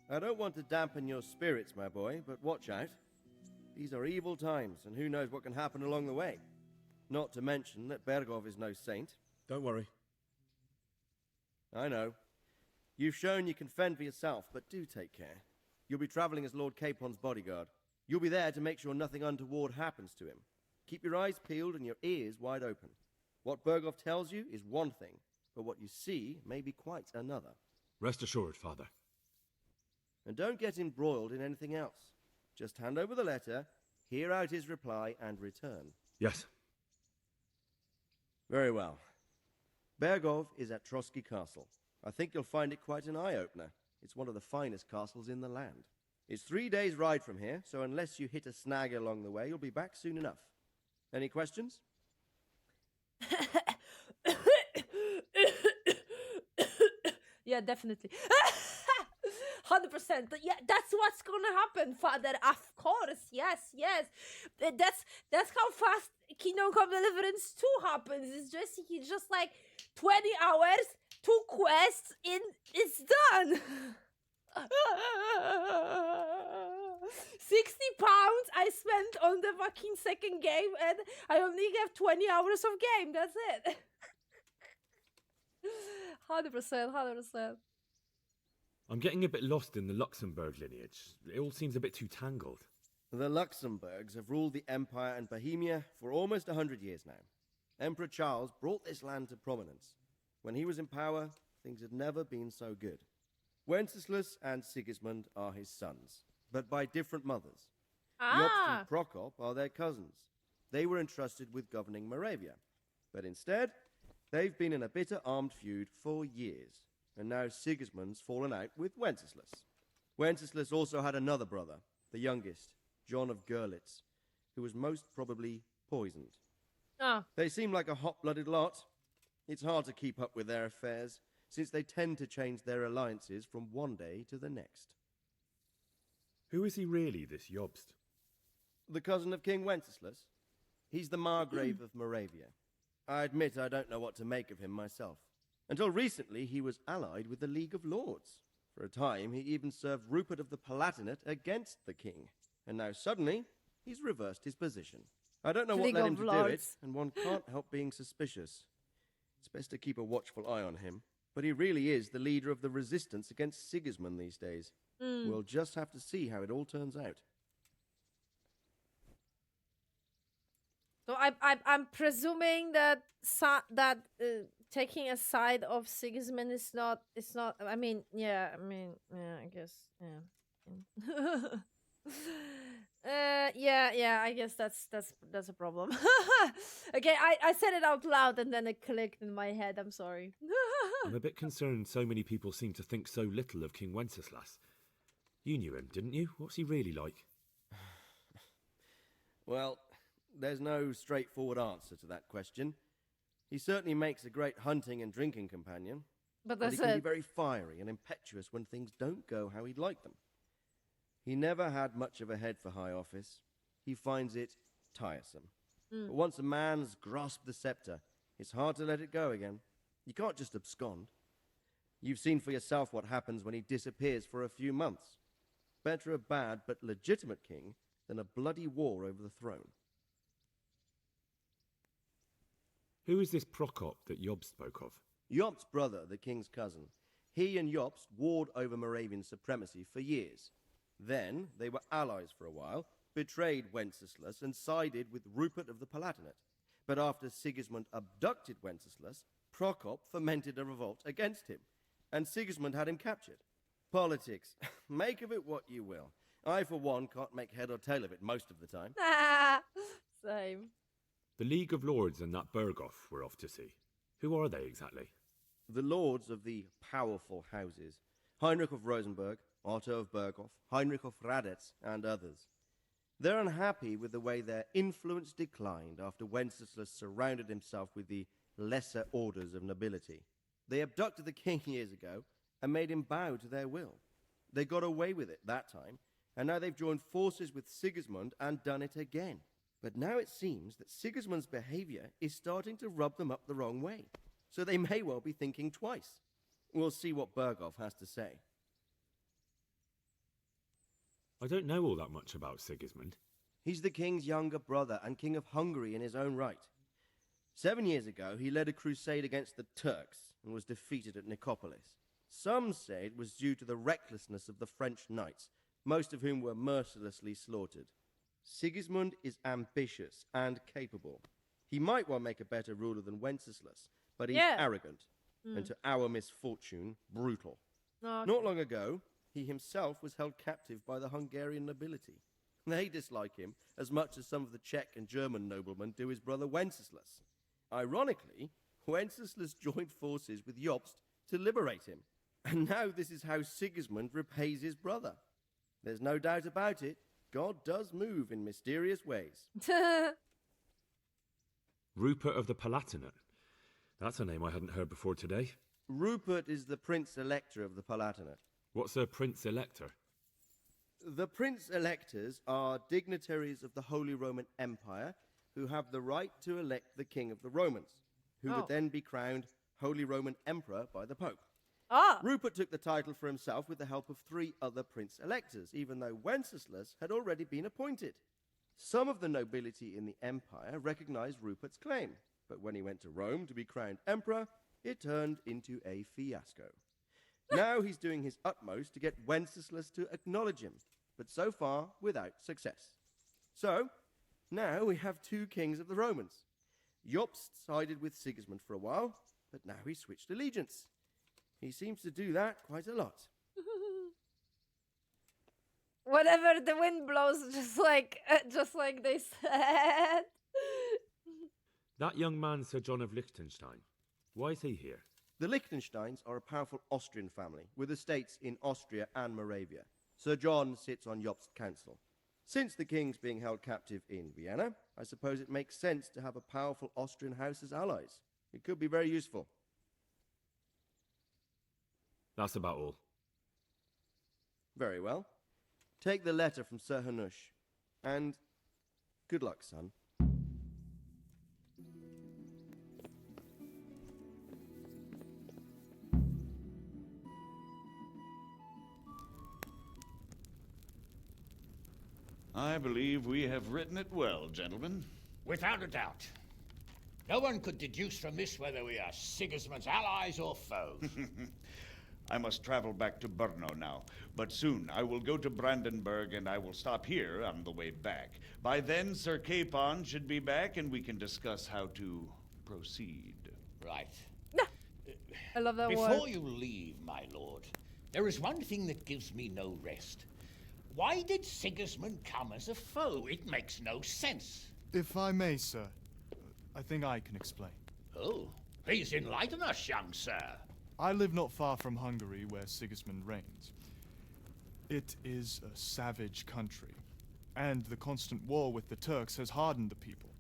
I don't want to dampen your spirits, my boy, but watch out. These are evil times, and who knows what can happen along the way. Not to mention that Bergov is no saint. Don't worry. I know. You've shown you can fend for yourself, but do take care. You'll be traveling as Lord Capon's bodyguard. You'll be there to make sure nothing untoward happens to him. Keep your eyes peeled and your ears wide open. What Bergov tells you is one thing, but what you see may be quite another. Rest assured, Father. And don't get embroiled in anything else. Just hand over the letter, hear out his reply, and return. Yes. Very well. Bergov is at Trotsky Castle. I think you'll find it quite an eye-opener. It's one of the finest castles in the land. It's 3 days' ride from here, so unless you hit a snag along the way, you'll be back soon enough. Any questions? Yeah, definitely. 100%. Yeah, that's what's gonna happen, Father. Of course, yes. That's how fast Kingdom Come Deliverance 2 happens. It's just like 20 hours, 2 quests, it's done. 60 pounds I spent on the fucking second game, and I only have 20 hours of game. That's it. 100%. I'm getting a bit lost in the Luxembourg lineage. It all seems a bit too tangled. The Luxembourgs have ruled the Empire and Bohemia for almost 100 years now. Emperor Charles brought this land to prominence. When he was in power, things had never been so good. Wenceslas and Sigismund are his sons, but by different mothers. Jobst and Prokop are their cousins. They were entrusted with governing Moravia. But instead, they've been in a bitter armed feud for years. And now Sigismund's fallen out with Wenceslas. Wenceslas also had another brother, the youngest, John of Görlitz, who was most probably poisoned. They seem like a hot-blooded lot. It's hard to keep up with their affairs, since they tend to change their alliances from one day to the next. Who is he really, this Jobst? The cousin of King Wenceslas. He's the Margrave of Moravia. I admit I don't know what to make of him myself. Until recently, he was allied with the League of Lords. For a time, he even served Rupert of the Palatinate against the king. And now suddenly, he's reversed his position. I don't know what led him to do it, and one can't help being suspicious. It's best to keep a watchful eye on him. But he really is the leader of the resistance against Sigismund these days. We'll just have to see how it all turns out. So I'm presuming that taking a side of Sigismund is not. It's not. I guess. Yeah. I guess that's a problem. Okay, I said it out loud and then it clicked in my head. I'm sorry. I'm a bit concerned so many people seem to think so little of King Wenceslas. You knew him, didn't you? What's he really like? Well, there's no straightforward answer to that question. He certainly makes a great hunting and drinking companion. But he can be very fiery and impetuous when things don't go how he'd like them. He never had much of a head for high office. He finds it tiresome. But once a man's grasped the scepter, it's hard to let it go again. You can't just abscond. You've seen for yourself what happens when he disappears for a few months. Better a bad but legitimate king than a bloody war over the throne. Who is this Prokop that Jobst spoke of? Jobst's brother, the king's cousin. He and Jobst warred over Moravian supremacy for years. Then they were allies for a while, betrayed Wenceslas and sided with Rupert of the Palatinate. But after Sigismund abducted Wenceslas, Prokop fomented a revolt against him, and Sigismund had him captured. Politics. Make of it what you will. I, for one, can't make head or tail of it most of the time. Same. The League of Lords and that Berghoff we're off to see. Who are they exactly? The lords of the powerful houses. Heinrich of Rosenberg, Otto of Berghoff, Heinrich of Radetz, and others. They're unhappy with the way their influence declined after Wenceslas surrounded himself with the lesser orders of nobility. They abducted the king years ago and made him bow to their will. They got away with it that time, and now they've joined forces with Sigismund and done it again. But now it seems that Sigismund's behavior is starting to rub them up the wrong way. so they may well be thinking twice. We'll see what Bergov has to say. I don't know all that much about Sigismund. He's the king's younger brother and king of Hungary in his own right. 7 years ago, he led a crusade against the Turks and was defeated at Nicopolis. Some say it was due to the recklessness of the French knights, most of whom were mercilessly slaughtered. Sigismund is ambitious and capable. He might well make a better ruler than Wenceslas, but he's arrogant, and to our misfortune, brutal. Okay. Not long ago, he himself was held captive by the Hungarian nobility. They dislike him as much as some of the Czech and German noblemen do his brother Wenceslas. Ironically, Wenceslas joined forces with Jobst to liberate him. And now this is how Sigismund repays his brother. There's no doubt about it, God does move in mysterious ways. Rupert of the Palatinate. That's a name I hadn't heard before today. Rupert is the Prince-Elector of the Palatinate. What's a Prince-Elector? The Prince-Electors are dignitaries of the Holy Roman Empire who have the right to elect the King of the Romans, who would then be crowned Holy Roman Emperor by the Pope. Rupert took the title for himself with the help of 3 other Prince-Electors, even though Wenceslas had already been appointed. Some of the nobility in the empire recognized Rupert's claim, but when he went to Rome to be crowned emperor, it turned into a fiasco. Now he's doing his utmost to get Wenceslas to acknowledge him, but so far without success. So, now we have 2 kings of the Romans. Jobst sided with Sigismund for a while, but now he's switched allegiance. He seems to do that quite a lot. Whatever the wind blows, just like they said. That young man, Sir John of Liechtenstein. Why is he here? The Liechtensteins are a powerful Austrian family with estates in Austria and Moravia. Sir John sits on Jobst's council. Since the king's being held captive in Vienna, I suppose it makes sense to have a powerful Austrian house as allies. It could be very useful. That's about all. Very well. Take the letter from Sir Hanush. And good luck, son. I believe we have written it well, gentlemen. Without a doubt. No one could deduce from this whether we are Sigismund's allies or foes. I must travel back to Brno now, but soon I will go to Brandenburg and I will stop here on the way back. By then, Sir Capon should be back and we can discuss how to proceed. Right. I love that Before word. you leave, my lord, there is one thing that gives me no rest. Why did Sigismund come as a foe? It makes no sense. If I may, sir, I think I can explain. Oh, please enlighten us, young sir. I live not far from Hungary, where Sigismund reigns. It is a savage country, and the constant war with the Turks has hardened the people.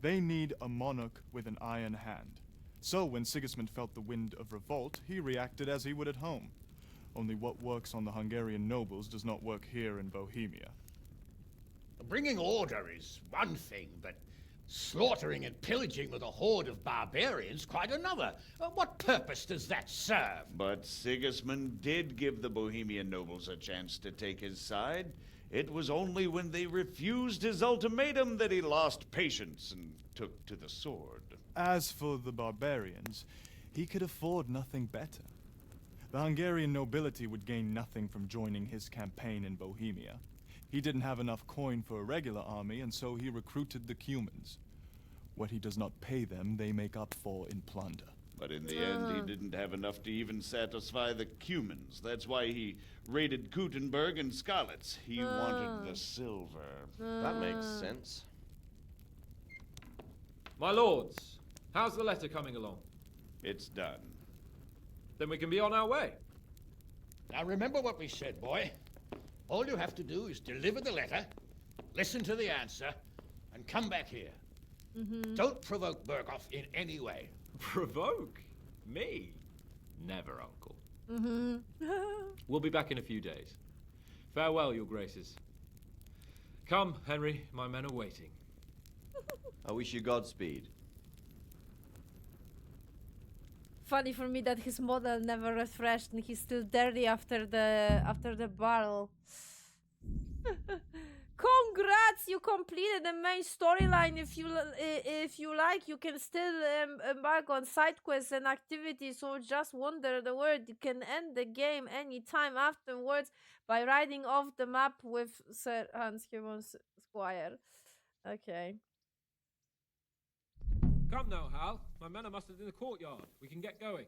They need a monarch with an iron hand. So when Sigismund felt the wind of revolt, he reacted as he would at home. Only what works on the Hungarian nobles does not work here in Bohemia. Bringing order is one thing, but slaughtering and pillaging with a horde of barbarians quite another. What purpose does that serve? But Sigismund did give the Bohemian nobles a chance to take his side. It was only when they refused his ultimatum that he lost patience and took to the sword. As for the barbarians, he could afford nothing better. The Hungarian nobility would gain nothing from joining his campaign in Bohemia. He didn't have enough coin for a regular army, and so he recruited the Cumans. What he does not pay them, they make up for in plunder. But in the end, he didn't have enough to even satisfy the Cumans. That's why he raided Kuttenberg and Skalitz. He wanted the silver. That makes sense. My lords, how's the letter coming along? It's done. Then we can be on our way. Now remember what we said, boy. All you have to do is deliver the letter, listen to the answer, and come back here. Don't provoke Berghoff in any way. Provoke? Me? Never, Uncle. We'll be back in a few days. Farewell, your graces. Come, Henry, my men are waiting. I wish you Godspeed. Funny for me that his model never refreshed and he's still dirty after the battle. Congrats, you completed the main storyline. If you like, you can still embark on side quests and activities. So just wander the world. You can end the game anytime afterwards by riding off the map with Sir Hans Humon's Squire. Okay. Come now, Hal. My men are mustered in the courtyard. We can get going.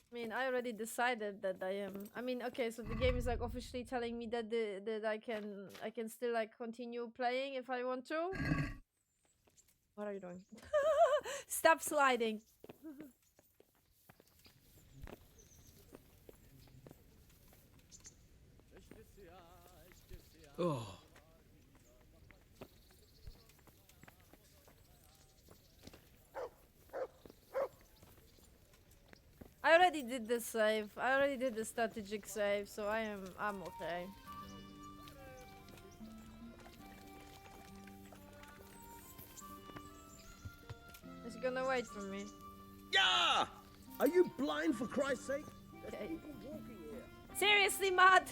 I mean, I already decided that I am. I mean, okay, so the game is like officially telling me that that I can still like continue playing if I want to. What are you doing? Stop sliding. Oh. I already did the save. I already did the strategic save, so I'm okay. Is he gonna wait for me? Yeah! Are you blind, for Christ's sake? There's Okay. people walking here. Seriously, Matt?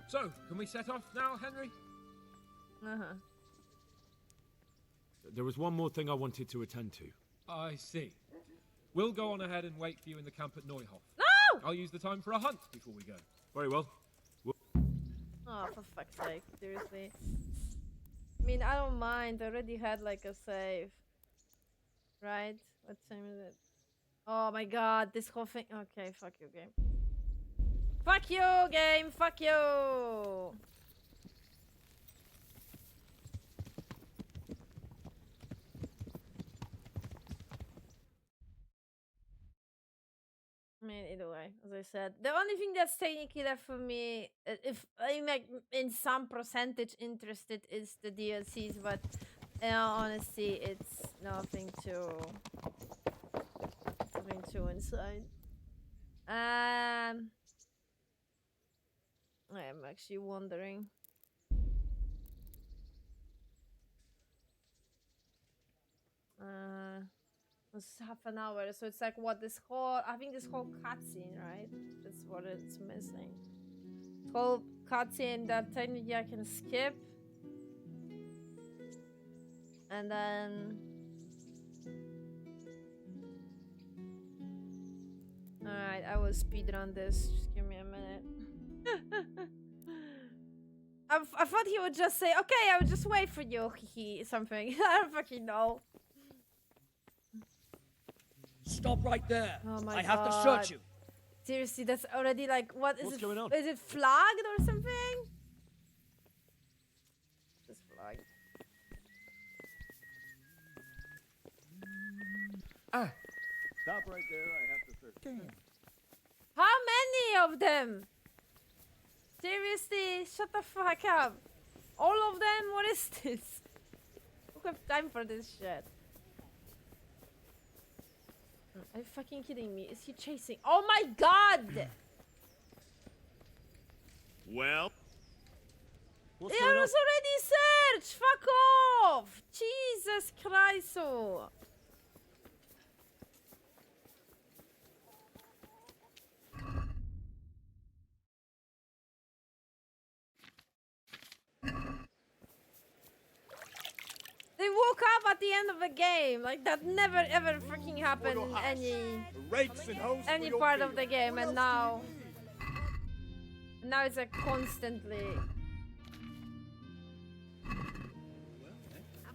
So, can we set off now, Henry? Uh-huh. There was one more thing I wanted to attend to. I see. We'll go on ahead and wait for you in the camp at Neuhof. No! I'll use the time for a hunt before we go. Very well. Oh, for fuck's sake, seriously. I mean, I don't mind. I already had like a save. Right? What time is it? Oh my god, this whole thing. Okay, fuck you, game. Fuck you, game! Fuck you! I mean, either way, as I said, the only thing that's technically left for me, if I'm like in some percentage interested, is the DLCs. But in all honesty, it's nothing too insane. I am actually wondering. It's half an hour, so it's like what this whole, I think this whole cutscene, right? That's what it's missing. This whole cutscene that technically I can skip. And then alright, I will speedrun this. Just give me a minute. I thought he would just say, okay, I would just wait for you, something. I don't fucking know. Stop right there. Oh my I god. have to search you. Seriously, that's already like, what is What's it? going on? Is it flagged or something? Just flagged. Stop right there. I have to search. How many of them? Seriously, shut the fuck up. All of them? What is this? Who have time for this shit? Are you fucking kidding me? Is he chasing? Oh my god! Well? It was already searched! Fuck off! Jesus Christ! Oh. They woke up at the end of the game. Like that never ever freaking happened in any part of the game, and now it's like constantly.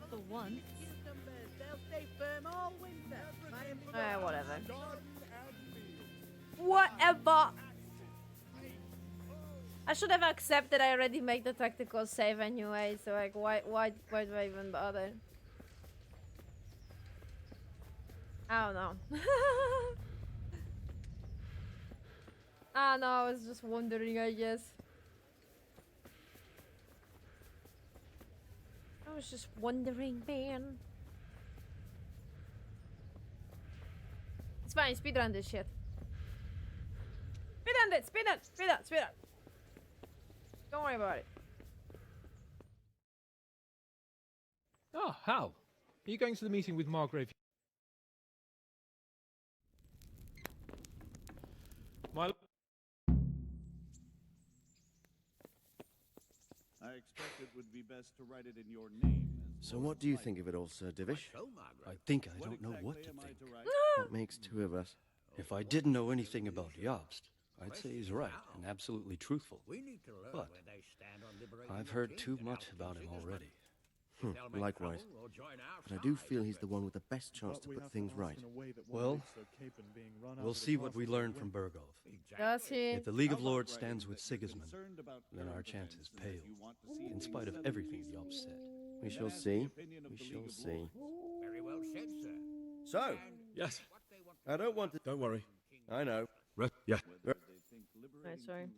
For once. Whatever. Whatever. I should have accepted. I already made the tactical save anyway, so like, why do I even bother? I don't know. I don't know. I was just wondering, I guess. I was just wondering, man. It's fine. Speedrun this shit. Speedrun it. Speedrun. Don't worry about it. Oh, Hal. Are you going to the meeting with Margrave? My I expect it would be best to write it in your name. So what do you think of it all, Sir Divish? I think I don't know what to think. That makes two of us. If I didn't know anything about Jobst, I'd say he's right and absolutely truthful. But I've heard too much about him already. Likewise. But I do feel he's the one with the best chance to put things right. Well, we'll see what we learn from Bergov. Does he? If the League of Lords stands with Sigismund, then our chances pale, in spite of everything Jobst said. We shall see. We shall see. Very well said, sir. So, Yes. I don't want to... Don't worry. I know. Yeah. Right, sorry.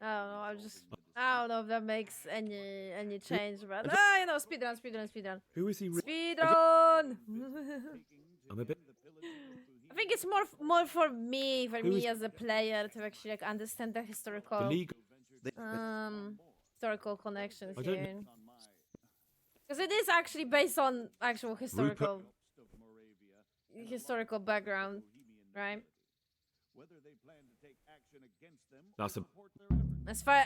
I don't know. I don't know if that makes any change, but you know, speedrun. Who is he? Speedrun. I'm a bit. I think it's more for me as a player to actually like understand the historical historical connections here, because it is actually based on actual historical background, right? That's a. As far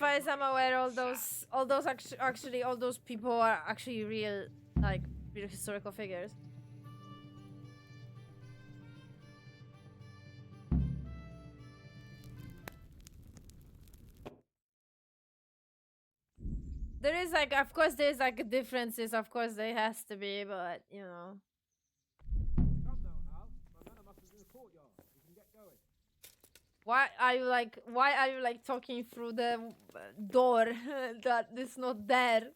as I'm aware, all those people are actually real historical figures. There is of course there's differences, of course there has to be, but you know. Why are you talking through the door that is not there?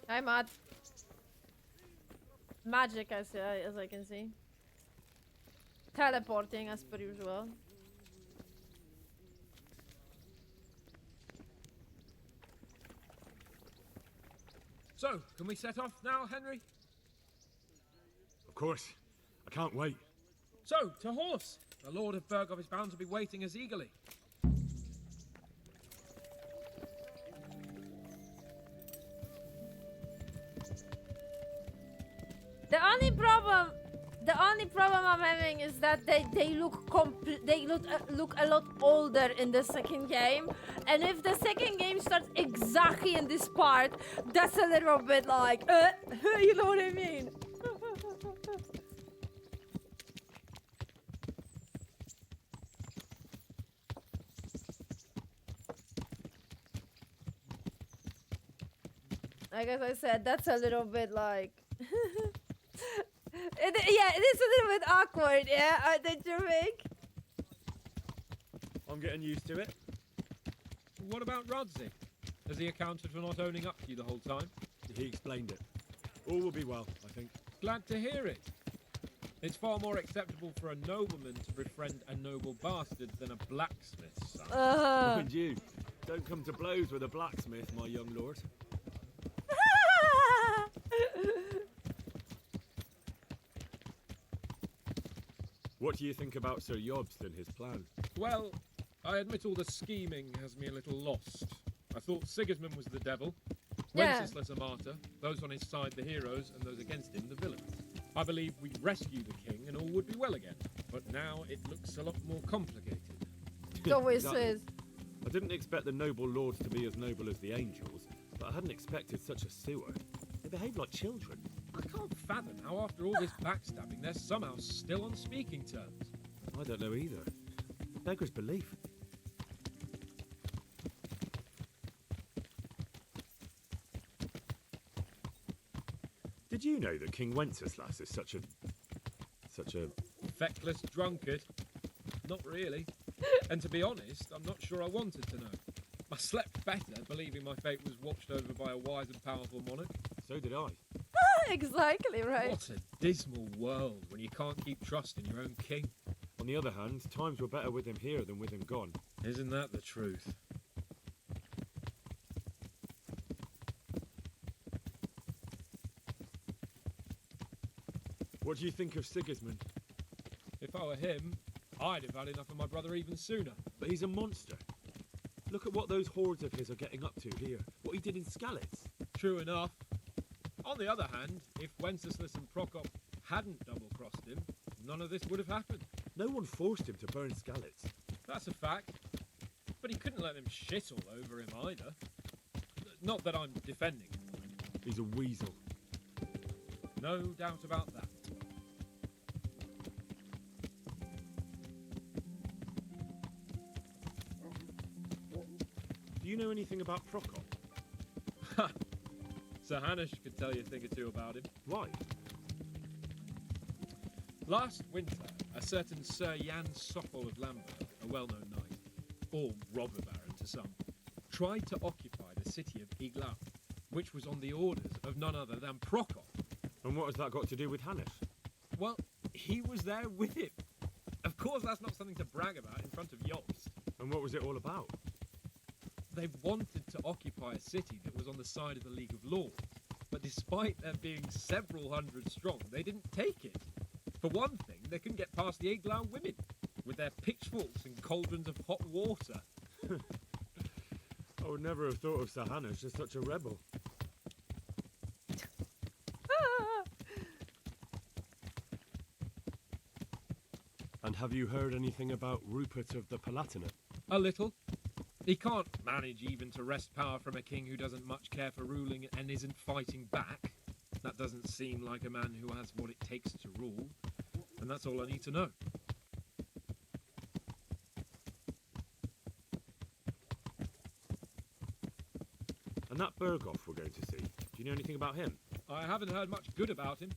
Hi, Matt. Magic, as I can see. Teleporting, as per usual. So, can we set off now, Henry? Of course. I can't wait. So, to horse! The Lord of Bergov is bound to be waiting us eagerly. The only problem I'm having is that they look a lot older in the second game, and if the second game starts exactly in this part, that's a little bit like, you know what I mean? Like as I said, that's a little bit like. It is a little bit awkward, yeah, don't you think? I'm getting used to it. What about Rodzi? Has he accounted for not owning up to you the whole time? He explained it. All will be well, I think. Glad to hear it. It's far more acceptable for a nobleman to befriend a noble bastard than a blacksmith's son. Mind you, don't come to blows with a blacksmith, my young lord. What do you think about Sir Jobst and his plan? Well, I admit all the scheming has me a little lost. I thought Sigismund was the devil, Wenceslas a martyr, those on his side the heroes, and those against him the villains. I believe we'd rescue the king and all would be well again. But now it looks a lot more complicated. It always is. I didn't expect the noble lords to be as noble as the angels, but I hadn't expected such a sewer. They behave like children. I can't fathom how after all this backstabbing they're somehow still on speaking terms. I don't know either. Beggars belief. Did you know that King Wenceslas is such a feckless drunkard? Not really. And to be honest, I'm not sure I wanted to know. I slept better believing my fate was watched over by a wise and powerful monarch. So did I. Exactly right. What a dismal world when you can't keep trusting your own king. On the other hand, times were better with him here than with him gone. Isn't that the truth? What do you think of Sigismund? If I were him, I'd have had enough of my brother even sooner. But he's a monster. Look at what those hordes of his are getting up to here. What he did in Skalitz. True enough. On the other hand, if Wenceslas and Prokop hadn't double-crossed him, none of this would have happened. No one forced him to burn Skalitz. That's a fact. But he couldn't let them shit all over him either. Not that I'm defending him. He's a weasel. No doubt about that. Do you know anything about Prokop? Sir Hanush could tell you a thing or two about him. Why? Last winter, a certain Sir Jan Sopol of Lambert, a well-known knight, or robber baron to some, tried to occupy the city of Iglau, which was on the orders of none other than Prokop. And what has that got to do with Hanush? Well, he was there with him. Of course, that's not something to brag about in front of Jobst. And what was it all about? They wanted to occupy a city that was on the side of the League of Lords, but despite there being several hundred strong, they didn't take it. For one thing, they couldn't get past the Iglau women, with their pitchforks and cauldrons of hot water. I would never have thought of Sir Hanush as such a rebel. And have you heard anything about Rupert of the Palatinate? A little. He can't manage even to wrest power from a king who doesn't much care for ruling and isn't fighting back. That doesn't seem like a man who has what it takes to rule. And that's all I need to know. And that Berghoff we're going to see, do you know anything about him? I haven't heard much good about him,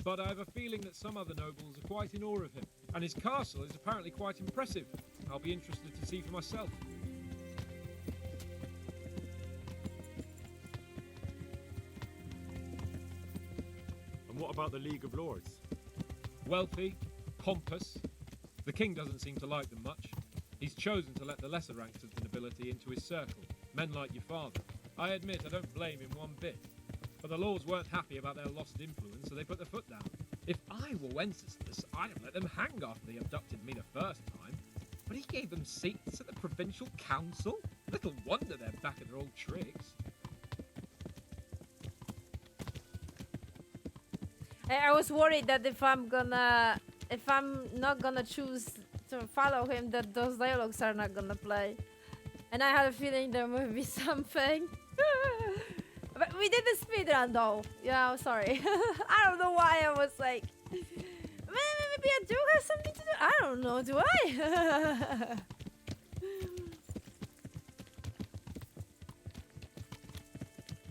but I have a feeling that some other nobles are quite in awe of him. And his castle is apparently quite impressive. I'll be interested to see for myself. And what about the League of Lords? Wealthy, pompous. The king doesn't seem to like them much. He's chosen to let the lesser ranks of the nobility into his circle, men like your father. I admit I don't blame him one bit. But the lords weren't happy about their lost influence, so they put their foot down. If I were Wenceslas, I'd have let them hang after they abducted me the first time. But he gave them seats at the provincial council? Little wonder they're back at their old tricks. I was worried that if I'm not gonna choose to follow him, that those dialogues are not gonna play. And I had a feeling there would be something. But we did the speedrun though. Yeah, I'm sorry. I don't know why I was like, maybe I do have something to do. I don't know, do I?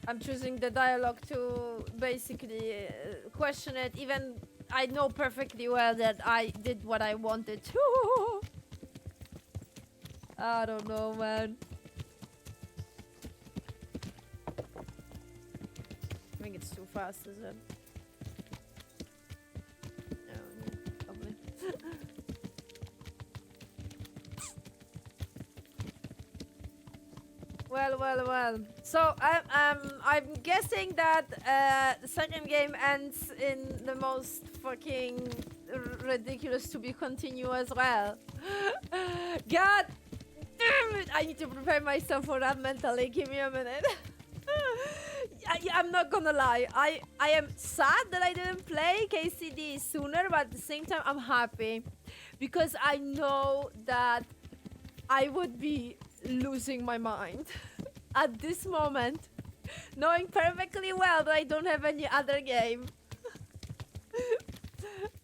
I'm choosing the dialogue to basically question it, even I know perfectly well that I did what I wanted to. I don't know, man. I think it's too fast, is it? No, yeah, probably. Well. So I'm guessing that the second game ends in the most fucking ridiculous to be continued as well. God damn it! I need to prepare myself for that mentally. Give me a minute. I'm not gonna lie. I am sad that I didn't play KCD sooner, but at the same time I'm happy because I know that I would be losing my mind at this moment, knowing perfectly well that I don't have any other game.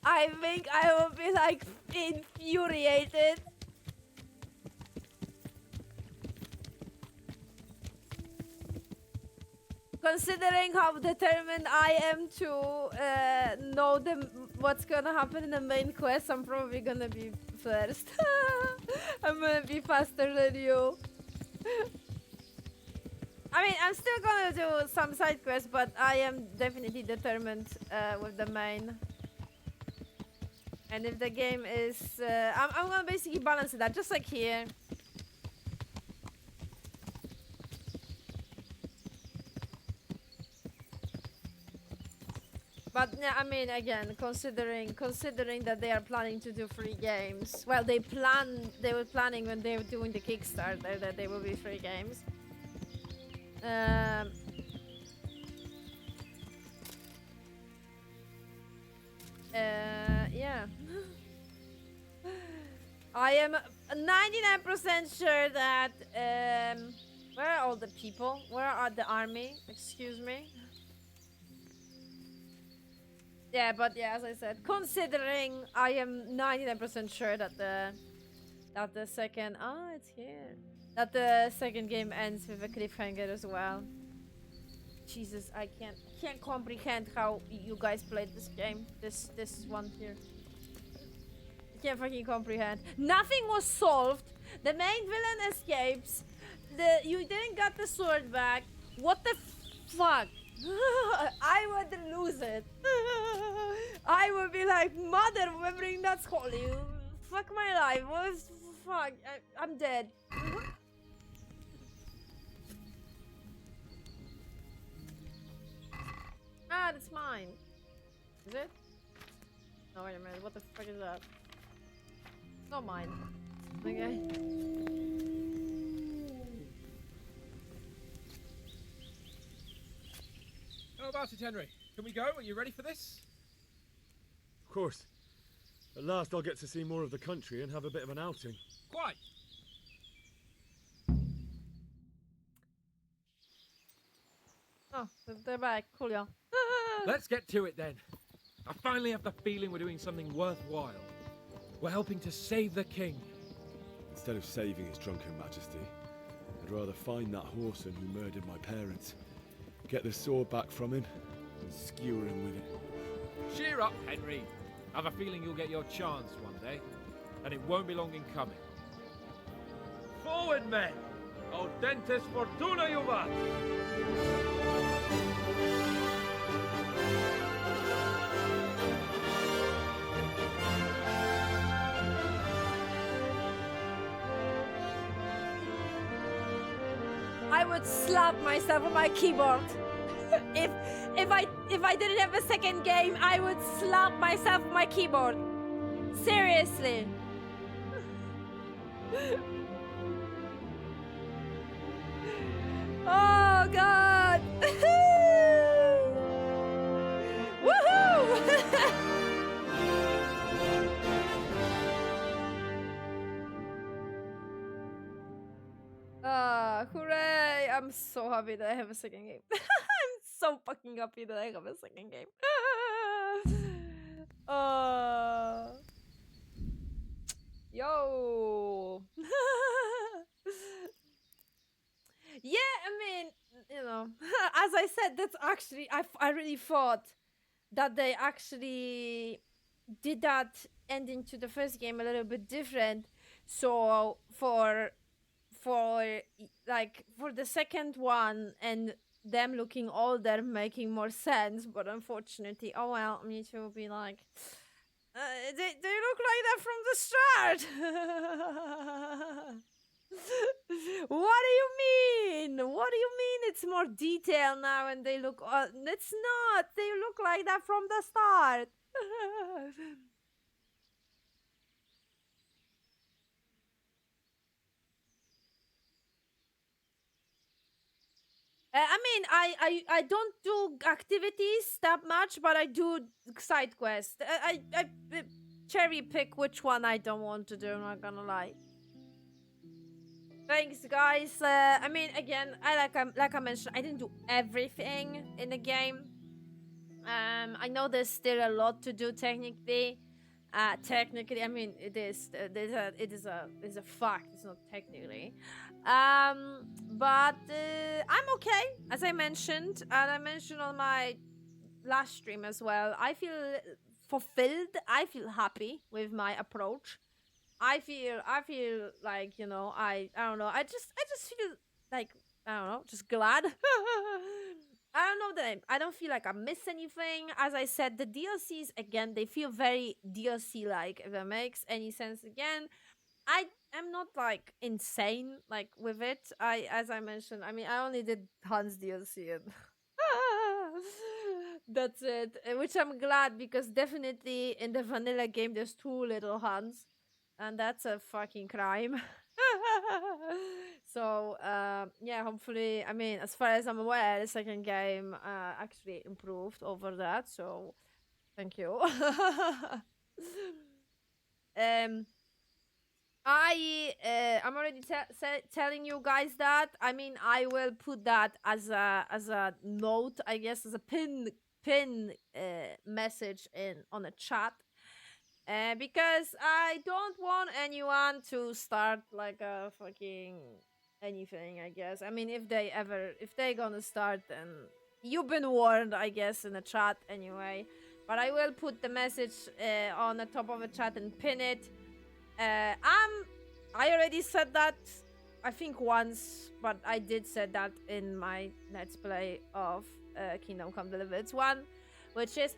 I think I will be like infuriated. Considering how determined I am to know what's gonna happen in the main quest, I'm probably gonna be first. I'm gonna be faster than you. I mean, I'm still gonna do some side quests, but I am definitely determined with the main. And if the game is... I'm gonna basically balance it out, just like here. But But yeah, I mean, again, considering that they are planning to do 3 games. Well, they were planning when they were doing the Kickstarter that they will be 3 games. Yeah. I am 99% sure that where are all the people? Where are the army? Excuse me. Yeah, but yeah, as I said, considering I am 99% sure that the second it's here. That the second game ends with a cliffhanger as well. Jesus, I can't comprehend how you guys played this game. This one here. I can't fucking comprehend. Nothing was solved. The main villain escapes. You didn't get the sword back. What the fuck? I would lose it. I would be like, mother, remembering that's holy. Fuck my life. What the fuck? I'm dead. Ah, that's mine. Is it? No, wait a minute. What the fuck is that? It's not mine. Okay. How about it, Henry? Can we go? Are you ready for this? Of course. At last I'll get to see more of the country and have a bit of an outing. Quite. Oh, they're back. Cool, yeah. Let's get to it then. I finally have the feeling we're doing something worthwhile. We're helping to save the king. Instead of saving his drunken majesty, I'd rather find that whoreson who murdered my parents, get the sword back from him, and skewer him with it. Cheer up, Henry. I have a feeling you'll get your chance one day, and it won't be long in coming. Forward, men! Audentes fortuna juvat! I would slap myself on my keyboard. if I didn't have a second game, I would slap myself on my keyboard. Seriously. Oh god. Woohoo! Hooray! I'm so happy that I have a second game. I'm so fucking happy that I have a second game. Yo! Yeah, I mean, you know, as I said, that's actually, I really thought that they actually did that ending to the first game a little bit different. So for the second one and them looking older making more sense, but unfortunately, oh well, me too will be like, they look like that from the start. What do you mean? What do you mean it's more detailed now and they look, it's not, they look like that from the start. I mean, I don't do activities that much, but I do side quests. I cherry pick which one I don't want to do, I'm not gonna lie. Thanks, guys. I mean, again, like I mentioned, I didn't do everything in the game. I know there's still a lot to do technically. Technically, I mean, it is a fact. It's not technically. But I'm okay, as I mentioned, and I mentioned on my last stream as well. I feel fulfilled. I feel happy with my approach. I feel like, you know, I don't know. I just feel like, I don't know, just glad. I don't know that I don't feel like I miss anything. As I said, the DLCs, again, they feel very DLC-like, if that makes any sense. Again, I am not like insane like with it. As I mentioned, I mean, I only did Hans DLC and That's it. Which I'm glad, because definitely in the vanilla game there's 2 little Hans, and that's a fucking crime. So yeah, hopefully, I mean, as far as I'm aware, the second game actually improved over that. So thank you. I'm already telling you guys that. I mean, I will put that as a note, I guess, as a pin message on a chat, because I don't want anyone to start like a fucking anything, I guess. I mean, if they gonna start, then you've been warned, I guess, in the chat anyway. But I will put the message on the top of the chat and pin it. I already said that, I think once, but I did say that in my Let's Play of Kingdom Come Deliverance 1, which is,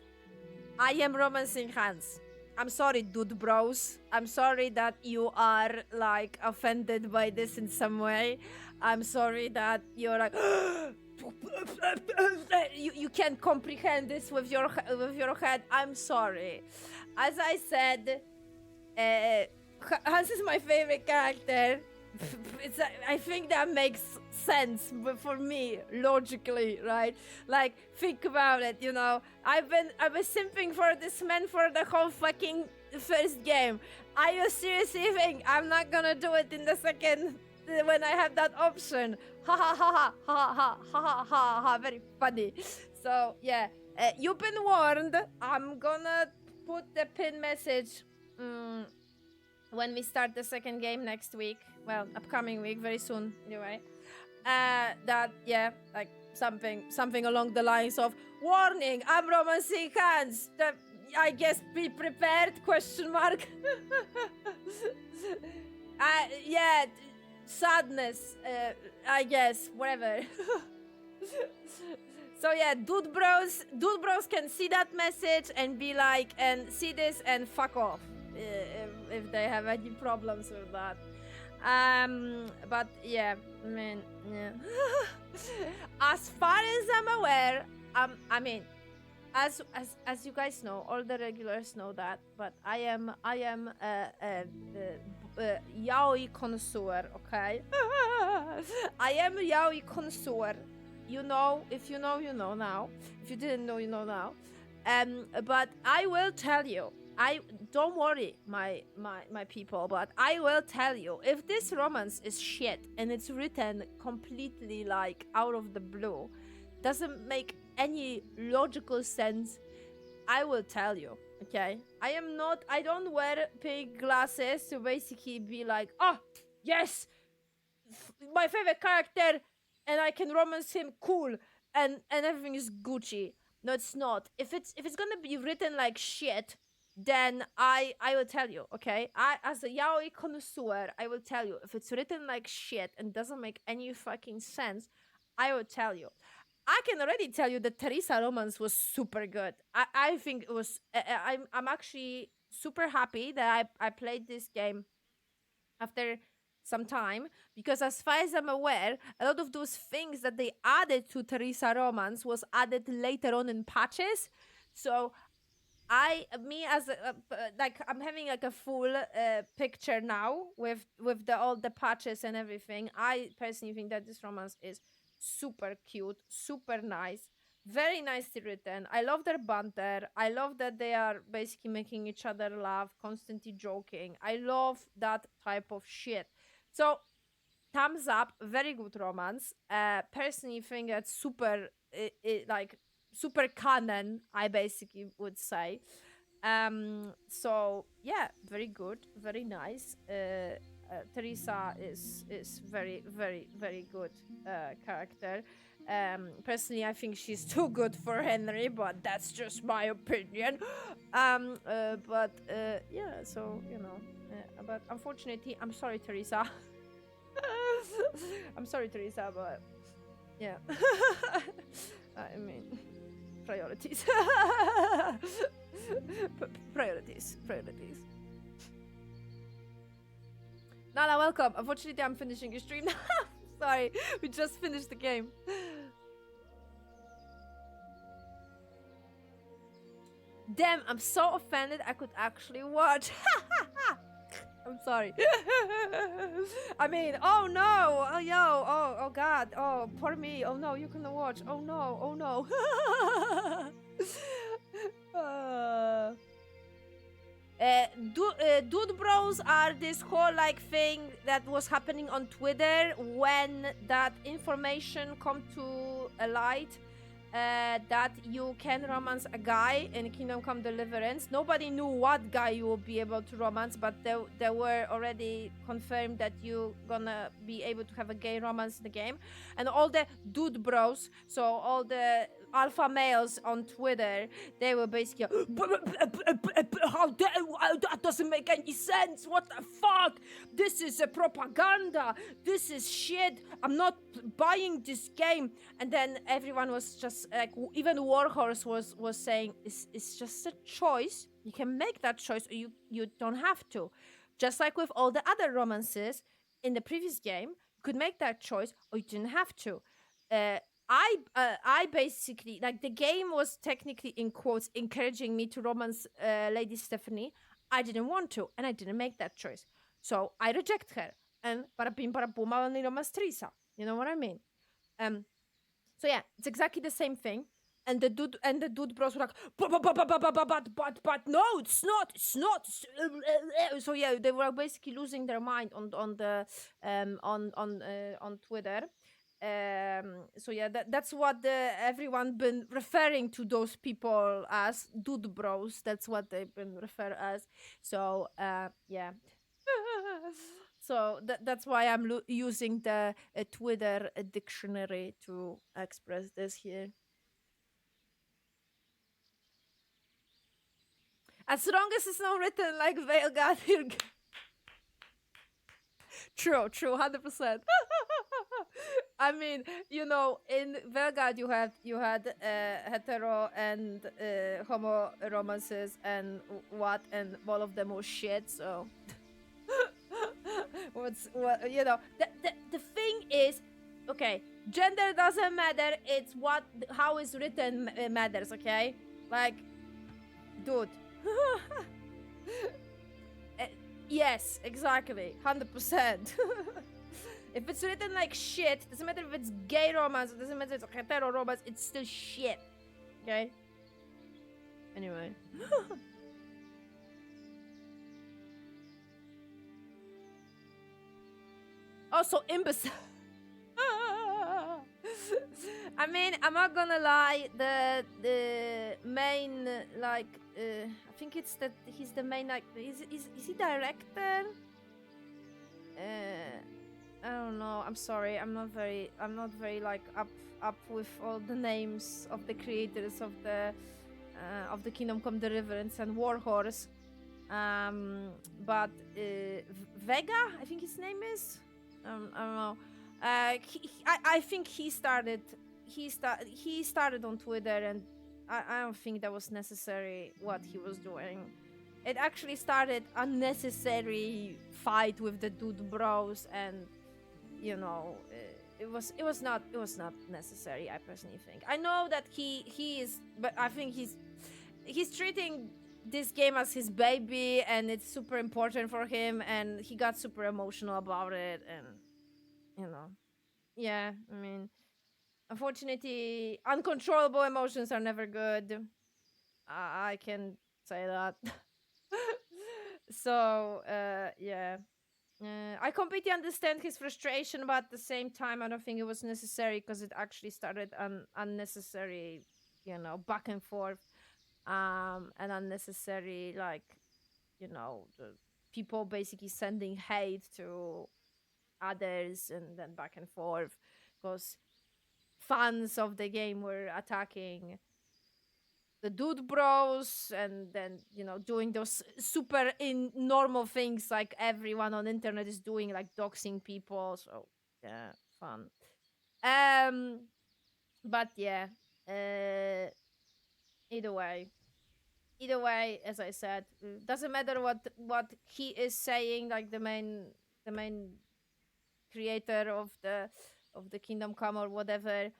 I am romancing Hans. I'm sorry, dude bros. I'm sorry that you are, like, offended by this in some way. I'm sorry that you're like, you can't comprehend this with your head. I'm sorry. As I said, Hans is my favorite character. I think that makes sense for me, logically, right? Like, think about it, you know. I was simping for this man for the whole fucking first game. I seriously think I'm not gonna do it in the second when I have that option. Ha ha ha ha ha ha ha ha ha. Very funny. So yeah, you've been warned. I'm gonna put the pin message when we start the second game next week. Well, upcoming week, very soon, anyway. That, yeah, like something along the lines of, warning, I'm romancing Hans. I guess be prepared, question mark. Yeah, sadness, I guess, whatever. So yeah, dude bros can see that message and be like, and see this and fuck off if they have any problems with that. But yeah, I mean, yeah. As far as I'm aware, I mean, as you guys know, all the regulars know that, but I am a yaoi connoisseur, okay? I am a yaoi connoisseur. You know, if you know, you know now. If you didn't know, you know now. But I will tell you, don't worry, my people, but I will tell you, if this romance is shit and it's written completely like out of the blue, doesn't make any logical sense, I will tell you, okay? I don't wear pink glasses to basically be like, oh, yes, my favorite character, and I can romance him, cool, and everything is Gucci. No, it's not. If it's gonna be written like shit, then I will tell you, okay? I, as a yaoi connoisseur, I will tell you. If it's written like shit and doesn't make any fucking sense, I will tell you. I can already tell you that Teresa romance was super good. I think it was. I'm actually super happy that I played this game after some time, because as far as I'm aware, a lot of those things that they added to Teresa romance was added later on in patches. So like, I'm having like a full picture now with all the patches and everything. I personally think that this romance is super cute, super nice, very nicely written. I love their banter. I love that they are basically making each other laugh, constantly joking. I love that type of shit. So thumbs up, very good romance. Personally think that's super like super canon, I basically would say. So yeah, very good, very nice. Teresa is very, very, very good character. Personally, I think she's too good for Henry, but that's just my opinion. But yeah, so you know, but unfortunately, I'm sorry, Teresa. I'm sorry, Teresa, but yeah. I mean, priorities. Priorities. Nala, welcome. Unfortunately, I'm finishing your stream now. Sorry, we just finished the game. Damn, I'm so offended I could actually watch. I'm sorry. I mean, oh no, oh yo, oh god, oh poor me, oh no, you couldn't watch, oh no, oh no. Dude bros are this whole like thing that was happening on Twitter when that information come to a light. That you can romance a guy in Kingdom Come Deliverance. Nobody knew what guy you will be able to romance, but they were already confirmed that you gonna be able to have a gay romance in the game. And all the dude bros, so all the alpha males on Twitter, they were basically how that doesn't make any sense. What the fuck? This is a propaganda. This is shit. I'm not buying this game. And then everyone was just like, even Warhorse was saying, it's just a choice. You can make that choice, or you don't have to. Just like with all the other romances in the previous game, you could make that choice, or you didn't have to. I basically, like, the game was technically, in quotes, encouraging me to romance Lady Stephanie. I didn't want to, and I didn't make that choice. So I reject her. And bada bing, bada boom, I only romance Teresa. You know what I mean? So yeah, it's exactly the same thing. And the dude bros were like, but no, it's not. So yeah, they were basically losing their mind on Twitter. So yeah, that's what everyone been referring to those people as, dude bros. That's what they've been referred as. So yeah. So that's why I'm using the Twitter dictionary to express this here. As long as it's not written like Veilguard. True, 100%. I mean, you know, in Veilguard you had hetero and homo romances and what, and all of them were shit. So, you know, the thing is, okay, gender doesn't matter. It's how it's written matters. Okay, like, dude. Yes, exactly, 100%. If it's written like shit, doesn't matter if it's gay romance, doesn't matter if it's hetero romance, it's still shit. Okay? Anyway. Also, imbecile. I mean, I'm not gonna lie, the main, like, I think it's that he's the main, like, is he director? I don't know. I'm sorry. I'm not very like up with all the names of the creators of the Kingdom Come Deliverance and Warhorse. But Vega, I think his name is. I don't know. I think he started on Twitter, and I don't think that was necessary what he was doing. It actually started unnecessary fight with the dude bros, and you know, it was not necessary. I personally think. I know that he is, but I think he's treating this game as his baby, and it's super important for him, and he got super emotional about it, and you know, yeah. I mean, unfortunately, uncontrollable emotions are never good. I can say that. So yeah. I completely understand his frustration, but at the same time, I don't think it was necessary, because it actually started unnecessary, you know, back and forth, and unnecessary, like, you know, the people basically sending hate to others, and then back and forth, because fans of the game were attacking the dude bros, and then, you know, doing those super normal things like everyone on internet is doing, like doxing people. So yeah, fun. But yeah, either way, as I said, doesn't matter what he is saying, like the main creator of the Kingdom Come or whatever.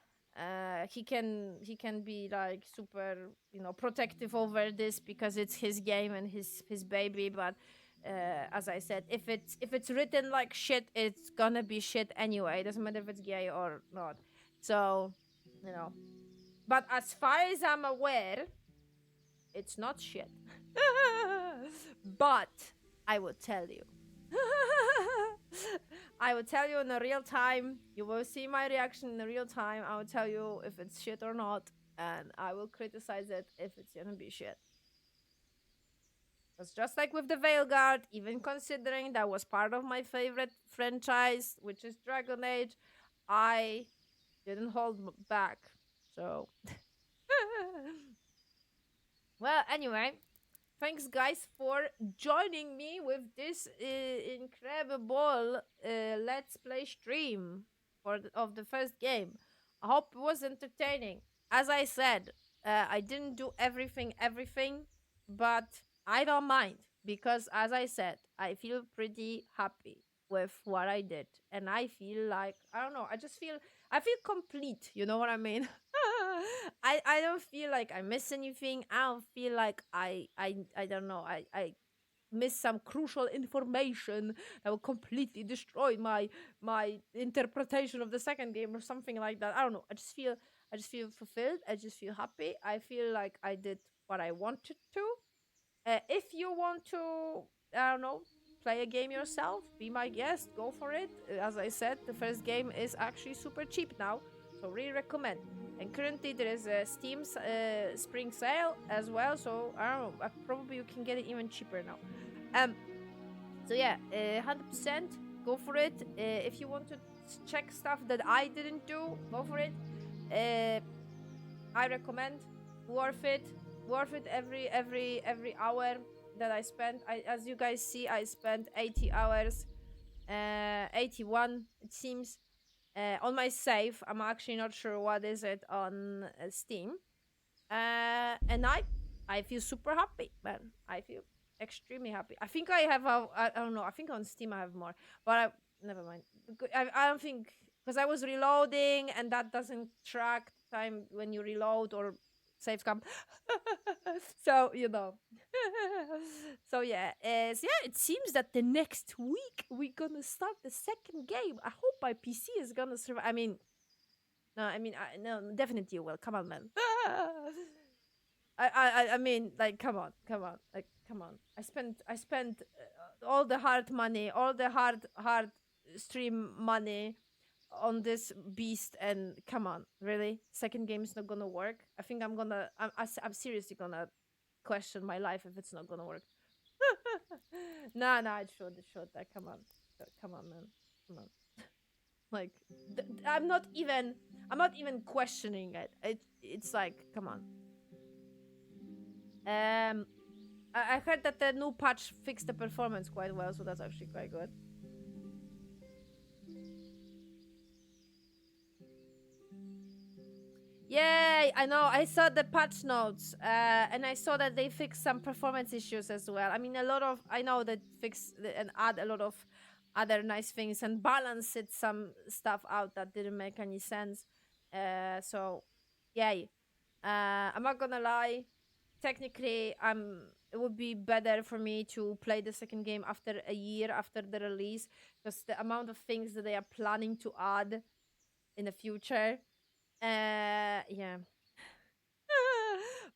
He can be like super, you know, protective over this because it's his game and his baby. But as I said, if it's written like shit, it's gonna be shit anyway. It doesn't matter if it's gay or not. So, you know. But as far as I'm aware, it's not shit. But I will tell you. I will tell you in the real time. You will see my reaction in the real time. I will tell you if it's shit or not. And I will criticize it if it's gonna be shit. It's just like with the Veilguard, even considering that was part of my favorite franchise, which is Dragon Age, I didn't hold back. So, well, anyway, thanks guys for joining me with this incredible Let's Play stream of the first game. I hope it was entertaining. As I said, I didn't do everything, but I don't mind because, as I said, I feel pretty happy with what I did, and I feel like, I don't know, I feel complete. You know what I mean? I don't feel like I miss anything. I don't feel like I don't know. I miss some crucial information that will completely destroy my interpretation of the second game or something like that. I don't know. I just feel fulfilled. I just feel happy. I feel like I did what I wanted to. If you want to, I don't know, play a game yourself, be my guest, go for it. As I said, the first game is actually super cheap now, so really recommend. And currently there is a Steam spring sale as well, so I don't know, probably you can get it even cheaper now. So yeah, 100% go for it. If you want to check stuff that I didn't do, go for it. I recommend. Worth it every hour that I spent. As you guys see, I spent 80 hours, 81 it seems, on my save. I'm actually not sure what is it on Steam, and I feel super happy, man. I feel extremely happy. I think I have I don't know, I think on Steam I have more, but never mind. I don't think, because I was reloading and that doesn't track time when you reload or saves come. So, you know. So yeah, it seems that the next week we're gonna start the second game. I hope my PC is gonna survive. No, definitely you will. Come on, man. I mean, like, come on, like, come on. I spent all the hard money, all the hard stream money on this beast, and come on, really, second game is not gonna work. I think I'm seriously gonna question my life if it's not gonna work. No, it should. Come on, man, come on. Like, I'm not even questioning it. It's like, come on. I heard that the new patch fixed the performance quite well, so that's actually quite good. Yay! I know, I saw the patch notes, and I saw that they fixed some performance issues as well. I mean, I know that fixed and add a lot of other nice things and balanced some stuff out that didn't make any sense. So, yay. I'm not gonna lie, technically, it would be better for me to play the second game after a year after the release, because the amount of things that they are planning to add in the future, yeah.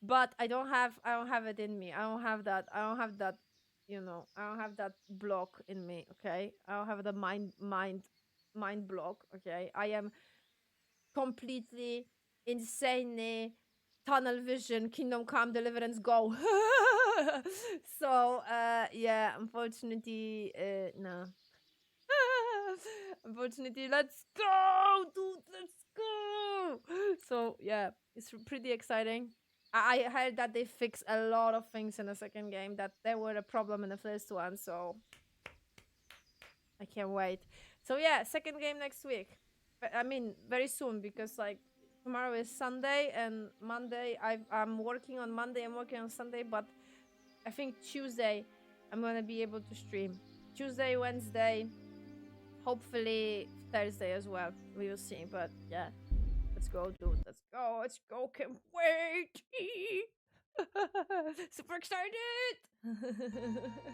But I don't have it in me. I don't have that, you know, I don't have that block in me, okay? I don't have the mind block, okay? I am completely, insanely tunnel vision, Kingdom Come, Deliverance, go. So, yeah, unfortunately, no. Unfortunately, let's go, dude, let's go. So, yeah, it's pretty exciting. I heard that they fixed a lot of things in the second game that there were a problem in the first one, so I can't wait. So, yeah, second game next week. I mean, very soon, because, like, tomorrow is Sunday, and Monday, I'm working on Monday, I'm working on Sunday, but I think Tuesday I'm gonna be able to stream. Tuesday, Wednesday, hopefully Thursday as well. We will see, but yeah. Let's go, dude. Let's go. Let's go. Can't wait. Super excited.